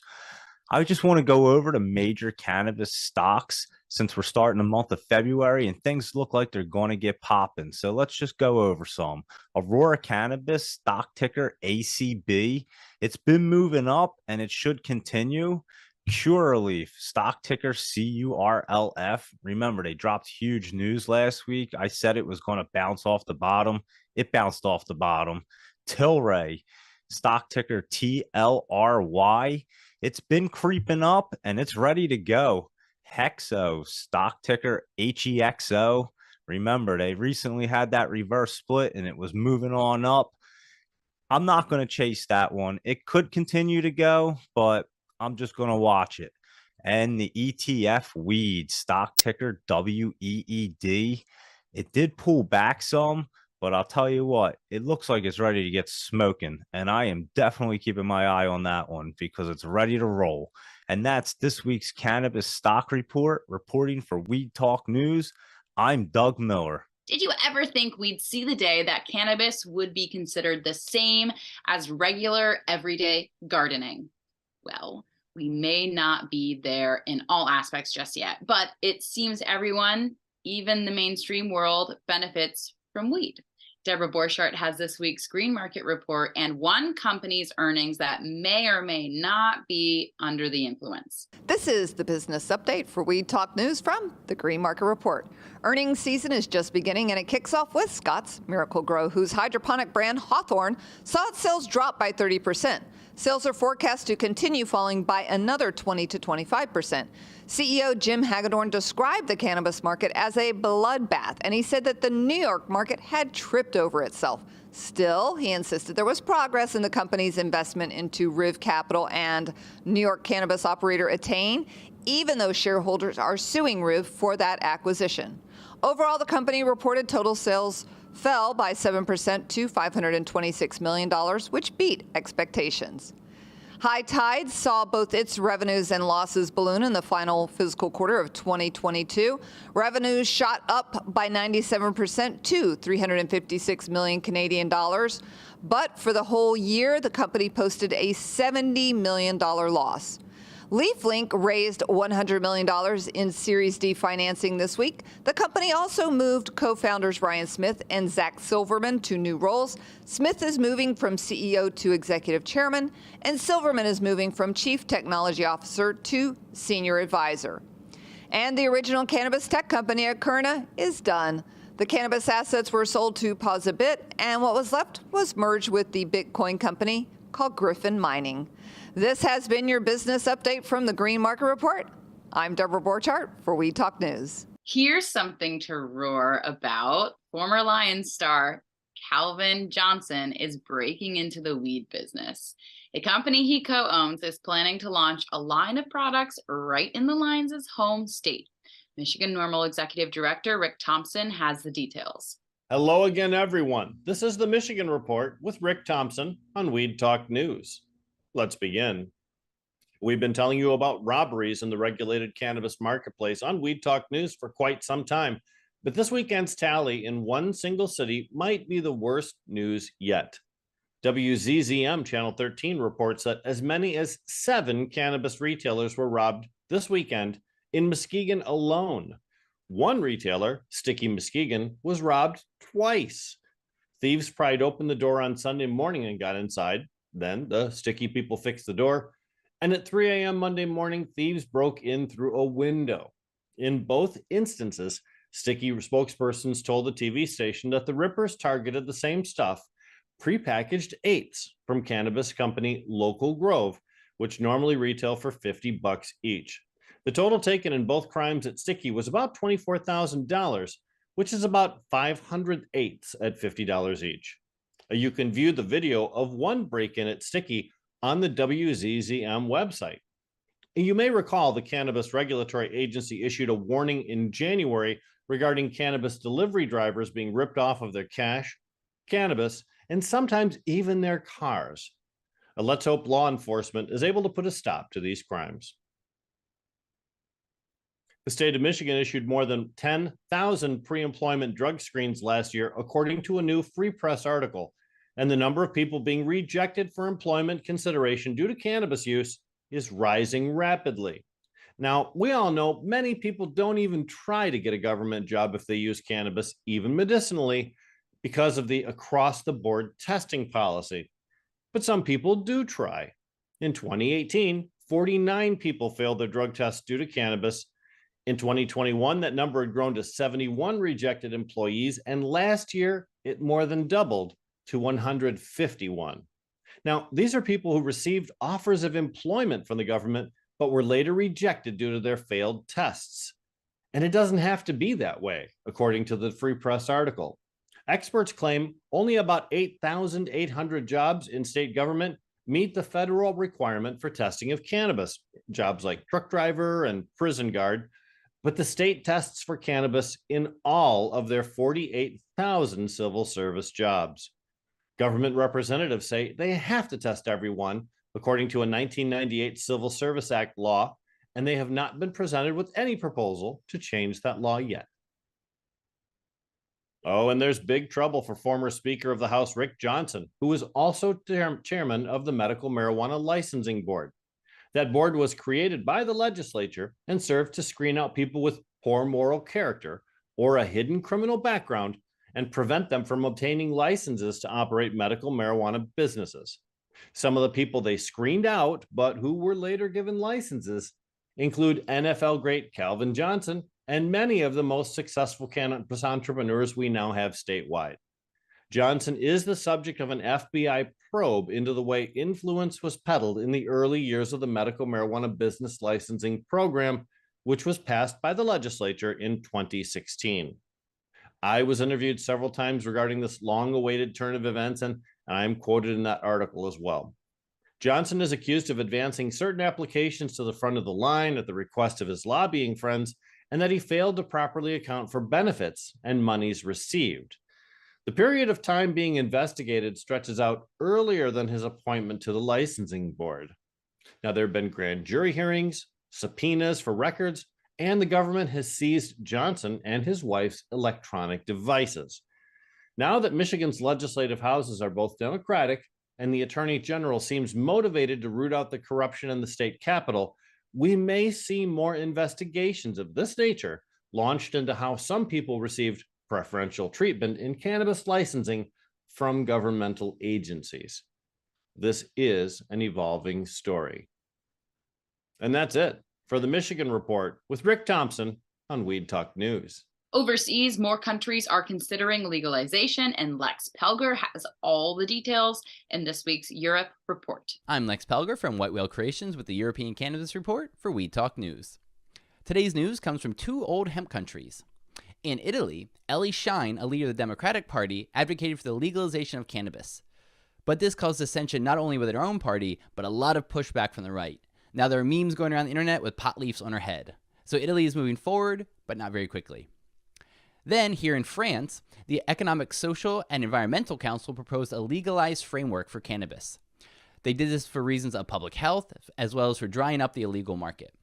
I just want to go over the major cannabis stocks since we're starting the month of February and things look like they're going to get popping. So let's just go over some. Aurora Cannabis, stock ticker ACB. It's been moving up and it should continue. Curaleaf, stock ticker CURLF. Remember, they dropped huge news last week. I said it was going to bounce off the bottom. It bounced off the bottom. Tilray, stock ticker TLRY. It's been creeping up and it's ready to go. Hexo, stock ticker HEXO. Remember, they recently had that reverse split and it was moving on up. I'm not going to chase that one. It could continue to go, but I'm just going to watch it. And the ETF Weed, stock ticker WEED. It did pull back some, but I'll tell you what, it looks like it's ready to get smoking. And I am definitely keeping my eye on that one because it's ready to roll. And that's this week's cannabis stock report. Reporting for Weed Talk News, I'm Doug Miller. Did you ever think we'd see the day that cannabis would be considered the same as regular everyday gardening? Well, We may not be there in all aspects just yet, but it seems everyone, even the mainstream world, benefits from weed. Deborah Borchardt has this week's Green Market Report and one company's earnings that may or may not be under the influence. This is the business update for Weed Talk News from the Green Market Report. Earnings season is just beginning, and it kicks off with Scott's Miracle-Gro, whose hydroponic brand Hawthorne saw its sales drop by 30%. Sales are forecast to continue falling by another 20 to 25%. CEO Jim Hagedorn described the cannabis market as a bloodbath, and he said that the New York market had tripped over itself. Still, he insisted there was progress in the company's investment into Riv Capital and New York cannabis operator Attain, even though shareholders are suing Riv for that acquisition. Overall, the company reported total sales fell by 7% to $526 million, which beat expectations. High Tide saw both its revenues and losses balloon in the final fiscal quarter of 2022. Revenues shot up by 97% to 356 million Canadian dollars. But for the whole year, the company posted a $70 million loss. LeafLink raised $100 million in Series D financing this week. The company also moved co-founders Ryan Smith and Zach Silverman to new roles. Smith is moving from CEO to executive chairman, and Silverman is moving from chief technology officer to senior advisor. And the original cannabis tech company, Akerna, is done. The cannabis assets were sold to POSABIT, and what was left was merged with the Bitcoin company called Griffin Mining. This has been your business update from the Green Market Report. I'm Deborah Borchardt for Weed Talk News. Here's something to roar about. Former Lions star Calvin Johnson is breaking into the weed business. A company he co-owns is planning to launch a line of products right in the Lions' home state. Michigan Normal Executive Director Rick Thompson has the details. Hello again, everyone. This is the Michigan Report with Rick Thompson on Weed Talk News. Let's begin. We've been telling you about robberies in the regulated cannabis marketplace on Weed Talk News for quite some time, but this weekend's tally in one single city might be the worst news yet. WZZM Channel 13 reports that as many as 7 cannabis retailers were robbed this weekend in Muskegon alone. One retailer, Sticky Muskegon, was robbed twice. Thieves pried open the door on Sunday morning and got inside. Then the Sticky people fixed the door, and at 3 a.m. Monday morning, thieves broke in through a window. In both instances, Sticky spokespersons told the TV station that the rippers targeted the same stuff, prepackaged eighths from cannabis company Local Grove, which normally retail for $50 each. The total taken in both crimes at Sticky was about $24,000, which is about 500 eighths at $50 each. You can view the video of one break-in at Sticky on the WZZM website. You may recall the Cannabis Regulatory Agency issued a warning in January regarding cannabis delivery drivers being ripped off of their cash, cannabis, and sometimes even their cars. Let's hope law enforcement is able to put a stop to these crimes. The state of Michigan issued more than 10,000 pre-employment drug screens last year, according to a new Free Press article. And the number of people being rejected for employment consideration due to cannabis use is rising rapidly. Now, we all know many people don't even try to get a government job if they use cannabis, even medicinally, because of the across-the-board testing policy. But some people do try. In 2018, 49 people failed their drug tests due to cannabis. In 2021, that number had grown to 71 rejected employees, and last year, it more than doubled to 151. Now, these are people who received offers of employment from the government, but were later rejected due to their failed tests. And it doesn't have to be that way, according to the Free Press article. Experts claim only about 8,800 jobs in state government meet the federal requirement for testing of cannabis, jobs like truck driver and prison guard. But the state tests for cannabis in all of their 48,000 civil service jobs. Government representatives say they have to test everyone, according to a 1998 Civil Service Act law, and they have not been presented with any proposal to change that law yet. Oh, and there's big trouble for former Speaker of the House, Rick Johnson, who is also chairman of the Medical Marijuana Licensing Board. That board was created by the legislature and served to screen out people with poor moral character or a hidden criminal background and prevent them from obtaining licenses to operate medical marijuana businesses. Some of the people they screened out, but who were later given licenses, include NFL great Calvin Johnson and many of the most successful cannabis entrepreneurs we now have statewide. Johnson is the subject of an FBI probe into the way influence was peddled in the early years of the medical marijuana business licensing program, which was passed by the legislature in 2016. I was interviewed several times regarding this long-awaited turn of events, and I'm quoted in that article as well. Johnson is accused of advancing certain applications to the front of the line at the request of his lobbying friends, and that he failed to properly account for benefits and monies received. The period of time being investigated stretches out earlier than his appointment to the licensing board. Now, there have been grand jury hearings, subpoenas for records, and the government has seized Johnson and his wife's electronic devices. Now that Michigan's legislative houses are both Democratic and the Attorney General seems motivated to root out the corruption in the state capitol, we may see more investigations of this nature launched into how some people received preferential treatment in cannabis licensing from governmental agencies. This is an evolving story. And that's it for the Michigan Report with Rick Thompson on Weed Talk News. Overseas, more countries are considering legalization, and Lex Pelger has all the details in this week's Europe Report. I'm Lex Pelger from White Whale Creations with the European Cannabis Report for Weed Talk News. Today's news comes from two old hemp countries. In Italy, Ellie Schlein, a leader of the Democratic Party, advocated for the legalization of cannabis. But this caused dissension not only with her own party, but a lot of pushback from the right. Now there are memes going around the internet with pot leaves on her head. So Italy is moving forward, but not very quickly. Then, here in France, the Economic, Social, and Environmental Council proposed a legalized framework for cannabis. They did this for reasons of public health, as well as for drying up the illegal market.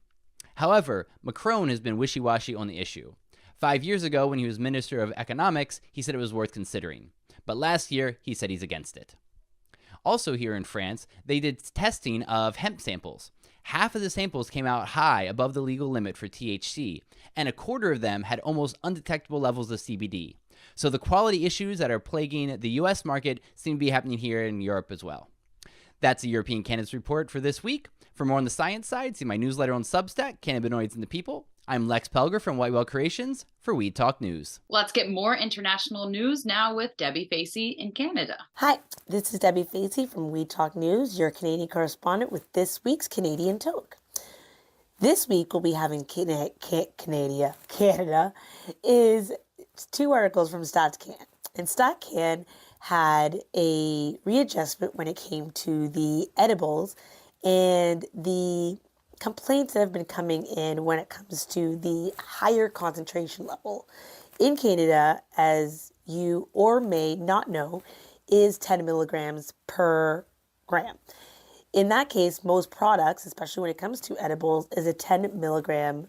However, Macron has been wishy-washy on the issue. 5 years ago, when he was Minister of Economics, he said it was worth considering. But last year, he said he's against it. Also here in France, they did testing of hemp samples. Half of the samples came out high above the legal limit for THC, and a quarter of them had almost undetectable levels of CBD. So the quality issues that are plaguing the US market seem to be happening here in Europe as well. That's the European Cannabis Report for this week. For more on the science side, see my newsletter on Substack, Cannabinoids and the People. I'm Lex Pelger from White Whale Creations for Weed Talk News. Let's get more international news now with Debbie Facey in Canada. Hi, this is Debbie Facey from Weed Talk News, your Canadian correspondent with this week's Canadian Toke. This week we'll be having Canada is two articles from StatsCan. And StatCan had a readjustment when it came to the edibles and the complaints that have been coming in when it comes to the higher concentration level. In Canada, as you or may not know, is 10 milligrams per gram. In that case, most products, especially when it comes to edibles, is a 10 milligram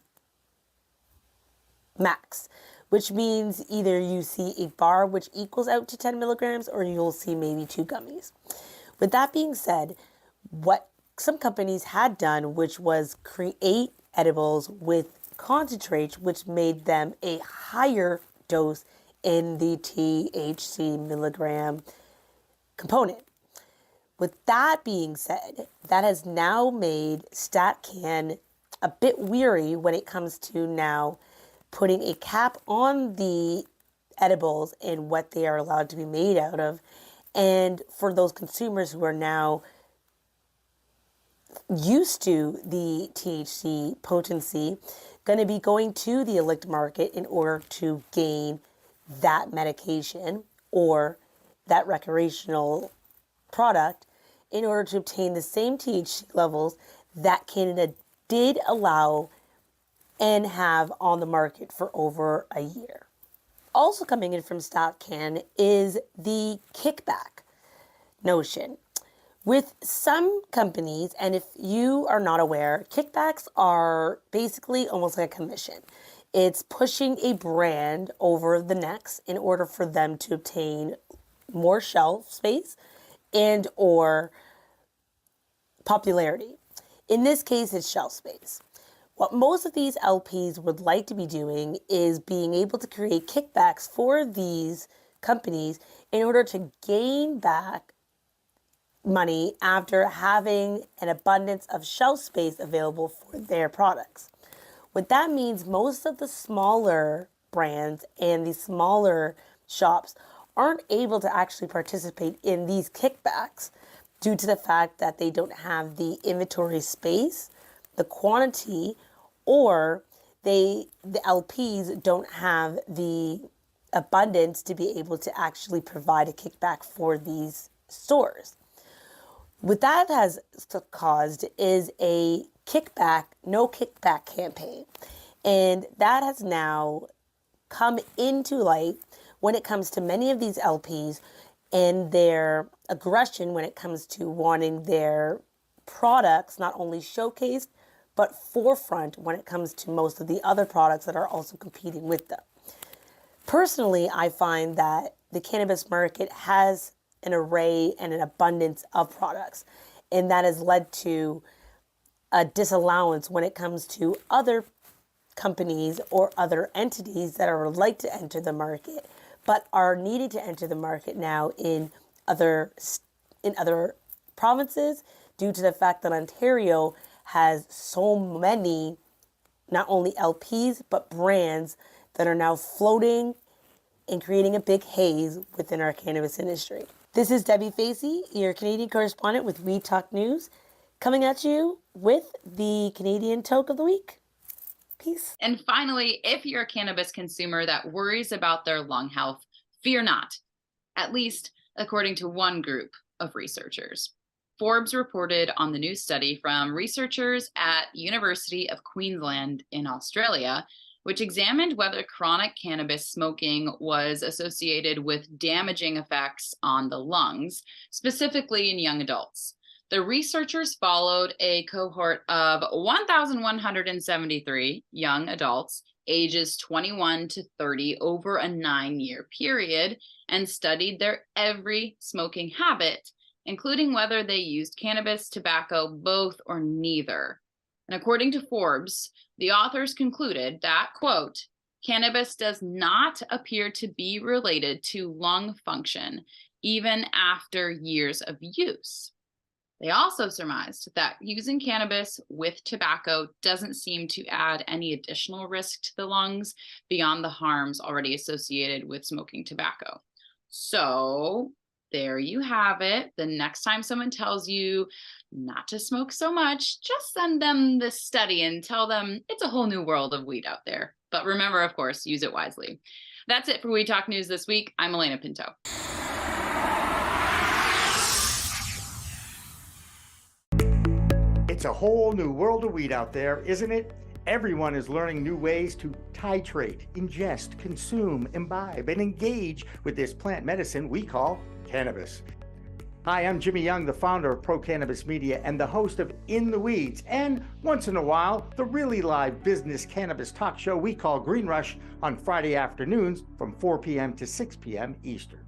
max, which means either you see a bar which equals out to 10 milligrams or you'll see maybe 2 gummies. With that being said, what some companies had done, which was create edibles with concentrates, which made them a higher dose in the THC milligram component. With that being said, that has now made StatCan a bit weary when it comes to now putting a cap on the edibles and what they are allowed to be made out of. And for those consumers who are now used to the THC potency, going to be going to the illicit market in order to gain that medication or that recreational product in order to obtain the same THC levels that Canada did allow and have on the market for over a year. Also coming in from StatCan is the kickback notion. With some companies, and if you are not aware, kickbacks are basically almost like a commission. It's pushing a brand over the next in order for them to obtain more shelf space and or popularity. In this case, it's shelf space. What most of these LPs would like to be doing is being able to create kickbacks for these companies in order to gain back money after having an abundance of shelf space available for their products. What that means, most of the smaller brands and the smaller shops aren't able to actually participate in these kickbacks due to the fact that they don't have the inventory space, the quantity, or the LPs don't have the abundance to be able to actually provide a kickback for these stores. What that has caused is a no kickback campaign. And that has now come into light when it comes to many of these LPs and their aggression when it comes to wanting their products not only showcased, but forefront when it comes to most of the other products that are also competing with them. Personally, I find that the cannabis market has an array and an abundance of products, and that has led to a disallowance when it comes to other companies or other entities that are like to enter the market, but are needing to enter the market now in other provinces due to the fact that Ontario has so many, not only LPs, but brands that are now floating and creating a big haze within our cannabis industry. This is Debbie Facey, your Canadian correspondent with Weed Talk News, coming at you with the Canadian Toke of the Week. Peace. And finally, if you're a cannabis consumer that worries about their lung health, fear not, at least according to one group of researchers. Forbes reported on the new study from researchers at University of Queensland in Australia, which examined whether chronic cannabis smoking was associated with damaging effects on the lungs, specifically in young adults. The researchers followed a cohort of 1,173 young adults, ages 21 to 30, over a 9-year period, and studied their every smoking habit, including whether they used cannabis, tobacco, both, or neither. And according to Forbes, the authors concluded that, quote, cannabis does not appear to be related to lung function, even after years of use. They also surmised that using cannabis with tobacco doesn't seem to add any additional risk to the lungs beyond the harms already associated with smoking tobacco. So there you have it. The next time someone tells you not to smoke so much, just send them this study and tell them it's a whole new world of weed out there. But remember, of course, use it wisely. That's it for Weed Talk News this week. I'm Elena Pinto. It's a whole new world of weed out there, isn't it? Everyone is learning new ways to titrate, ingest, consume, imbibe, and engage with this plant medicine we call cannabis. Hi, I'm Jimmy Young, the founder of Pro Cannabis Media and the host of In the Weeds, and once in a while, the really live business cannabis talk show we call Green Rush on Friday afternoons from 4 p.m. to 6 p.m. Eastern.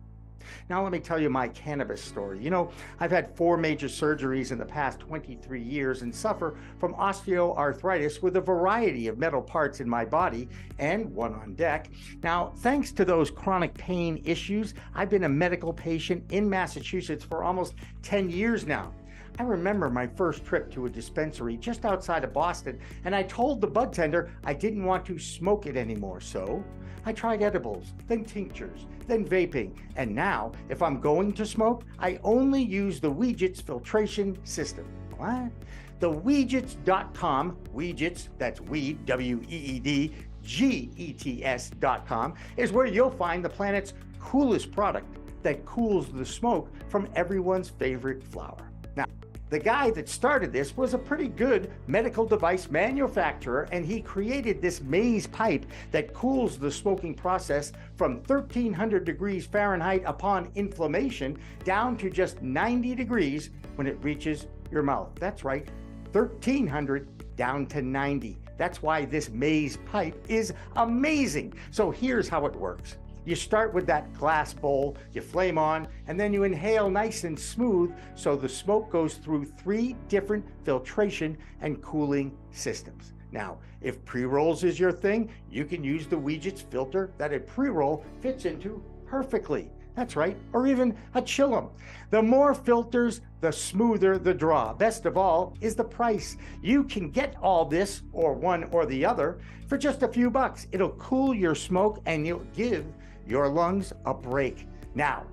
Now let me tell you my cannabis story. You know, I've had 4 major surgeries in the past 23 years and suffer from osteoarthritis with a variety of metal parts in my body and one on deck. Now, thanks to those chronic pain issues, I've been a medical patient in Massachusetts for almost 10 years now. I remember my first trip to a dispensary just outside of Boston, and I told the bud tender I didn't want to smoke it anymore, so I tried edibles, then tinctures, then vaping, and now, if I'm going to smoke, I only use the Weejits filtration system. What? The Weejits.com, Weejits, that's weed, W-E-E-D, G-E-T-S.com, is where you'll find the planet's coolest product that cools the smoke from everyone's favorite flower. Now, the guy that started this was a pretty good medical device manufacturer, and he created this maze pipe that cools the smoking process from 1300 degrees Fahrenheit upon inflammation down to just 90 degrees when it reaches your mouth. That's right, 1300 down to 90. That's why this maze pipe is amazing. So here's how it works. You start with that glass bowl, you flame on, and then you inhale nice and smooth so the smoke goes through 3 different filtration and cooling systems. Now, if pre-rolls is your thing, you can use the Weegit's filter that a pre-roll fits into perfectly. That's right, or even a chillum. The more filters, the smoother the draw. Best of all is the price. You can get all this, or one or the other, for just a few bucks. It'll cool your smoke and you'll give your lungs a break. Now,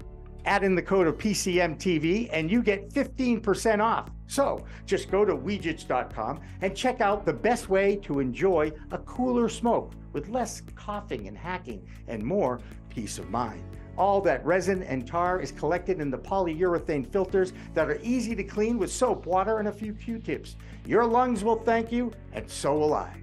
add in the code of PCM TV and you get 15% off. So just go to Weegits.com and check out the best way to enjoy a cooler smoke with less coughing and hacking and more peace of mind. All that resin and tar is collected in the polyurethane filters that are easy to clean with soap, water, and a few Q-tips. Your lungs will thank you, and so will I.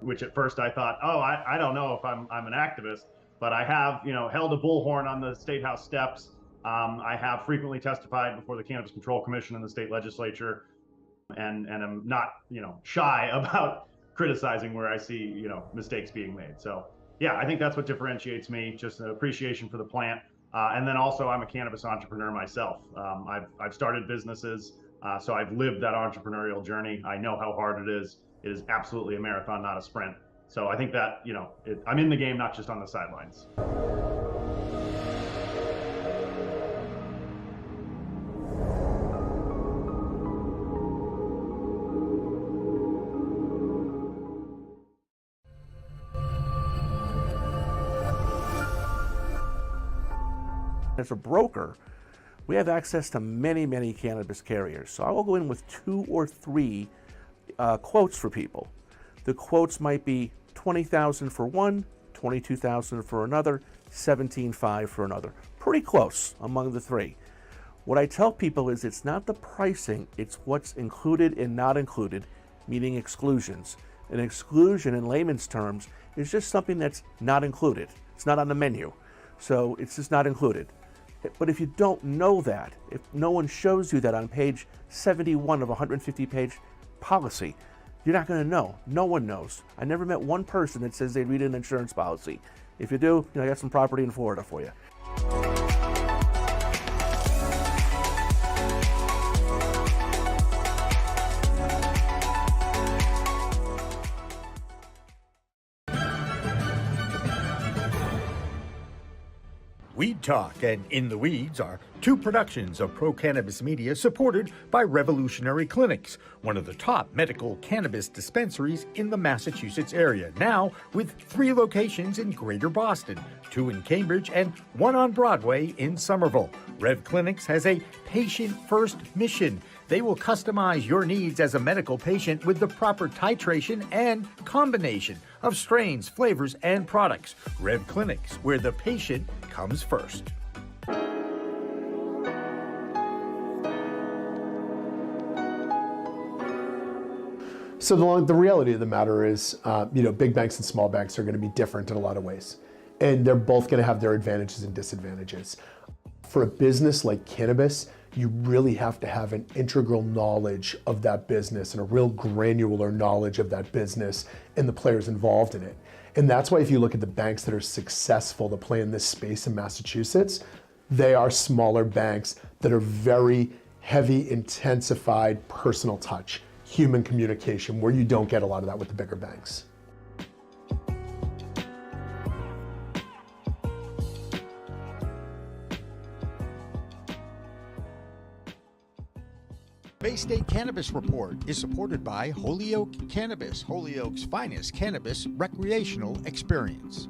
Which at first I thought, oh, I don't know if I'm an activist, but I have, held a bullhorn on the State House steps. I have frequently testified before the Cannabis Control Commission and the state legislature, and I'm not, shy about criticizing where I see, mistakes being made. So yeah, I think that's what differentiates me, just an appreciation for the plant. And then also I'm a cannabis entrepreneur myself. I've started businesses, so I've lived that entrepreneurial journey. I know how hard it is. It is absolutely a marathon, not a sprint. So I think that, I'm in the game, not just on the sidelines. As a broker, we have access to many, many cannabis carriers. So I will go in with 2 or 3 quotes for people. The quotes might be $20,000 for one, $22,000 for another, $17,500 for another. Pretty close among the 3. What I tell people is it's not the pricing, it's what's included and not included, meaning exclusions. An exclusion in layman's terms is just something that's not included. It's not on the menu, so it's just not included. But if you don't know that, if no one shows you that on page 71 of a 150-page policy, you're not going to know. No one knows. I never met one person that says they read an insurance policy. If you do, I got some property in Florida for you. Weed Talk and In the Weeds are 2 productions of Pro Cannabis Media supported by Revolutionary Clinics, one of the top medical cannabis dispensaries in the Massachusetts area, now with 3 locations in Greater Boston, 2 in Cambridge and 1 on Broadway in Somerville. Rev Clinics has a patient-first mission. They will customize your needs as a medical patient with the proper titration and combination of strains, flavors, and products. Rev Clinics, where the patient comes first. So the reality of the matter is, big banks and small banks are going to be different in a lot of ways. And they're both going to have their advantages and disadvantages. For a business like cannabis, you really have to have an integral knowledge of that business and a real granular knowledge of that business and the players involved in it. And that's why if you look at the banks that are successful to play in this space in Massachusetts, they are smaller banks that are very heavy, intensified personal touch, human communication, where you don't get a lot of that with the bigger banks. Bay State Cannabis Report is supported by Holyoke Cannabis, Holyoke's finest cannabis recreational experience.